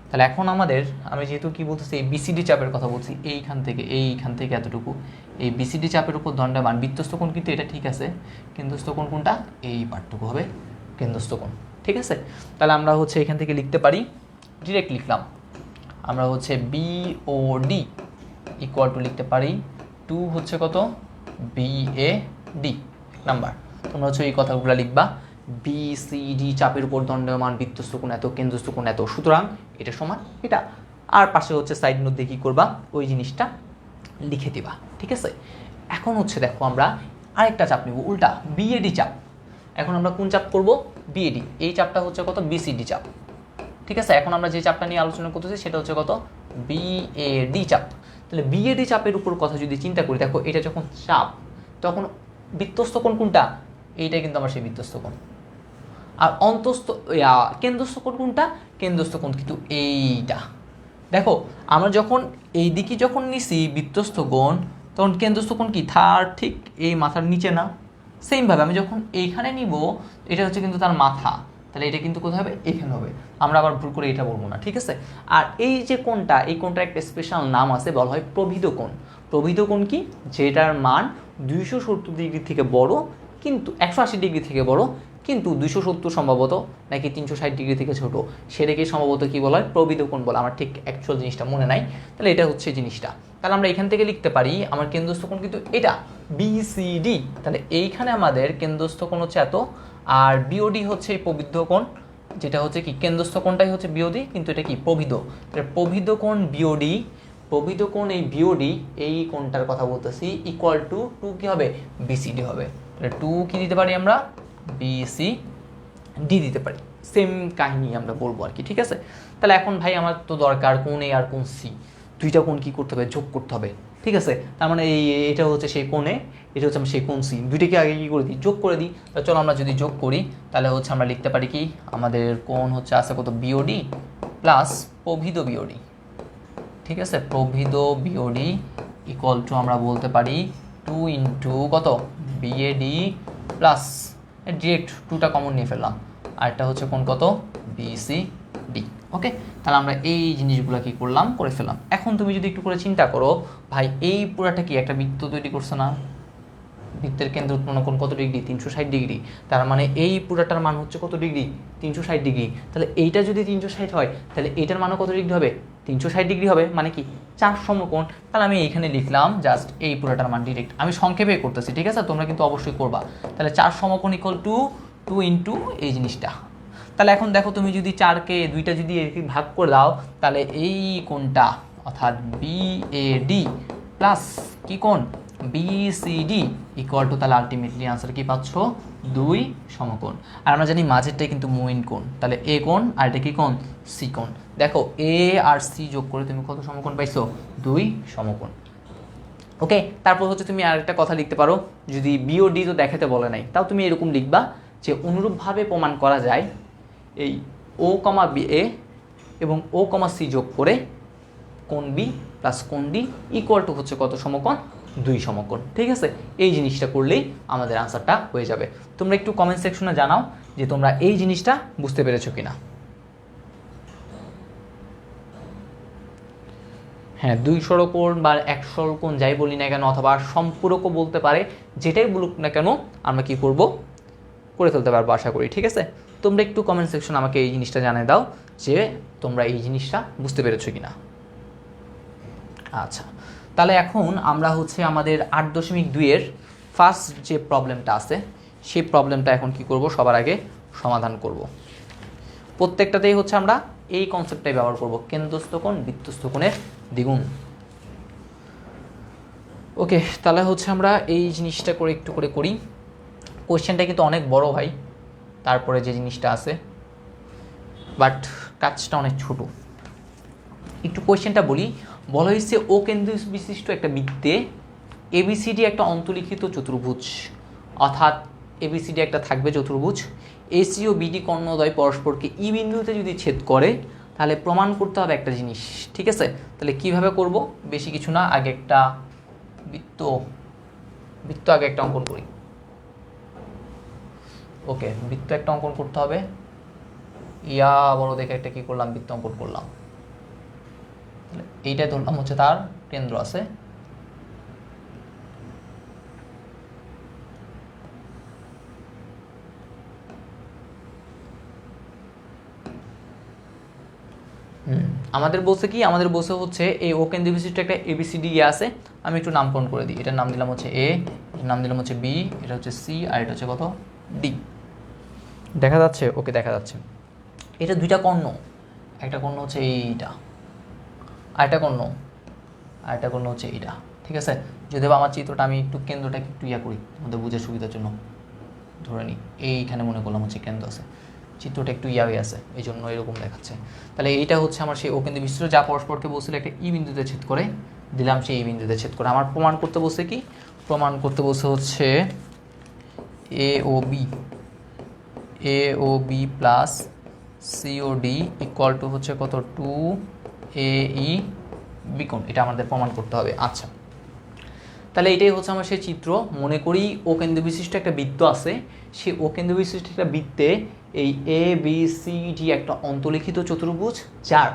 তাহলে এখন আমাদের, আমি যেহেতু কি বলতেছি এই বিসিডি চাপের কথা বলছি, এইখান থেকে এতটুকু, এই বিসিডি চাপের উপর দণ্ডায়মান বৃত্তস্থ কোণ কিন্তু এটা ঠিক আছে, কেন্দ্রস্থ কোণ কোনটা, এই পার্টটুকু হবে কেন্দ্রস্থ কোণ, ঠিক আছে। তাহলে আমরা হচ্ছে এখান থেকে লিখতে পারি, ডিরেক্ট লিখলাম, আমরা হচ্ছে বিওডি ইকুয়াল টু লিখতে পারি 2 হচ্ছে কত বিএ ডি নাম্বার। তোমরা হচ্ছে এই কথাগুলো লিখবা, বি সি ডি চাপের উপর দণ্ডায়মান বৃত্তস্থ কোণ এত, কেন্দ্রস্থ কোণ এত, সুতরাং এটা সমান এটা। আর পাশে হচ্ছে সাইড নোট দিয়ে কী করবা, ওই জিনিসটা লিখে দিবা, ঠিক আছে। এখন হচ্ছে দেখো আমরা আরেকটা চাপ নিব উল্টা, বিএডি চাপ। এখন আমরা কোন চাপ করব, বিএডি। এই চাপটা হচ্ছে কত, বিসিডি চাপ, ঠিক আছে। এখন আমরা যে চাপটা নিয়ে আলোচনা করতেছি সেটা হচ্ছে কত, বিএডি চাপ। তাহলে বিএডি চাপের উপর কথা যদি চিন্তা করি, দেখো এটা যখন চাপ তখন বৃত্তস্থ কোণ কোনটা, এইটা কিন্তু আমার সেই বৃত্তস্থ কোণ। আর অন্তস্থ কেন্দ্রস্থ কোণ কোনটা, কেন্দ্রস্থ কোণ কিন্তু এইটা। দেখো আমরা যখন এই দিকে যখন নিছি বৃত্তস্থ কোণ, তখন কেন্দ্রস্থ কোণ কি তার ঠিক এই মাথার নিচে না। সেমভাবে আমি যখন এইখানে নিব, এটা হচ্ছে কিন্তু তার মাথা, তাহলে এটা কিন্তু কোথায় হবে, এখানে হবে। আমরা আবার ভুল করে এটা বলবো না, ঠিক আছে। আর এই যে কোণটা, এই কোণটার একটা স্পেশাল নাম আছে, বলা হয় প্রবিধ কোণ। প্রবিধ কোণ কি, যেটার মান 270 ডিগ্রি থেকে বড়, কিন্তু 180 ডিগ্রি থেকে বড়, কিন্তু 270 সম্ভবত নাকি 360 ডিগ্রি থেকে ছোট, সেটাকে সম্ভবত কি বলা হয়, প্রবিধ কোণ বলে। আমার ঠিক অ্যাকচুয়াল জিনিসটা মনে নাই। তাহলে এটা হচ্ছে জিনিসটা। তাহলে আমরা এখান থেকে লিখতে পারি আমার কেন্দ্রস্থ কোণ কিন্তু এটা বিসিডি। তাহলে এইখানে আমাদের কেন্দ্রস্থ কোণ হচ্ছে এত, আর বিওডি হচ্ছে এই প্রবিধ কোণ, যেটা হচ্ছে কি কেন্দ্রস্থ কোণটাই হচ্ছে বিওডি, কিন্তু এটা কি প্রবিধ। তাহলে প্রবিধ কোণ বিওডি, প্রবিধ কোণ এই বিওডি, এই কোণটার কথা বলতেছি, ইকুয়াল টু কি হবে, বিসিডি হবে। তাহলে 2 কি দিতে পারি আমরা, বিসিডি দিতে পারি। সেম কাহিনী আমরা বলবো আর কি, ঠিক আছে। তাহলে এখন ভাই আমার তো দরকার কোণ এ আর কোণ সি, দুইটা কোণ কি করতে হবে, যোগ করতে হবে, ঠিক আছে। তার মানে এটা হচ্ছে সেই কোণে, এটা হচ্ছে আমি সেই কোণ সি, দুইটাকে আগে কী করে দিই, যোগ করে দিই। তো চলো আমরা যদি যোগ করি, তাহলে হচ্ছে আমরা লিখতে পারি কি, আমাদের কোণ হচ্ছে আছে কত, বিওডি প্লাস প্রবিধ বিওডি, ঠিক আছে। প্রবিধ বিওডি ইকুয়াল টু আমরা বলতে পারি 2 ইন্টু কত, বিএডি প্লাস ডিরেক্ট 2টা কমন নিয়ে ফেললাম, আর এটা হচ্ছে কোণ কত, বিসিডি। ওকে, তাহলে আমরা এই জিনিসগুলো কি করলাম, করে ফেললাম। এখন তুমি যদি একটু করে চিন্তা করো, ভাই এই পুরাটা কি একটা বৃত্ত তৈরি করছে না, বৃত্তের কেন্দ্র উৎপন্ন কোণ কত ডিগ্রি, 360 ডিগ্রি। তার মানে এই পুরাটার মান হচ্ছে কত ডিগ্রি, 360 ডিগ্রি। তাহলে এইটা যদি 360 হয়, তাহলে এইটার মানও কত ডিগ্রি হবে, 360 ডিগ্রি হবে, মানে কি 4 সমকোণ। তাহলে আমি এইখানে লিখলাম জাস্ট এই পুরাটার মান ডিরেক্ট, আমি সংক্ষেপে করতেছি, ঠিক আছে, তোমরা কিন্তু অবশ্যই করবা। তাহলে 4 সমকোণ ইকুয়াল টু 2 ইন্টু এই জিনিসটা। তাহলে এখন দেখো তুমি যদি 4কে 2টা যদি ভাগ করে দাও, তাহলে এই কোণটা অর্থাৎ বিএডি প্লাস কি কোণ, বিসিডি ইকুয়াল টু, তাহলে আলটিমেটলি আনসার কি পাচ্ছ, 2 সমকোণ। আর আমরা জানি মাঝেরটাই কিন্তু মূল কোণ, তাহলে এ কোণ আর এটা কি কোণ, সি কোণ। দেখো এ আর সি যোগ করে তুমি কত সমকোণ পাইছো, 2 সমকোণ। ওকে, তারপর হচ্ছে তুমি আরেকটা কথা লিখতে পারো, যদি বিওডি তো দেখাতে বলে নাই, তাও তুমি এরকম লিখবা যে অনুরূপভাবে প্রমাণ করা যায় এই ও কমা বি এ এবং ও কমা সি যোগ করে কোণ বি প্লাস কোণ ডি ইকুয়াল টু হচ্ছে কত সমকোণ, 2 সমকোণ, ঠিক আছে। এই জিনিসটা করলেই আমাদের আনসারটা হয়ে যাবে। তোমরা একটু কমেন্ট সেকশনে জানাও যে তোমরা এই জিনিসটা বুঝতে পেরেছো কিনা। হ্যাঁ, 2 সমকোণ বা 1 সমকোণ যাই বলি না কেন, অথবা সম্পূরকও বলতে পারে, যেটাই বলুক না কেন আমরা কি করব, করে ফেলতে পারবো আশা করি, ঠিক আছে। তোমরা একটু কমেন্ট সেকশন আমাকে এই জিনিসটা জানিয়ে দাও যে তোমরা এই জিনিসটা বুঝতে পেরেছো কিনা। আচ্ছা, তাহলে এখন আমরা হচ্ছে আমাদের 8.2 এর ফার্স্ট যে প্রবলেমটা আছে সেই প্রবলেমটা এখন কি করব, সবার আগে সমাধান করব। প্রত্যেকটাতেই হচ্ছে আমরা এই কনসেপ্টটাই ব্যবহার করব, কেন্দ্রস্থ কোণ বৃত্তস্থ কোণের দ্বিগুণ। ওকে, তাহলে হচ্ছে আমরা এই জিনিসটা করে একটু করে করি। কোয়েশ্চেনটা কিন্তু অনেক বড় ভাই, তারপরে যে জিনিসটা আছে, বাট কাজটা অনেক ছোট। একটু কোয়েশ্চেনটা বলি, বলা হয়েছে ও কেন্দ্র বিশিষ্ট একটা বৃত্তে এবিসিডি একটা অন্তর্লিখিত চতুর্ভুজ, অর্থাৎ এবিসিডি একটা থাকবে চতুর্ভুজ, এসি ও বিডি কর্ণদ্বয় পরস্পরকে ই বিন্দুতে যদি ছেদ করে, তাহলে প্রমাণ করতে হবে একটা জিনিস, ঠিক আছে। তাহলে কিভাবে করব, বেশি কিছু না, আগে একটা বৃত্ত আগে একটা অঙ্কন করি। ওকে, বৃত্ত একটা অঙ্কন করতে হবে, ইয়া বড় দেখে একটা কি করলাম, বৃত্ত অঙ্কন করলাম। এইটাই ধরলাম হচ্ছে তার কেন্দ্র আছে। আমাদের বলছে কি, আমাদের বলছে হচ্ছে এই ও কেন্দ্র বিশিষ্ট একটা এবিসিডি আছে, আমি একটু নামকরণ করে দিই। এটার নাম দিলাম হচ্ছে এ, এটার নাম দিলাম হচ্ছে বি, এটা হচ্ছে সি, আর এটা হচ্ছে কত ডি। দেখা যাচ্ছে? ওকে, দেখা যাচ্ছে। এটা দুইটা কর্ণ, একটা কর্ণ হচ্ছে এইটা, আরেকটা কর্ণ, আরেকটা কর্ণ হচ্ছে এইটা, ঠিক আছে। যদিও আমার চিত্রটা আমি একটু কেন্দ্রটাকে একটু ইয়া করি আমাদের বুঝে সুবিধার জন্য, ধরে নিই এইখানে মনে করলাম হচ্ছে কেন্দ্র আছে, চিত্রটা একটু ইয়া হয়ে আছে, এই জন্য এরকম দেখাচ্ছে। তাহলে এইটা হচ্ছে আমার সেই ও কেন্দ্র বিশিষ্ট, যা পরস্পরকে বলছিল একটা ই বিন্দুতে ছেদ করে, দিলাম সেই ই বিন্দুতে ছেদ করে। আমার প্রমাণ করতে বলছে কি? প্রমাণ করতে বলছে হচ্ছে A O B plus COD equal to হচ্ছে কত 2AE বিকোণ, এটা আমাদের প্রমাণ করতে হবে। আচ্ছা, তাহলে এটাই হচ্ছে আমার সেই চিত্র। মনে করি ও কেন্দ্র বিশিষ্ট একটা বৃত্ত আছে, সেই ও কেন্দ্র বিশিষ্ট একটা বৃত্তে এই ABCD একটা অন্তলিখিত চতুর্ভুজ, যার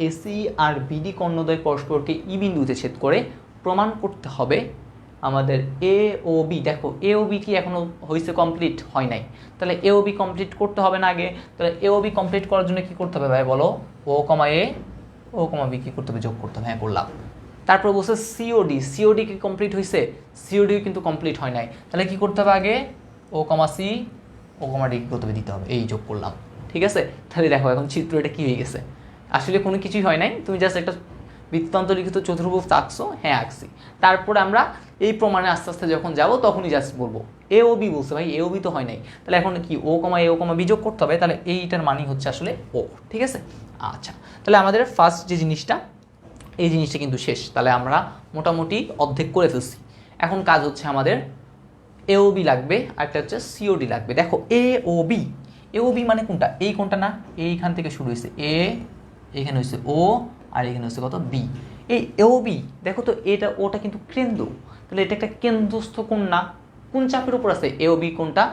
এসি আর বিডি কর্ণদ্বয় পরস্পরকে ই বিন্দুতে ছেদ করে। প্রমাণ করতে হবে আমাদের এ ও বি। দেখো এ ও বি কি এখনও হয়েছে? কমপ্লিট হয় নাই। তাহলে এ ও বি কমপ্লিট করতে হবে না আগে? তাহলে এ ও বি কমপ্লিট করার জন্য কী করতে হবে ভাই বলো? ও কমা এ, ও কমা বি কী করতে হবে? যোগ করতে হবে। হ্যাঁ, করলাম। তারপর বলছে সিওডি কি কমপ্লিট হয়েছে? সিওডি কিন্তু কমপ্লিট হয় নাই। তাহলে কি করতে হবে আগে? ও কমা সি, ও কমা ডি কী করতে হবে? দিতে হবে। এই যোগ করলাম, ঠিক আছে। তাহলে দেখো এখন চিত্র এটা কী হয়ে গেছে? আসলে কোনো কিছুই হয় নাই, তুমি জাস্ট একটা বৃত্তান্ত লিখিত চতুর্ভুজ আঁকছো। হ্যাঁ, আঁকছি। তারপরে আমরা এই প্রমাণে আস্তে আস্তে যখন যাব তখনই জাস্ট বলবো এ ও বি বলছে, ভাই এ ও বি তো হয় নাই, তাহলে এখন কি ও কমা এ ও কমা বি যোগ করতে হবে। তাহলে এইটার মানই হচ্ছে আসলে ও, ঠিক আছে। আচ্ছা, তাহলে আমাদের ফার্স্ট যে জিনিসটা, এই জিনিসটা কিন্তু শেষ। তাহলে আমরা মোটামুটি অর্ধেক করে ফেলছি। এখন কাজ হচ্ছে আমাদের এ ও বি লাগবে, আরেকটা হচ্ছে সিওডি লাগবে। দেখো এ ও বি মানে কোনটা? এই কোনটা না, এইখান থেকে শুরু হয়েছে এ, এখানে হয়েছে ও, আর এখানে হচ্ছে কত বি। এই এও বি দেখো তো, এটা ওটা কিন্তু কেন্দ্র, তাহলে এটা একটা কেন্দ্রস্থ কোণ না? কোন চাপের উপর আছে এও বি কোণটা?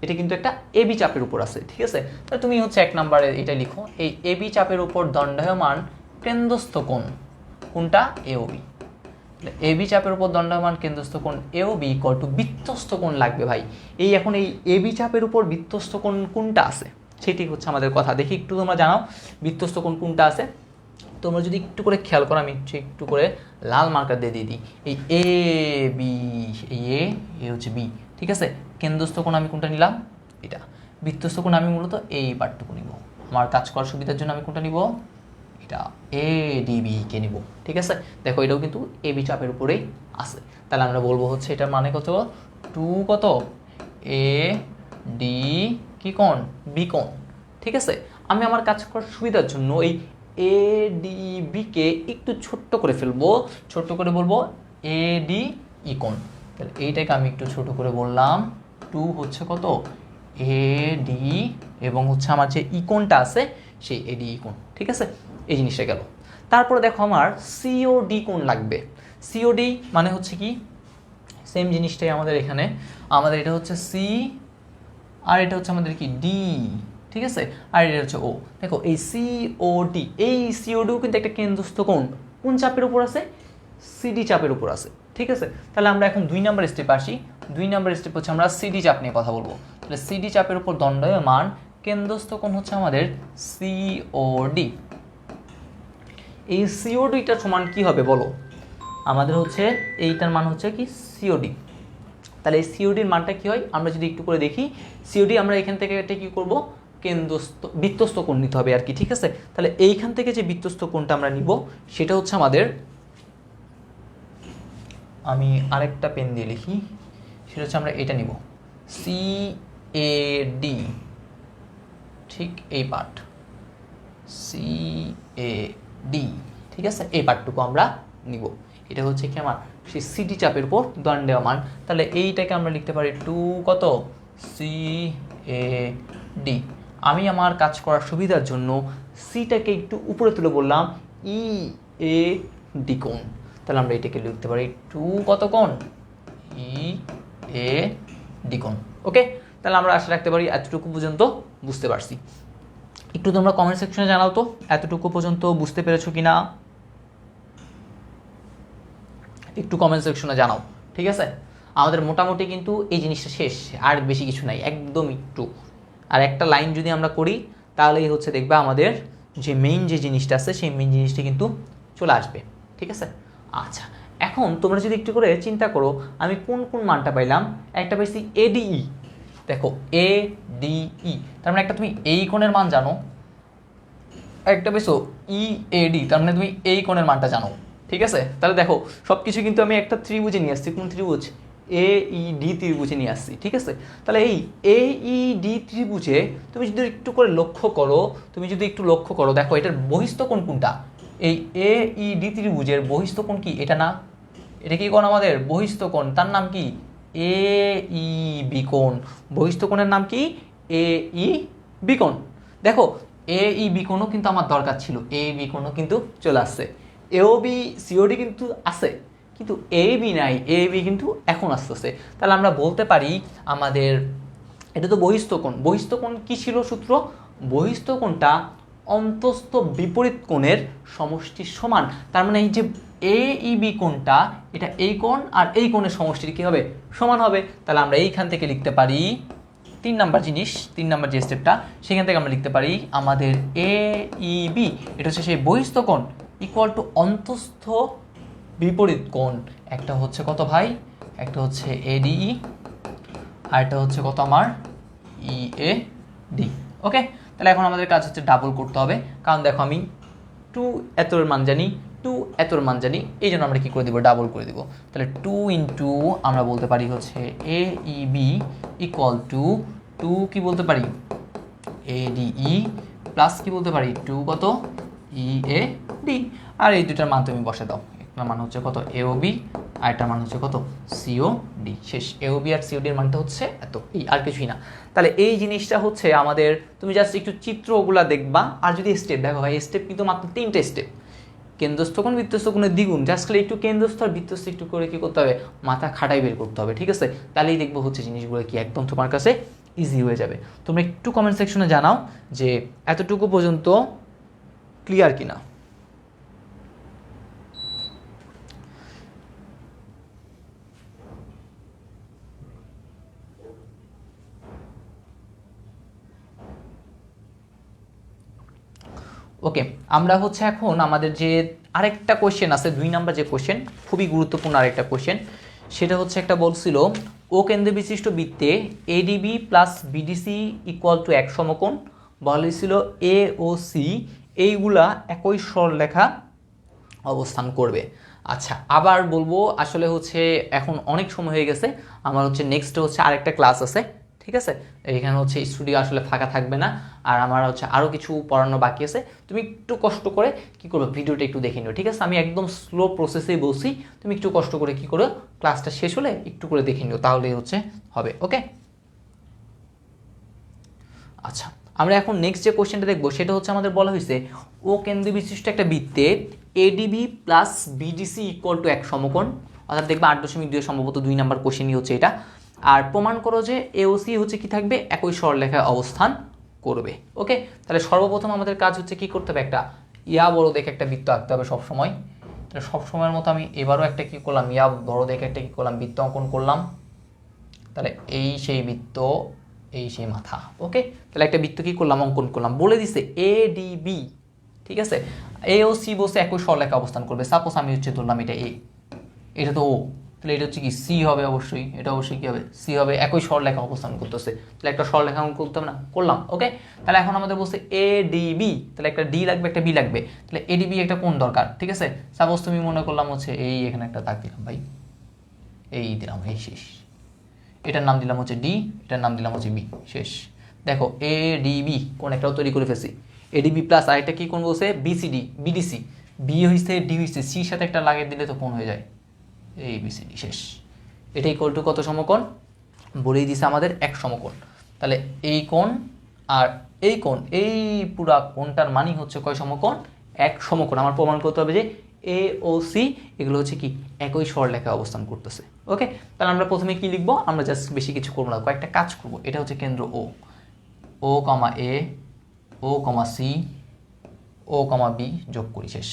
এটা কিন্তু একটা এবি চাপের উপর আছে, ঠিক আছে। তাহলে তুমি হচ্ছে 1 নম্বরে এটা লিখো, এই এবি চাপের উপর দণ্ডায়মান কেন্দ্রস্থ কোণ কোনটা? এও বি। তাহলে এবি চাপের উপর দণ্ডায়মান কেন্দ্রস্থ কোণ এও বি ইকুয়াল টু বৃত্তস্থ কোণ লাগবে ভাই। এই এখন এই এবি চাপের উপর বৃত্তস্থ কোণ কোনটা আছে সেটি হচ্ছে আমাদের কথা। দেখি একটু তোমরা জানাও বৃত্তস্থ কোণ কোনটা আছে। তোমরা যদি একটু করে খেয়াল করো, আমি একটু করে লাল মার্কার দিয়ে দিই। এই এ বি, এই এ হচ্ছে বি, ঠিক আছে। কেন্দ্রস্থ কোণ আমি কোনটা নিলাম? এটা। বৃত্তস্থ কোণ আমি মূলত এই পার্টটুকু নিব। আমার কাজ করার সুবিধার জন্য আমি কোনটা নিব? এটা এ ডিবি কে নিব, ঠিক আছে। দেখো এটাও কিন্তু এবি চাপের উপরেই আছে। তাহলে আমরা বলবো হচ্ছে এটার মানে কত? 2 কত এ ডি কি কোণ? বি কোণ, ঠিক আছে। আমি আমার কাজ করার সুবিধার জন্য এই এ ডি বিকে একটু ছোট্ট করে ফেলবো, ছোট্ট করে বলবো এ ডি ই কোণ। তাহলে এইটাকে আমি একটু ছোট করে বললাম 2 হচ্ছে কত এ ডি, এবং হচ্ছে আমার যে ই কোণটা আছে সেই এ ডি ই কোণ, ঠিক আছে। এই জিনিসটা গেল। তারপরে দেখো আমার সিওডি কোণ লাগবে। সিওডি মানে হচ্ছে কি? সেম জিনিসটাই আমাদের এখানে, আমাদের এটা হচ্ছে সি, আর এটা হচ্ছে আমাদের কি ডি, ঠিক আছে। আর এটা হচ্ছে ও। দেখো এই সিওডি, এই সিওডিও কিন্তু একটা কেন্দ্রস্থ কোণ কোন চাপের উপর আছে? সিডি চাপের উপর আছে, ঠিক আছে। তাহলে আমরা এখন 2 নম্বর স্টেপে আসি। 2 নম্বর স্টেপ হচ্ছে আমরা সিডি চাপ নিয়ে কথা বলবো। তাহলে সিডি চাপের উপর দণ্ডায়মান কেন্দ্রস্থ কোণ হচ্ছে আমাদের সিওডি। এই সিওডিটার সমান কি হবে বলো? আমাদের হচ্ছে এইটার মান হচ্ছে কি সিওডি। তাহলে এই সিওডির মানটা কি হয় আমরা যদি একটু করে দেখি। সিওডি আমরা এখান থেকে এটা কি করব? কেন্দ্রস্থ বৃত্তস্থ কোণ নিতে হবে আর কি, ঠিক আছে। তাহলে এইখান থেকে যে বৃত্তস্থ কোণটা আমরা নিব সেটা হচ্ছে আমাদের, আমি আরেকটা পেন দিয়ে লিখি, সেটা হচ্ছে আমরা এটা নিব সি এ ডি, ঠিক এই পার্ট সি এ ডি, ঠিক আছে। এই পার্টটুকু আমরা নিব। এটা হচ্ছে কি আমার সেই সিডি চাপের উপর দণ্ডায়মান। তাহলে এইটাকে আমরা লিখতে পারি 2 কত সি এ ডি। আমি আমার কাজ করার সুবিধার জন্য সিটাকে একটু উপরে তুলে বললাম ই এ ডি কোণ। তাহলে আমরা এটাকে লিখতে পারি 2 কত কোণ ই এ ডি কোণ। ওকে, তাহলে আমরা আশা রাখতে পারি এতটুকু পর্যন্ত বুঝতে পারছি। একটু তোমরা কমেন্ট সেকশনে জানাও তো এতটুকু পর্যন্ত বুঝতে পেরেছো কিনা, একটু কমেন্ট সেকশনে জানাও, ঠিক আছে। আমাদের মোটামুটি কিন্তু এই জিনিসটা শেষ, আর বেশি কিছু নাই, একদম একটু। আর একটা লাইন যদি আমরা করি তাহলেই হচ্ছে দেখবা আমাদের যে মেইন যে জিনিসটা আছে সেই মেইন জিনিসটা কিন্তু চলে আসবে, ঠিক আছে। আচ্ছা, এখন তোমরা যদি একটু করে চিন্তা করো আমি কোন কোন মানটা পাইলাম, একটা পাইছি এডিই, দেখো এডিই, তার মানে একটা তুমি এই কোণের মান জানো, একটা পেয়েছো ইএডি, তার মানে তুমি এই কোণের মানটা জানো, ঠিক আছে। তাহলে দেখো সব কিছু কিন্তু আমি একটা ত্রিভুজে নিয়ে আসছি, কোন ত্রিভুজ, এইডি ত্রিভুজে নিয়ে আসছি, ঠিক আছে। তাহলে এই এইডি ত্রিভুজে তুমি যদি একটু করে লক্ষ্য করো, তুমি যদি একটু লক্ষ্য করো, দেখো এটার বহিস্থ কোণ কোনটা, এই এইডি ত্রিভুজের বহিস্থ কোণ কি, এটা না, এটা কি কোণ আমাদের বহিস্থ কোণ, তার নাম কি এইবি কোণ, বহিস্থ কোণের নাম কি এইবি কোণ। দেখো এইবি কোণও কিন্তু আমার দরকার ছিল, এইবি কোণও কিন্তু চলে আসছে, এওবি সিওডি কিন্তু আছে, কিন্তু এবি নাই, এবি কিন্তু এখন আসতেছে। তাহলে আমরা বলতে পারি আমাদের এটা তো বহিস্থ কোণ, বহিস্থ কোণ কি ছিল সূত্র, বহিস্থ কোণটা অন্তস্থ বিপরীত কোণের সমষ্টির সমান। তার মানে এই যে এইবি কোণটা, এটা এই কোণ আর এই কোণের সমষ্টির কি হবে, সমান হবে। তাহলে আমরা এইখান থেকে লিখতে পারি 3 নাম্বার জিনিস, 3 নাম্বার যে স্টেপটা, সেখান থেকে আমরা লিখতে পারি আমাদের এইবি, এটা হচ্ছে সেই বহিস্থ কোণ ইকুয়াল টু অন্তস্থ বিপরীত কোণ, একটা হচ্ছে কত ভাই, একটা হচ্ছে এডিই আর একটা হচ্ছে কত আমার ইএডি। ওকে, তাহলে এখন আমাদের কাজ হচ্ছে ডাবল করতে হবে, কারণ দেখো আমি 2 এতর মান জানি, 2 এতর মান জানি, এই জন্য আমরা কি করে দিব, ডাবল করে দিব। তাহলে 2 ইন্টু আমরা বলতে পারি হচ্ছে এইবি ইকুয়াল টু 2 কি বলতে পারি এডিই প্লাস কি বলতে পারি 2 কত ইএডি, আর এই দুটার মান তুমি বসে দাও, একটা মান হচ্ছে কত এওবি আর একটা মান হচ্ছে কত সিওডি, শেষ। এওবি আর সিওডির মানটা হচ্ছে এত, এই আর কিছুই না। তাহলে এই জিনিসটা হচ্ছে আমাদের, তুমি জাস্ট একটু চিত্রগুলা দেখবা, আর যদি স্টেপ দেখো ভাই, স্টেপ কিন্তু মাত্র 3টে স্টেপ, কেন্দ্রস্থ কোণ বৃত্তস্থ কোণের দ্বিগুণ, জাস্ট খালি একটু কেন্দ্রস্থ আর বৃত্তস্থ একটু করে কি করতে হবে, মাথা খাটাই বের করতে হবে, ঠিক আছে। তাহলেই দেখবো হচ্ছে জিনিসগুলো কি একদম তোমার কাছে ইজি হয়ে যাবে। তোমরা একটু কমেন্ট সেকশনে জানাও যে এতটুকু পর্যন্ত ক্লিয়ার কিনা। ওকে, আমরা হচ্ছে এখন আমাদের যে আরেকটা কোশ্চেন আছে 2 নাম্বার যে কোশ্চেন, খুবই গুরুত্বপূর্ণ আরেকটা কোশ্চেন, সেটা হচ্ছে একটা বলছিল ও কেন্দ্র বিশিষ্ট বৃত্তে ADB plus BDC equal to 1 সমকোণ, বলেছিল এ ও সি এইগুলা একই সরলরেখা অবস্থান করবে। আচ্ছা, আবার বলবো আসলে হচ্ছে এখন অনেক সময় হয়ে গেছে, আমার হচ্ছে নেক্সট হচ্ছে আরেকটা ক্লাস আছে, ঠিক আছে। এখানে হচ্ছে স্টুডিও আসলে ফাঁকা থাকবে না, আর আমার হচ্ছে আরও কিছু পড়ানো বাকি আছে, তুমি একটু কষ্ট করে কি করবে, ভিডিওটা একটু দেখে নিও, ঠিক আছে। আমি একদম স্লো প্রসেসেই বলছি, তুমি একটু কষ্ট করে কি করো, ক্লাসটা শেষ হলে একটু করে দেখে নিও, তাহলেই হচ্ছে হবে। ওকে, আচ্ছা, আমরা এখন নেক্সট যে কোশ্চেনটা দেখবো সেটা হচ্ছে আমাদের বলা হয়েছে ও কেন্দ্র বিশিষ্ট একটা বৃত্তে ADB plus BDC equal to 1 সমকোণ, অর্থাৎ দেখবে 8.2 সম্ভবত 2 নাম্বার কোশ্চেনই হচ্ছে এটা। আর প্রমাণ করো যে এওসি হচ্ছে কি থাকবে, একই সরলরেখায় অবস্থান করবে। ওকে, তাহলে সর্বপ্রথম আমাদের কাজ হচ্ছে কি করতে হবে, একটা বড় দেখে একটা বৃত্ত আঁকতে হবে সবসময়। তাহলে সবসময়ের মতো আমি এবারও একটা কি করলাম, বড় দেখে একটা কি করলাম, বৃত্ত অঙ্কন করলাম। তাহলে এই সেই বৃত্ত, এই সেই মাথা। ওকে, তাহলে একটা বৃত্ত কি করলাম, অঙ্কন করলাম, বলে দিছে এডিবি, ঠিক আছে। এ ও সি বসে একই সরলরেখা অবস্থান করবে, সাপোজ আমি হচ্ছে ধরলাম এটা এ, এটা তো ও, তাহলে এটা হচ্ছে কি সি হবে, অবশ্যই এটা অবশ্যই কি হবে, সি হবে, একই সরলরেখা অবস্থান করতেছে, তাহলে একটা সরলরেখা অঙ্কন করতে হবে না, করলাম। ওকে, তাহলে এখন আমাদের বলছে এডিবি, তাহলে একটা ডি লাগবে একটা বি লাগবে, তাহলে এডিবি একটা কোণ দরকার, ঠিক আছে। সাপোজ তুমি মনে করলাম হচ্ছে এই এখানে একটা দাগ দিলাম ভাই, এই দিলাম, এই শেষ, এটার নাম দিলাম হচ্ছে ডি, এটার নাম দিলাম হচ্ছে বি, শেষ। দেখো এডিবি কোন একটাও তৈরি করে ফেলছি, এডিবি প্লাস আরেকটা কি কোণ বলছে, বিসিডি, বিডিসি, বি হইছে ডি হইছে, সির সাথে একটা লাগিয়ে দিলে তো কোণ হয়ে যায়, এই বিসিডি, শেষ। এটা ইকুয়াল টু কত সমকোণ, বলেই দিছে আমাদের 1 সমকোণ। তাহলে এই কোণ আর এই কোণ, এই পুরা কোণটার মানই হচ্ছে কয় সমকোণ, 1 সমকোণ। আমার প্রমাণ করতে হবে যে এ ও সি এগুলো হচ্ছে কি একই সরলরেখায় অবস্থান করতেছে। ওকে, তাহলে আমরা প্রথমে কি লিখবো, আমরা জাস্ট বেশি কিছু করবো না, কয়েকটা কাজ করবো। এটা হচ্ছে কেন্দ্র ও, ও কমা এ, ও কমা সি, ও কমা বি যোগ করি, শেষ।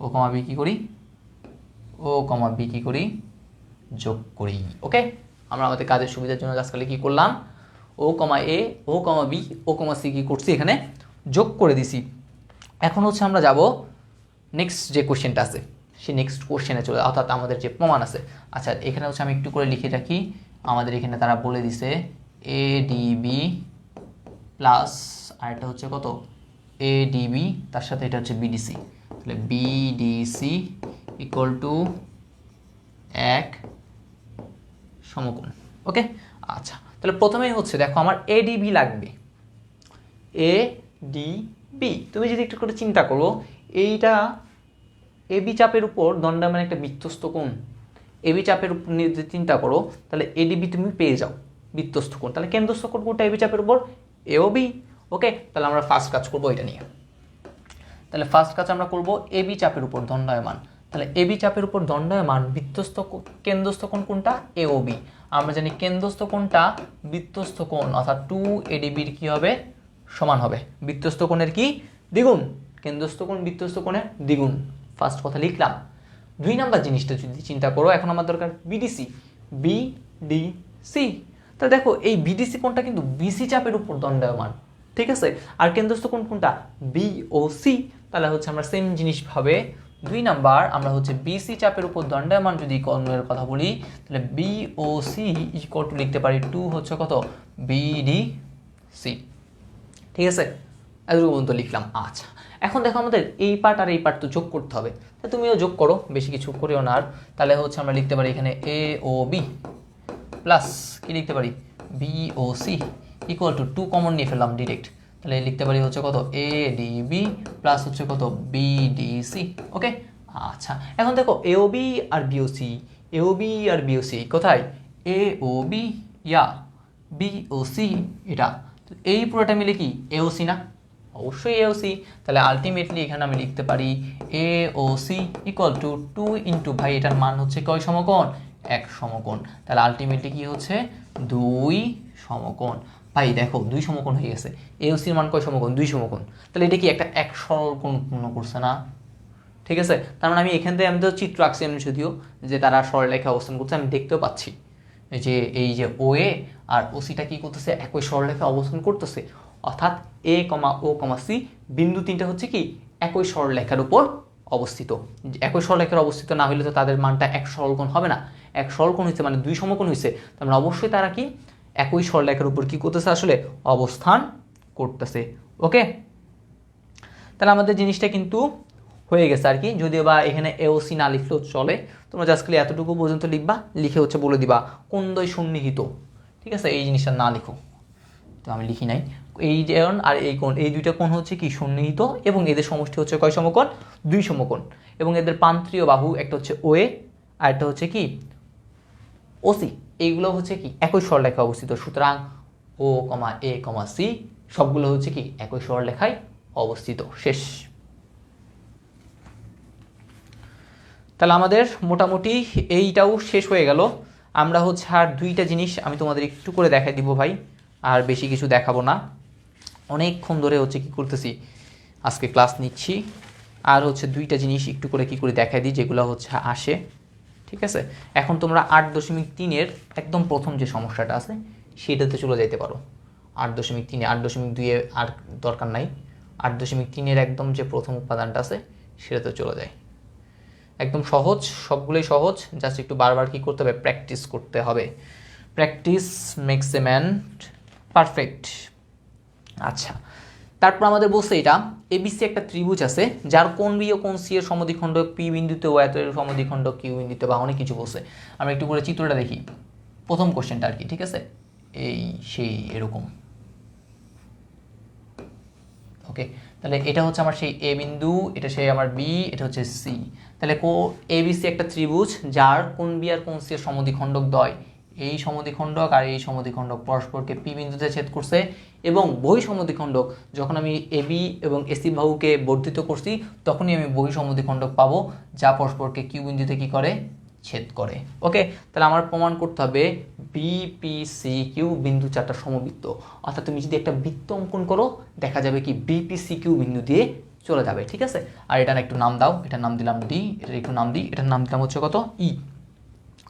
ও কমা বি কি করি, ও কমা বি কি করি, যোগ করি। ওকে, আমরা আমাদের কাজের সুবিধার জন্য আজকাল কি করলাম, ও কমা এ, ও কমা বি, ও কমা সি কি করছি এখানে যোগ করে দিছি। এখন হচ্ছে আমরা যাব নেক্সট যে কোশ্চেনটা আছে সে নেক্সট কোশ্চেনে চলে, অর্থাৎ আমাদের যে প্রমাণ আছে। আচ্ছা এখানে হচ্ছে আমি একটু করে লিখে রাখি, আমাদের এখানে তারা বলে দিছে এডিবি প্লাস আরেকটা হচ্ছে কত এডিবি, তার সাথে এটা হচ্ছে বিডিসি, তাহলে বিডিসি ইকুয়াল টু 1 সমকোণ। ওকে, আচ্ছা তাহলে প্রথমেই হচ্ছে দেখো আমার এডিবি লাগবে, এডিবি। তুমি যদি একটু করে চিন্তা করো, এইটা এবি চাপের উপর দণ্ডায়মান একটা বৃত্তস্থ কোণ, এবি চাপের উপর যদি চিন্তা করো তাহলে এডিবি তুমি পেয়ে যাও বৃত্তস্থ কোণ, তাহলে কেন্দ্রস্থ কোণ কোনটা এবি চাপের উপর, এওবি। ওকে, তাহলে আমরা ফার্স্ট কাজ করবো এটা নিয়ে। তাহলে ফার্স্ট কাজ আমরা করবো এবি চাপের উপর দণ্ডায়মান, তাহলে এবি চাপের উপর দণ্ডায়মান বৃত্তস্থ কেন্দ্রস্থ কোণ কোনটা, এওবি। আমরা জানি কেন্দ্রস্থ কোণটা বৃত্তস্থ কোণ, অর্থাৎ 2 এডিবির কি হবে, সমান হবে বৃত্তস্থ কোণের কি, দ্বিগুণ। কেন্দ্রস্থ কোণ বৃত্তস্থ কোণের দ্বিগুণ, ফার্স্ট কথা লিখলাম। 2 নাম্বার জিনিসটা যদি চিন্তা করো, এখন আমার দরকার বিডিসি, বিডিসি। তাহলে দেখো এই বিডিসি কোণটা কিন্তু বিসি চাপের উপর দণ্ডায়মান, ঠিক আছে, আর কেন্দ্রস্থ কোণ কোনটা, বিওসি। তাহলে হচ্ছে আমরা সেম জিনিস ভাবে 2 নাম্বার আমরা হচ্ছে বিসি চাপের উপর দণ্ডায়মান যদি কোণের কথা বলি, তাহলে বিওসি ইকুয়াল টু লিখতে পারি 2 হচ্ছে কত, বিডিসি। ঠিক আছে, এতটুকু পর্যন্ত লিখলাম। আচ্ছা এখন দেখো আমাদের এই পার্ট আর এই পার্ট তো যোগ করতে হবে, তা তুমিও যোগ করো, বেশি কিছু করেও না। আর তাহলে হচ্ছে আমরা লিখতে পারি এখানে এ ও বি প্লাস কি লিখতে পারি, বিওসি ইকুয়াল টু 2 কমন নিয়ে ফেললাম ডিরেক্ট, তাহলে লিখতে পারি হচ্ছে কত, এডিবি প্লাস হচ্ছে কত, বিডিসি। ওকে, আচ্ছা এখন দেখো এওবি আর বিওসি, এওবি আর বিওসি কোথায়, এওবি ইয়া বিওসি, এটা এই পুরোটা মিলে কি এওসি না, অবশ্যই এওসি। তাহলে আলটিমেটলি এখানে আমি লিখতে পারি এওসি ইকুয়াল টু 2 ইন্টু, ভাই এটার মান হচ্ছে কয় সমকোণ, 1 সমকোণ। তাহলে আলটিমেটলি কি হচ্ছে, 2 সমকোণ। ভাই দেখো 2 সমকোণ হয়ে গেছে, এওসির মান কয় সমকোণ, 2 সমকোণ। তাহলে এটা কি একটা এক সরল কোণ উৎপন্ন করছে না, ঠিক আছে। তার মানে আমি এখান থেকে আমি তো চিত্র আঁকছি আমি যদিও, যে তারা সরলরেখা অবস্থান করছে, আমি দেখতেও পাচ্ছি যে এই যে ও এ আর ওসিটা কি করতেছে, একই সরলরেখা অবস্থান করতেছে, অর্থাৎ এ কমা ও কমা সি বিন্দু তিনটা হচ্ছে কি একই সরলরেখার উপর অবস্থিত। একই সরলরেখার অবস্থিত না হলে তো তাদের মানটা এক সরলকোণ হবে না, এক সরলকোণ হয়েছে মানে 2 সমকোণ হয়েছে, তার মানে অবশ্যই তারা কি একই সরলরেখার উপর কি করতেছে, আসলে অবস্থান করতেছে। ওকে, তাহলে আমাদের জিনিসটা কিন্তু হয়ে গেছে আর কি, যদিও বা এখানে এওসি না লিখলেও চলে, তোমরা জাস্ট খালি এতটুকু পর্যন্ত লিখবা, লিখে হচ্ছে বলে দিবা কোন দ্বয় সন্নিহিত, ঠিক আছে, এই জিনিসটা না লিখো, তো আমি লিখি নাই। এই কোণ আর এই কোণ, এই দুইটা কোণ হচ্ছে কি সন্নিহিত, এবং এদের সমষ্টি হচ্ছে কয় সমকোণ, 2 সমকোণ, এবং এদের প্রান্তীয় বাহু একটা হচ্ছে ওএ আর একটা হচ্ছে কি ওসি, এইগুলো হচ্ছে কি একই সরলরেখায় অবস্থিত। সুতরাং ও কমা এ কমা সি সবগুলো হচ্ছে কি একই সরলরেখায় অবস্থিত। শেষ। তাহলে আমাদের মোটামুটি এইটাও শেষ হয়ে গেল। আমরা হচ্ছে আর 2টা জিনিস আমি তোমাদের একটু করে দেখাই দিব ভাই, আর বেশি কিছু দেখাবো না, অনেকক্ষণ ধরে হচ্ছে কি করতেছি আজকে ক্লাস নিচ্ছি, আর হচ্ছে 2টা জিনিস একটু করে কি করে দেখাই দিই যেগুলো হচ্ছে আসে, ঠিক আছে। এখন তোমরা 8.3-এর একদম প্রথম যে সমস্যাটা আছে সেটাতে চলে যাইতে পারো। 8.3-এ 8.2-এ আর দরকার নাই, 8.3-এর একদম যে প্রথম উপাদানটা আছে সেটাতে চলে যায়। একদম সহজ, সবগুলোই সহজ, জাস্ট একটু বারবার কি করতে হবে, প্র্যাকটিস করতে হবে। Practice makes a man perfect. আচ্ছা তারপর আমাদের বলছে এটা এবিসি একটা ত্রিভুজ আছে যার কোণ বি ও কোণ সি এর সমদ্বিখণ্ডক পি বিন্দুতে ও এত এর সমদ্বিখণ্ডক কিউ বিন্দুতে, বা অনেক কিছু বলছে। আমরা একটু করে চিত্রটা দেখি, প্রথম কোশ্চেনটা আর কি, ঠিক আছে, এই সেই এরকম। ওকে, তাহলে এটা হচ্ছে আমার সেই এ বিন্দু, এটা সেই আমার বি, এটা হচ্ছে সি। তাহলে এবিসি একটা ত্রিভুজ যার কোণ বি আর কোণ সি এর সমদ্বিখণ্ডক দ্বয়, এই সমদ্বিখণ্ডক আর এই সমদ্বিখণ্ডক পরস্পরকে পি বিন্দুতে ছেদ করছে, এবং বহি সমদ্বিখণ্ডক যখন আমি এবি এবং এসি বাহুকে বর্ধিত করছি তখনই আমি বহি সমদ্বিখণ্ডক পাবো যা পরস্পরকে কিউ বিন্দুতে কি করে, ছেদ করে। ওকে, তাহলে আমার প্রমাণ করতে হবে বিপিসি কিউ বিন্দু 4টা সমবৃত্ত, অর্থাৎ তুমি যদি একটা বৃত্ত অঙ্কন করো দেখা যাবে কি বিপিসি কিউ বিন্দু দিয়ে চলে যাবে, ঠিক আছে। আর এটার একটু নাম দাও, এটার নাম দিলাম ডি, এটার একটু নাম দিই, এটার নাম দিলাম হচ্ছে কত, ই।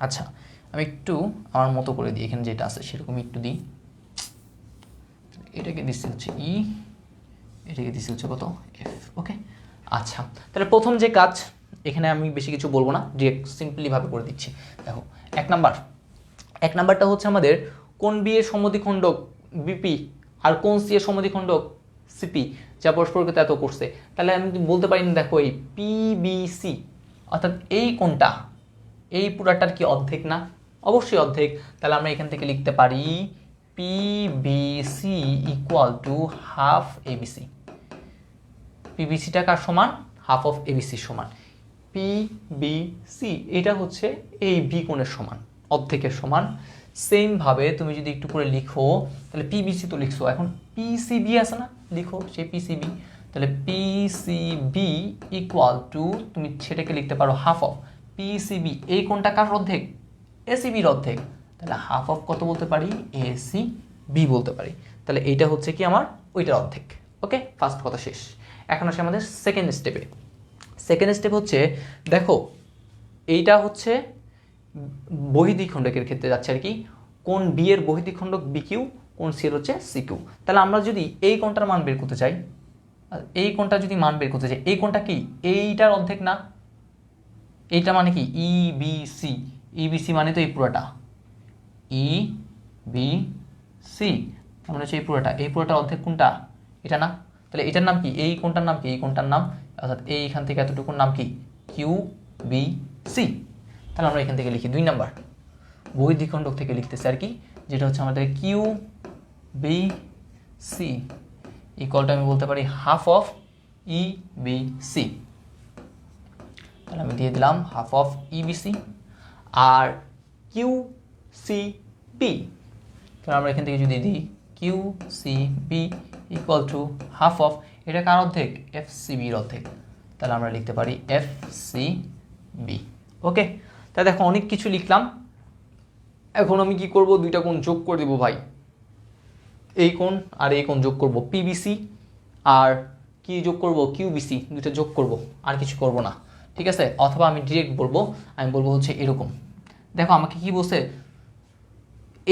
আচ্ছা আমি একটু আমার মতো করে দিই, এখানে যেটা আছে সেরকম একটু দিই, এটাকে দিচ্ছি হচ্ছে ই, এটাকে দিচ্ছি হচ্ছে কত, এফ। ওকে, আচ্ছা তাহলে প্রথম যে কাজ এখানে আমি বেশি কিছু বলবো না, ডিরেক্ট সিম্পলিভাবে করে দিচ্ছি। দেখো এক নাম্বারটা হচ্ছে আমাদের কোন বি এর সমদ্বিখণ্ডক বিপি আর কোন সি এর সমদ্বিখণ্ডক সিপি যা পরস্পরকে এত করছে, তাহলে আমি বলতে পারি না, দেখো এই পিবিসি অর্থাৎ এই কোনটা, এই পুরাটার কি অর্ধেক না? অবশ্যই অর্ধেক। তাহলে আমরা এখান থেকে লিখতে পারি PBC equal to half ABC. পিবিসিটা কার সমান? হাফ অফ এবিসির সমান। পিবিসি এটা হচ্ছে এই বি কোণের সমান, অর্ধেকের সমান। সেমভাবে তুমি যদি একটু করে লিখো, তাহলে পিবিসি তো লিখছো, এখন পিসিবি আছে না, লিখো সেই পিসিবি। তাহলে পিসিবি ইকুয়াল টু তুমি সেটাকে লিখতে পারো হাফ অফ পিসিবি, এই কোণটা কার অর্ধেক? এসিবির অর্ধেক। তাহলে হাফ অফ কত বলতে পারি? এসিবি বলতে পারি। তাহলে এইটা হচ্ছে কি আমার ওইটার অর্ধেক। ওকে, ফার্স্ট কথা শেষ। এখন আসে আমাদের সেকেন্ড স্টেপে। সেকেন্ড স্টেপ হচ্ছে, দেখো এইটা হচ্ছে বহির্দ্বিখণ্ডকের ক্ষেত্রে যাচ্ছে আর কি, কোন বি এর বহির্দ্বিখণ্ডক বি কিউ, কোন সি এর হচ্ছে সি কিউ। তাহলে আমরা যদি এই কোণটার মান বের করতে চাই, এই কোণটা যদি মান বের করতে চাই, এই কোণটা কি এইটার অর্ধেক না? এইটা মানে কি ই বি সি, ইবিসি মানে তো এই পুরোটা, ই বি সি মানে হচ্ছে এই পুরোটা, এই পুরোটার অর্ধেক কোনটা? এটা না? তাহলে এটার নাম কি? এই কোণটার নাম কি? এই কোণটার নাম অর্থাৎ এইখান থেকে এতটুকুর নাম কি? Q B C. তাহলে আমরা এখান থেকে লিখি 2 নাম্বার বহির্দ্বিখণ্ডক থেকে লিখতেছি আর কি, যেটা হচ্ছে আমাদের কিউ বি সি ইকুয়ালটা আমি বলতে পারি half of E B C. তাহলে আমি দিয়ে দিলাম হাফ অফ ইবিসি আর কিউ সি বি। তাহলে আমরা এখান থেকে যদি দিই Q C B equal to half of, এটা কার অর্ধেক? এফ সি বির অর্ধেক। তাহলে আমরা লিখতে পারি এফ সি বি। ওকে, তা দেখো অনেক কিছু লিখলাম। এখন আমি কি করব? দুইটা কোণ যোগ করে দেবো ভাই, এই কোণ আর এই কোণ যোগ করব, পিবিসি আর কি যোগ করব? কিউবিসি, দুইটা যোগ করব, আর কিছু করব না, ঠিক আছে? অথবা আমি ডিরেক্ট বলবো, আমি বলবো হচ্ছে এরকম। দেখো আমাকে কি বলছে,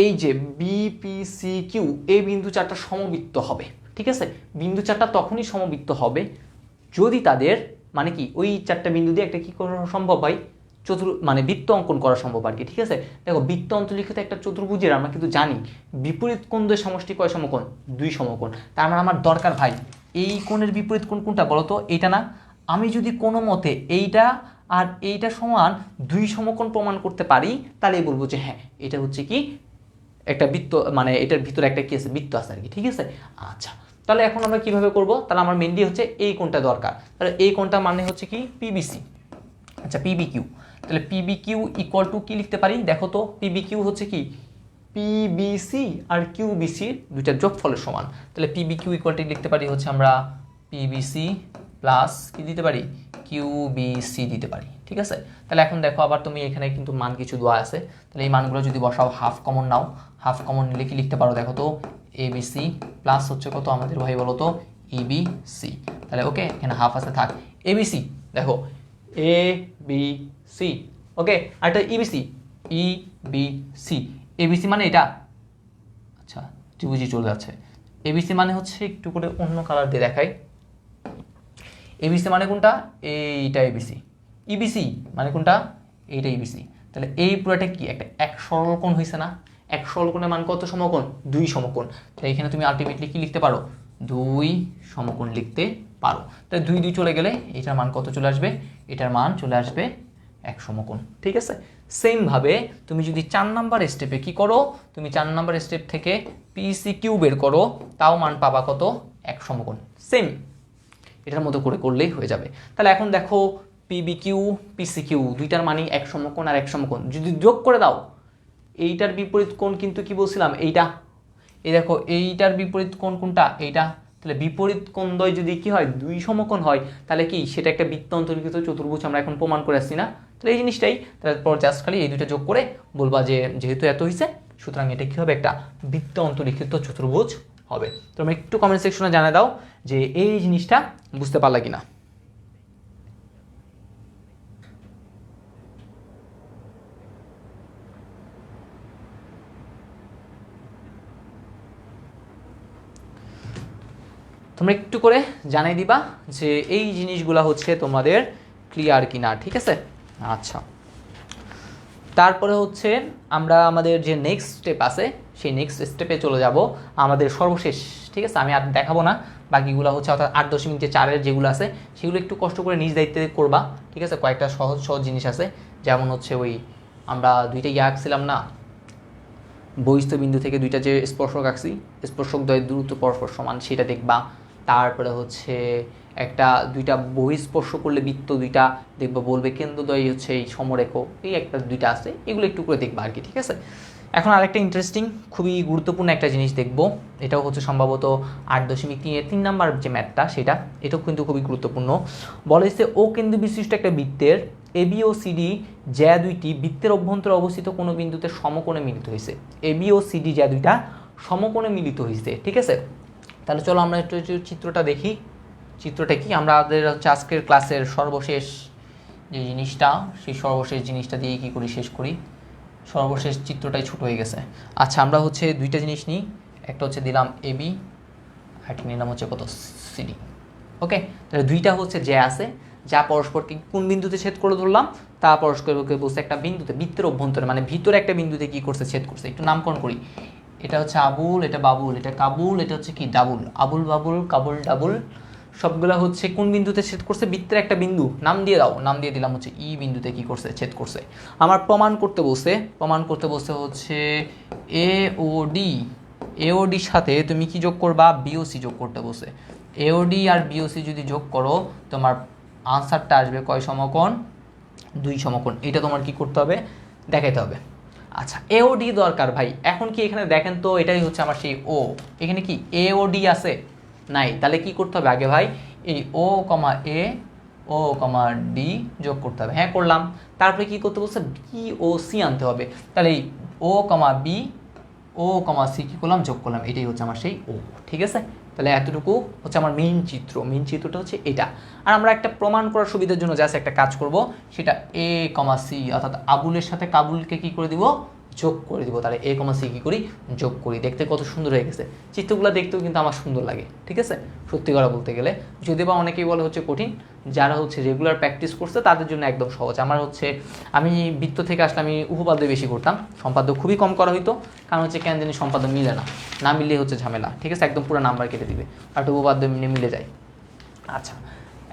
এই যে বিপিসি কিউ এই বিন্দু চারটা সমবৃত্ত হবে, ঠিক আছে? বিন্দু চারটা তখনই সমবৃত্ত হবে যদি তাদের মানে কি ওই চারটা বিন্দু দিয়ে একটা কি করা সম্ভব হয়, মানে বৃত্ত অঙ্কন করা সম্ভব আর কি, ঠিক আছে? দেখো বৃত্ত অন্তর্লিখিত একটা চতুর্ভুজের আমরা কিন্তু জানি বিপরীত কোণ দ্বয়ের সমষ্টি কয় সমকোণ? 2 সমকোণ। তার মানে আমার দরকার ভাই এই কোণের বিপরীত কোণ কোনটা বলো তো? এইটা না? আমি যদি কোনো মতে এইটা আর এইটা সমান 2 সমকোণ প্রমাণ করতে পারি, তাহলে বলবো যে হ্যাঁ এটা হচ্ছে কি একটা বৃত্ত, মানে এটার ভিতরে একটা কি আছে? বৃত্ত আছে আর কি, ঠিক আছে? আচ্ছা, তাহলে এখন আমরা কিভাবে করব? তাহলে আমার মেনলি হচ্ছে এই কোণটা দরকার। তাহলে এই কোণটা মানে হচ্ছে কি? পিবিসি। আচ্ছা, পিবি কিউ। তাহলে পিবি কিউ ইকুয়াল টু কি লিখতে পারি? দেখো তো পিবি কিউ হচ্ছে কি পিবিসি আর কিউবিসির দুইটা যোগফলের সমান। তাহলে পিবি কিউ ইকুয়াল টু লিখতে পারি হচ্ছে আমরা পিবিসি প্লাস কি দিতে পারি? কিউবিসি দিতে পারি, ঠিক আছে? তাহলে এখন দেখো আবার তুমি এখানে কিন্তু মান কিছু দেওয়া আছে, তাহলে এই মানগুলো যদি বসাও, হাফ কমন নাও, হাফ কমন নিলে কি লিখতে পারো? দেখো তো এবিসি প্লাস হচ্ছে কত আমাদের ভাই বলো তো? ইবিসি। তাহলে ওকে, এখানে হাফ আছে থাক। এবিসি দেখো এ বি সি, ওকে, আর এটা EBC, E B C. ABC মানে এটা, আচ্ছা ত্রিভুজি চলে যাচ্ছে। এবিসি মানে হচ্ছে একটু করে অন্য কালার দিয়ে দেখাই। এবিসি মানে কোনটা? এইটা এবিসি। ইবিসি মানে কোনটা? এইটা ইবিসি। তাহলে এই পুরোটা কি একটা এক সরলকোণ হয়েছে না? এক সরলকোণের মান কত সমকোণ? 2 সমকোণ। তাই এখানে তুমি আলটিমেটলি কি লিখতে পারো? 2 সমকোণ লিখতে পারো। তাই 2 2 চলে গেলে এটার মান কত চলে আসবে? এটার মান চলে আসবে 1 সমকোণ, ঠিক আছে? সেম ভাবে তুমি যদি 4 নাম্বার স্টেপে কি করো, তুমি 4 নাম্বার স্টেপ থেকে পিসি কিউ বের করো, তাও মান পাবা কত? 1 সমকোণ। সেম এটার মতো করে করলেই হয়ে যাবে। তাহলে এখন দেখো পিবি কিউ পিসি কিউ দুইটার মানই 1 সমকোণ আর 1 সমকোণ যদি যোগ করে দাও, এইটার বিপরীত কোণ কিন্তু কি বলছিলাম? এইটা। এই দেখো এইটার বিপরীত কোণ কোনটা? এইটা। তাহলে বিপরীত কোণ দ্বয় যদি কি হয়? 2 সমকোণ হয়, তাহলে কি সেটা একটা বৃত্ত অন্তর্লিখিত চতুর্ভুজ আমরা এখন প্রমাণ করে আসছি না? তাহলে এই জিনিসটাই, তারপর জাস্ট খালি এই দুইটা যোগ করে বলবা যে যেহেতু এত হয়েছে সুতরাং এটা কি হবে? একটা বৃত্ত অন্তর্লিখিত চতুর্ভুজ হবে। তোমরা একটু কমেন্ট সেকশনে জানিয়ে দাও যে এই জিনিসটা বুঝতে পারলা কিনা। তোমরা একটু করে জানিয়ে দিবা যে এই জিনিসগুলা হচ্ছে তোমাদের ক্লিয়ার কি না, ঠিক আছে। আচ্ছা, তারপরে হচ্ছে আমরা আমাদের যে নেক্সট স্টেপ আছে সেই নেক্সট স্টেপে চলে যাব, আমাদের সর্বশেষ, ঠিক আছে। আমি আর দেখাবো না, বাকিগুলো হচ্ছে অর্থাৎ 8.4 যেগুলো আছে সেগুলো একটু কষ্ট করে নিজ দায়িত্বে করবা, ঠিক আছে। কয়েকটা সহজ সহজ জিনিস আছে, যেমন হচ্ছে ওই আমরা দুইটা আঁকছিলাম না, বহিস্থ বিন্দু থেকে দুইটা যে স্পর্শক আঁকছি, স্পর্শক দ্বয়ের দূরত্ব পরস্পর সমান, সেটা দেখবা। তারপরে হচ্ছে দুইটা বহিঃস্পর্শ করলে বৃত্ত দুইটা দেখবা, বলবে কেন্দ্রদ্বয় হচ্ছে এই সমরেখ, এই দুইটা আছে, এগুলো একটু করে দেখবা আর কি, ঠিক আছে। এখন আরেকটা ইন্টারেস্টিং খুবই গুরুত্বপূর্ণ একটা জিনিস দেখব, এটাও হচ্ছে সম্ভবত 8.3 নাম্বার যে ম্যাথটা সেটা, এটাও কিন্তু খুবই গুরুত্বপূর্ণ। বলেছে ও কেন্দ্র বিশিষ্ট একটা বৃত্তের এবি ও সিডি যা দুইটি বৃত্তের অভ্যন্তরে অবস্থিত কোনো বিন্দুতে সমকোণে মিলিত হয়েছে। এবি ও সিডি যা দুইটা সমকোণে মিলিত হয়েছে, ঠিক আছে। তাহলে চলো আমরা একটু চিত্রটা দেখি। চিত্রটা কি, আমাদের হচ্ছে আজকের ক্লাসের সর্বশেষ যে জিনিসটা, সেই সর্বশেষ জিনিসটা দিয়ে কী করি শেষ করি। সর্বশেষ চিত্রটাই ছোট হয়ে গেছে। আচ্ছা, আমরা হচ্ছে দুইটা জিনিস নিই, একটা হচ্ছে দিলাম এবি, একটা নিলাম হচ্ছে কত সিডি। ওকে, তাহলে দুইটা হচ্ছে যে আছে, যা পরস্পরকে কোন বিন্দুতে ছেদ করে ধরলাম, তা পরস্পরকে বলছে একটা বিন্দুতে, বৃত্তের অভ্যন্তরে মানে ভিতরে একটা বিন্দুতে কি করছে, ছেদ করছে। একটু নামকরণ করি, এটা হচ্ছে আবুল, এটা বাবুল, এটা কাবুল, এটা হচ্ছে কি ডাবুল, আবুল বাবুল কাবুল ডাবুল, সবগুলা হচ্ছে কোন বিন্দুতে ছেদ করছে, বৃত্তের একটা বিন্দু, নাম দিয়ে দাও, নাম দিয়ে দিলাম হচ্ছে ই বিন্দুতে কি করছে, ছেদ করছে। আমার প্রমাণ করতে বসে হচ্ছে এওডি, এওডির সাথে তুমি কি যোগ করবা, বিওসি যোগ করতে বসে। এওডি আর বিওসি যদি যোগ করো তোমার আনসারটা আসবে কয় সমকোণ, 2 সমকোণ। এটা তোমার কি করতে হবে, দেখাইতে হবে। আচ্ছা, এওডি দরকার ভাই, এখন কি এখানে দেখেন তো, এটাই হচ্ছে আমার সেই ও, এখানে কি এওডি আছে নাই, তাহলে কি করতে হবে আগে ভাই, এই ও কমা এ, ও কমা ডি যোগ করতে হবে। হ্যাঁ, করলাম। তারপরে কি করতে বলছে, বি ও সি আনতে হবে। তাহলে এই ও কমা বি, ও কমা সি কী করলাম, যোগ করলাম, এটাই হচ্ছে আমার সেই ও, ঠিক আছে। তাহলে এতটুকু হচ্ছে আমার মেইন চিত্র, মেইন চিত্রটা হচ্ছে এটা। আর আমরা একটা প্রমাণ করার সুবিধার জন্য জাস্ট একটা কাজ করব, সেটা এ কমা সি অর্থাৎ আবুলের সাথে কাবুলকে কি করে দিব, যোগ করে দিব। তাহলে এ কমা সি কী করি, যোগ করি। দেখতে কত সুন্দর হয়ে গেছে, চিত্রগুলো দেখতেও কিন্তু আমার সুন্দর লাগে, ঠিক আছে। সত্যি কথা বলতে গেলে, যদি বা অনেকেই বলে হচ্ছে কঠিন, যারা হচ্ছে রেগুলার প্র্যাকটিস করছে তাদের জন্য একদম সহজ। আমার হচ্ছে আমি বৃত্ত থেকে আসলে আমি উপপাদ্য বেশি করতাম, সম্পাদ্য খুবই কম করা হইতো, কারণ হচ্ছে কেন জানি সম্পাদ্য মিলে না মিললে হচ্ছে ঝামেলা, ঠিক আছে, একদম পুরো নাম্বার কেটে দিবে, আর উপপাদ্য মিলে যায়। আচ্ছা,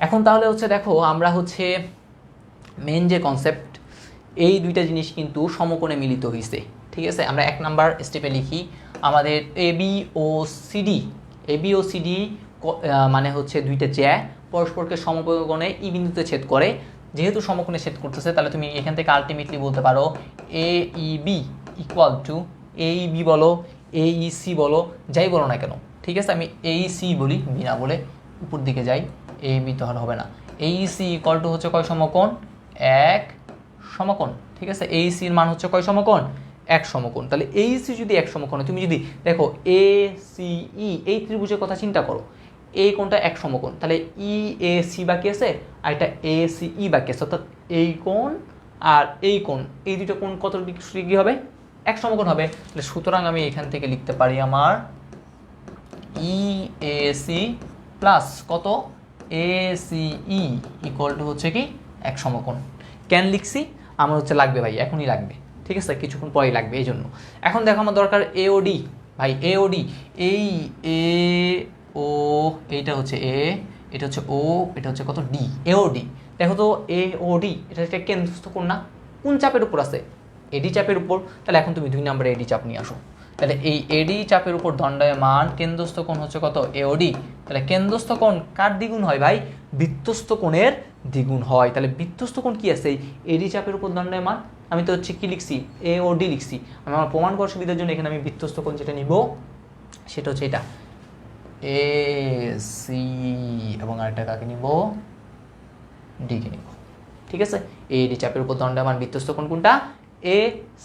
এখন তাহলে হচ্ছে দেখো, আমরা হচ্ছে মেন যে কনসেপ্ট, এই দুইটা জিনিস কিন্তু সমকোণে মিলিত হয়েছে, ঠিক আছে। আমরা 1 নাম্বার স্টেপে লিখি, আমাদের এবি ও সিডি, এবি ও সিডি মানে হচ্ছে দুইটা জ্যা পরস্পরকে সমকোণে ই বিন্দুতে ছেদ করে। যেহেতু সমকোণে ছেদ করতেছে, তাহলে তুমি এখান থেকে আলটিমেটলি বলতে পারো A E B equal to, A E B বলো, এ ই সি বলো, যাই বলো না কেন, ঠিক আছে। আমি এ ই সি বলি, বি না বলে উপর দিকে যাই, এ বি তো আর হবে না। এ ই সি ইকুয়াল টু হচ্ছে কয় সমকোণ, 1 সমকোণ, ঠিক আছে। এই সির মান হচ্ছে কয় সমকোণ, 1 সমকোণ। তাহলে এই সি যদি 1 সমকোণ, তুমি যদি দেখো এ সি ই, এই ত্রিভুজের কথা চিন্তা করো, এই কোণটা 1 সমকোণ, তাহলে ই এ সি বাকি আছে, আর এটা এ সি ই বাকি আছে, অর্থাৎ এই কোণ আর এই কোণ, এই দুটো কোণ কত ডিগ্রি হবে, 1 সমকোণ হবে। তাহলে সুতরাং আমি এখান থেকে লিখতে পারি আমার ই এ সি প্লাস কত, A C E equal to হচ্ছে কি 1 সমকোণ। কেন লিখছি, আমার হচ্ছে লাগবে ভাই, এখনই লাগবে, ঠিক আছে, কিছুক্ষণ পরেই লাগবে, এই জন্য। এখন দেখো আমার দরকার এওডি, ভাই এওডি, এই এ ও, এইটা হচ্ছে এ, এটা হচ্ছে ও, এটা হচ্ছে কত ডি, এওডি। দেখো তো এওডি, এটা একটা কেন্দ্রস্থ কোণ না, কোন চাপের উপর আছে, এডি চাপের উপর। তাহলে এখন তুমি 2 নম্বরে এডি চাপ নিয়ে আসো। তাহলে এই এডি চাপের উপর দণ্ডায়মান কেন্দ্রস্থ কোণ হচ্ছে কত, এওডি। তাহলে কেন্দ্রস্থ কোণ কার দ্বিগুণ হয় ভাই, বৃত্তস্থ কোণের দ্বিগুণ হয়। তাহলে বৃত্তস্থ কোণ কি আছে, এডি চাপের উপর দণ্ডায়মান। আমি তো হচ্ছে কি লিখছি, এওডি লিখছি। আমি আমার প্রমাণ করার সুবিধার জন্য এখানে আমি বৃত্তস্থ কোণ যেটা নিব সেটা হচ্ছে এটা এ সি, এবং আরেকটা কাকে নিব, ডিকে নিব, ঠিক আছে। এডি চাপের উপর দণ্ডায়মান বৃত্তস্থ কোণ কোনটা, এ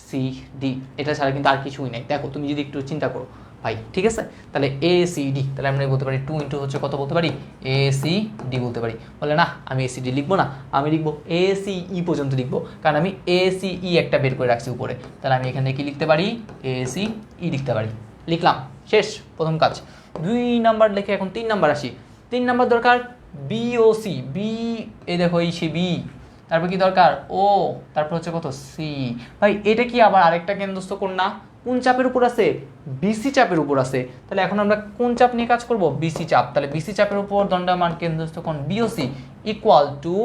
সি ডি, এটা ছাড়া কিন্তু আর কিছুই নাই। দেখো তুমি যদি একটু চিন্তা করো ভাই, ঠিক আছে। তাহলে এ সি ডি, তাহলে আমরা বলতে পারি 2 ইন্টু হচ্ছে কত বলতে পারি, এ সি ডি বলতে পারি। বলে না, আমি এ সি ডি লিখবো না, আমি লিখবো এ সি ই পর্যন্ত লিখবো, কারণ আমি এ সি ই একটা বের করে রাখছি উপরে। তাহলে আমি এখানে কি লিখতে পারি, এ সি ই লিখতে পারি। লিখলাম, শেষ, প্রথম কাজ। 2 নাম্বার লিখে এখন 3 নাম্বার আসি। 3 নাম্বার দরকার বিওসি, বি, এই দেখো এই সে বি, তারপর কি দরকার ও, তারপর হচ্ছে কত সি। ভাই এটা কি আবার আরেকটা কেন্দ্রস্থ কোণ না? কোন চাপের উপর আছে? বিসি চাপের উপর আছে। তাহলে এখন আমরা কোন চাপ নিয়ে কাজ করব? বিসি চাপ। তাহলে বিসি চাপের উপর দণ্ডায়মান কেন্দ্রস্থ কোণ বিওসি ইকুয়াল টু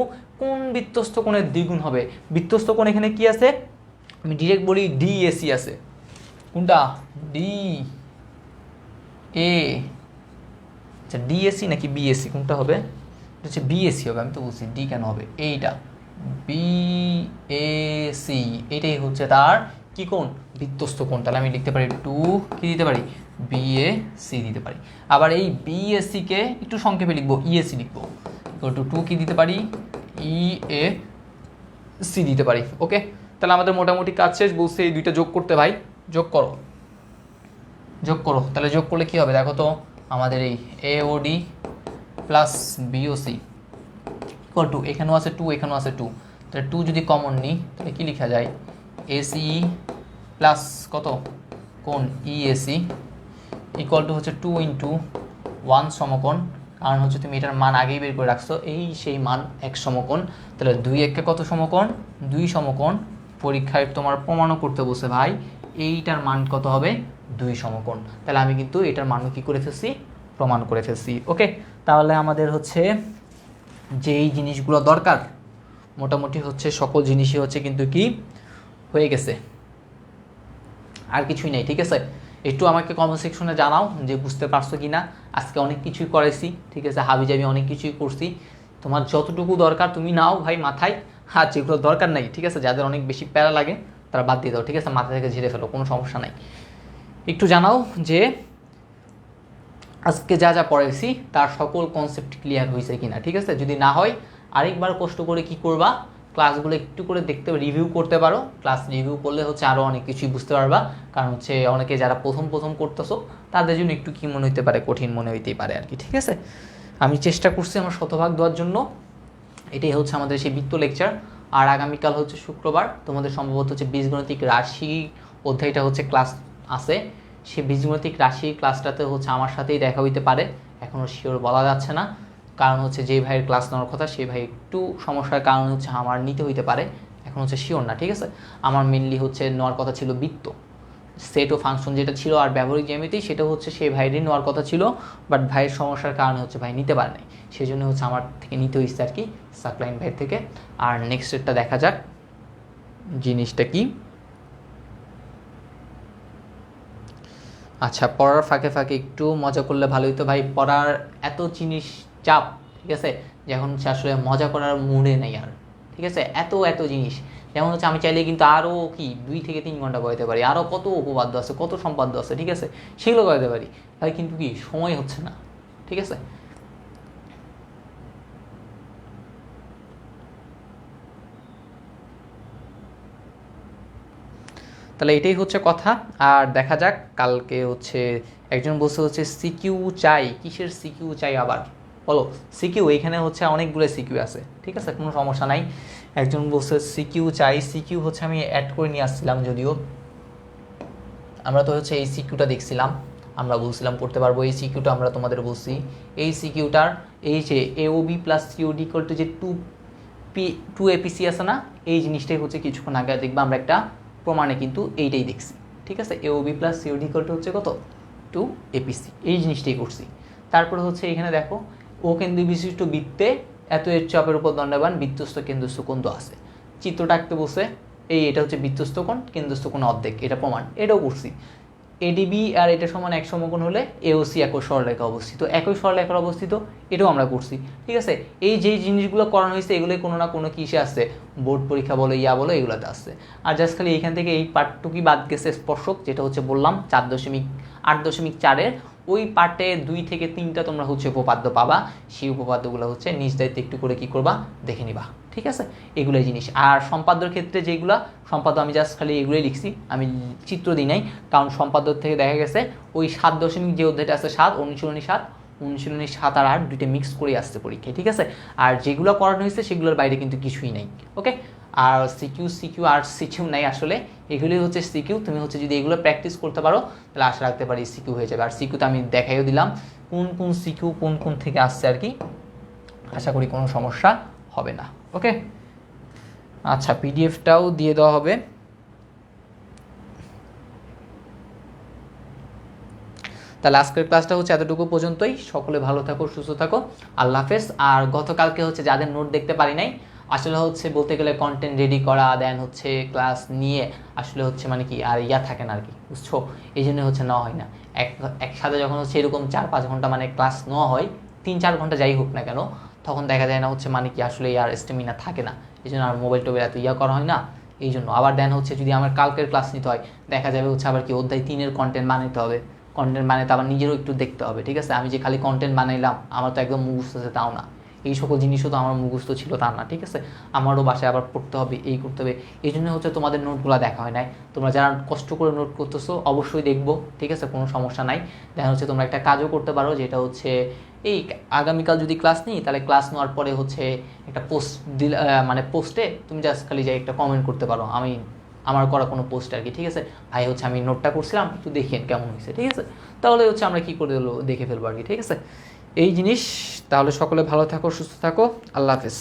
কোন বৃত্তস্থ কোণের দ্বিগুণ হবে? বৃত্তস্থ কোণ এখানে কি আছে? আমি ডিরেক্ট বলি ডিএসি আছে। কোনটা? ডি এ, আচ্ছা ডিএসি নাকি বিএসি কোনটা হবে? এটা হচ্ছে বিএসি হবে, আমি তো বলছি ডি কেন হবে, এইটা বিএসি, এটাই হচ্ছে তার কি কোণ? বৃত্তস্থ কোণ। তাহলে আমি লিখতে পারি টু কি দিতে পারি? বিএসি দিতে পারি। আবার এই বিএসি কে একটু সংক্ষেপে লিখবো, ইএসি লিখবো, টু টু কি দিতে পারি? ইএসি দিতে পারি। ওকে, তাহলে আমাদের মোটামুটি কাজ শেষ। বলছে এই দুইটা যোগ করতে, ভাই যোগ করো, যোগ করো। তাহলে যোগ করলে কি হবে দেখো তো, আমাদের এই AOD plus BOC equal to, এখানেও আছে টু এখানেও আছে টু, তাহলে টু যদি কমন নিই তাহলে কি লেখা যায়? এসি প্লাস কত কোণ ইএসি ইকুয়াল টু হচ্ছে টু ইন্টু ওয়ান সমকোণ, কারণ হচ্ছে তুমি এটার মান আগেই বের করে রাখছো, এই সেই মান এক সমকোণ। তাহলে দুই একে কত সমকোণ? দুই সমকোণ। পরীক্ষায় তোমার প্রমাণও করতে বসে ভাই, এইটার মান কত হবে? দুই সমকোণ। তাহলে আমি কিন্তু এটার মানও কী করে ফেলছি? প্রমাণ করে ফেলছি। ওকে, তাহলে আমাদের হচ্ছে যেই জিনিসগুলো দরকার মোটামুটি হচ্ছে সকল জিনিসই হচ্ছে কিন্তু কি হয়ে গেছে, আর কিছুই নেই। ঠিক আছে, একটু আমাকে কমেন্ট সেকশনে জানাও যে বুঝতে পারছো কি না। আজকে অনেক কিছুই করেছি, ঠিক আছে, হাবিজাবি অনেক কিছুই করছি। তোমার যতটুকু দরকার তুমি নাও ভাই মাথায়, আর যেগুলো দরকার নাই, ঠিক আছে, যাদের অনেক বেশি প্যারা লাগে তারা বাদ দিয়ে দাও, ঠিক আছে, মাথা থেকে ঝেড়ে ফেলো, কোনো সমস্যা নাই। একটু জানাও যে আজকে যা যা পড়েছি তার সকল কনসেপ্ট ক্লিয়ার হয়েছে কিনা, ঠিক আছে। যদি না হয় আরেকবার কষ্ট করে কি করবা, ক্লাসগুলো একটু করে দেখতে রিভিউ করতে পারো। ক্লাস রিভিউ করলে হচ্ছে আরও অনেক কিছুই বুঝতে পারবা, কারণ হচ্ছে অনেকে যারা প্রথম প্রথম করতেছো তাদের জন্য একটু কী মনে হইতে পারে, কঠিন মনে হইতেই পারে আর কি, ঠিক আছে। আমি চেষ্টা করছি আমার শতভাগ দেওয়ার জন্য। এটাই হচ্ছে আমাদের সেই বৃত্ত লেকচার। আর আগামীকাল হচ্ছে শুক্রবার, তোমাদের সম্ভবত হচ্ছে বীজগণিতিক রাশি অধ্যায়টা হচ্ছে ক্লাস আছে। সেই বীজগণিতিক রাশি ক্লাসটাতে হচ্ছে আমার সাথেই দেখা হইতে পারে, এখনও শিওর বলা যাচ্ছে না, কারণ হচ্ছে যে ভাইয়ের ক্লাস নেওয়ার কথা সেই ভাই একটু সমস্যার কারণে হচ্ছে আমার নিতে হইতে পারে, এখন হচ্ছে শিওর না, ঠিক আছে। আমার মেনলি হচ্ছে নেওয়ার কথা ছিল বৃত্ত, সেট ও ফাংশন যেটা ছিল, আর ব্যবহারিক জ্যামিতি সেটা হচ্ছে সেই ভাইয়েরই নেওয়ার কথা ছিল, বাট ভাইয়ের সমস্যার কারণে হচ্ছে ভাই নিতে পারে নাই, সেই জন্য হচ্ছে আমার থেকে নিতে হয়েছে আর কি, সাকলাইন ভাইয়ের থেকে। আর নেক্সট ডেটটা দেখা যাক জিনিসটা কি। আচ্ছা, পড়ার ফাঁকে ফাঁকে একটু মজা করলে ভালোই তো ভাই, পড়ার এত জিনিস চাপ, ঠিক আছে, যখন হচ্ছে আসলে মজা করার মুডে নেই আর, ঠিক আছে, এত এত জিনিস, যেমন হচ্ছে আমি চাইলে কিন্তু আরও কি 2 থেকে 3 ঘন্টা করাতে পারি, আরও কত উপপাদ্য আছে, কত সম্পাদ্য আছে, ঠিক আছে, সেগুলো করাতে পারি ভাই, কিন্তু কি সময় হচ্ছে না, ঠিক আছে। তাহলে এটাই হচ্ছে কথা। আর দেখা যাক কালকে হচ্ছে একজন বলছে হচ্ছে সিকিউ চাই, কিসের সিকিউ চাই আবার বলো? সিকিউ এখানে হচ্ছে অনেকগুলো সিকিউ আছে, ঠিক আছে, কোনো সমস্যা নাই। একজন বলছে সিকিউ চাই, সিকিউ হচ্ছে আমি অ্যাড করে নিয়ে আসছিলাম, যদিও আমরা তো হচ্ছে এই সিকিউটা দেখছিলাম, আমরা বলছিলাম করতে পারবো, এই সিকিউটা আমরা তোমাদের বলছি, এই সিকিউটার এই যে AOB plus COD equal two যে টু এপিসি আছে না, এই জিনিসটাই হচ্ছে কিছুক্ষণ আগে দেখবা আমরা একটা প্রমাণে কিন্তু এইটাই দেখছি, ঠিক আছে, AOB plus COD equal to হচ্ছে কত 2 এপিসি, এই জিনিসটাই করছি। তারপরে হচ্ছে এখানে দেখো ও কেন্দ্র বিশিষ্ট বৃত্তে এত এর চাপের উপর দণ্ডায়মান বৃত্তস্থ কেন্দ্রস্থ কোণ তো আছে, চিত্রটা আঁকতে বসে এটা হচ্ছে বৃত্তস্থ কোণ, কেন্দ্রস্থ কোণ অর্ধেক, এটা প্রমাণ, এটাও করছি। এডিবি আর এটা সমান এক সমকোণ হলে এওসি একই সরলরেখা অবস্থিত, একই সরলরেখার অবস্থিত, এটাও আমরা করছি, ঠিক আছে। এই যেই জিনিসগুলো করানো হয়েছে এগুলোই কোনো না কোনো কিসে আসছে, বোর্ড পরীক্ষা বলো ইয়া বলো এগুলোতে আসছে। আর জাস্ট খালি এখান থেকে এই পার্টটুকুই বাদ গেছে স্পর্শক, যেটা হচ্ছে বললাম 4.8.4-এর ওই পার্টে 2 থেকে 3টা তোমরা হচ্ছে উপপাদ্য পাবা, সেই উপপাদ্যগুলো হচ্ছে নিজ দায়িত্বে একটু করে কি করবা দেখে নিবা, ঠিক আছে, এগুলোই জিনিস। আর সম্পাদ্যর ক্ষেত্রে যেগুলো সম্পাদ্য আমি জাস্ট খালি এগুলোই লিখছি, আমি চিত্র দিই নাই, কারণ সম্পাদ্য থেকে দেখা গেছে ওই 7 যে অধ্যায়টা আছে 7 অনুশীলনী 7 আর 8 দুইটা মিক্স করে আসছে পরীক্ষায়, ঠিক আছে। আর যেগুলো করানো হয়েছে সেগুলোর বাইরে কিন্তু কিছুই নাই, ওকে। আর সিকিউ আর সিকিউ নাই আসলে, এগুলোই হচ্ছে সিকিউ। তুমি হচ্ছে যদি এগুলো প্র্যাকটিস করতে পারো তাহলে আশা রাখতে পারি সিকিউ হয়ে যাবে। আর সিকিউতে আমি দেখাইও দিলাম কোন কোন সিকিউ কোন কোন থেকে আসছে আর কি, আশা করি কোনো সমস্যা হবে না। ওকে, আচ্ছা পিডিএফটাও দিয়ে দেওয়া হবে। তাহলে আজকের ক্লাসটা হচ্ছে এতটুকু পর্যন্তই। সকলে ভালো থাকো, সুস্থ থাকো, আল্লাহ হাফেজ। আর গতকালকে হচ্ছে যাদের নোট দেখতে পারি নাই, আসলে হচ্ছে বলতে গেলে কন্টেন্ট রেডি করা, দেন হচ্ছে ক্লাস নিয়ে আসলে হচ্ছে মানে কি আর থাকে না আর কি, বুঝছো, এই জন্য হচ্ছে নেওয়া হয় না। একসাথে যখন হচ্ছে এরকম 4-5 ঘন্টা মানে ক্লাস নেওয়া হয়, 3-4 ঘন্টা যাই হোক না কেন, তখন দেখা যায় না হচ্ছে মানে কি আসলে আর স্টেমিনা থাকে না, এই জন্য আর মোবাইল টোবাইল এত করা হয় না। এই জন্য আবার দেন হচ্ছে যদি আমার কালকের ক্লাস নিতে হয়, দেখা যাবে হচ্ছে আবার কি অধ্যায় 3-এর কন্টেন্ট বানাইতে হবে, কন্টেন্ট বানাইতে আবার নিজেরও একটু দেখতে হবে, ঠিক আছে। আমি যে খালি কন্টেন্ট বানাইলাম আমার তো একদম মুখস্থ আছে তাও না, এই সকল জিনিসও তো আমার মুখস্থ ছিল তা না, ঠিক আছে। আমারও বাসায় আবার পড়তে হবে, এই করতে হবে, এই জন্য হচ্ছে তোমাদের নোটগুলো দেখা হয় নাই। তোমরা যারা কষ্ট করে নোট করতেছো অবশ্যই দেখবো, ঠিক আছে, কোনো সমস্যা নাই। দেখা হচ্ছে তোমরা একটা কাজও করতে পারো, যেটা হচ্ছে এই আগামীকাল যদি ক্লাস নিই, তাহলে ক্লাস নেওয়ার পরে হচ্ছে একটা পোস্ট দিলে, মানে পোস্টে তুমি জাস্ট খালি যাই একটা কমেন্ট করতে পারো, আমি আমার করা কোনো পোস্ট আর কি, ঠিক আছে, ভাই হচ্ছে আমি নোটটা করছিলাম একটু দেখেন কেমন হয়েছে, ঠিক আছে। তাহলে হচ্ছে আমরা কী করে দেখে ফেলবো আর কি, ঠিক আছে, এই জিনিস। তাহলে সকলে ভালো থাকো, সুস্থ থাকো, আল্লাহ হাফেজ।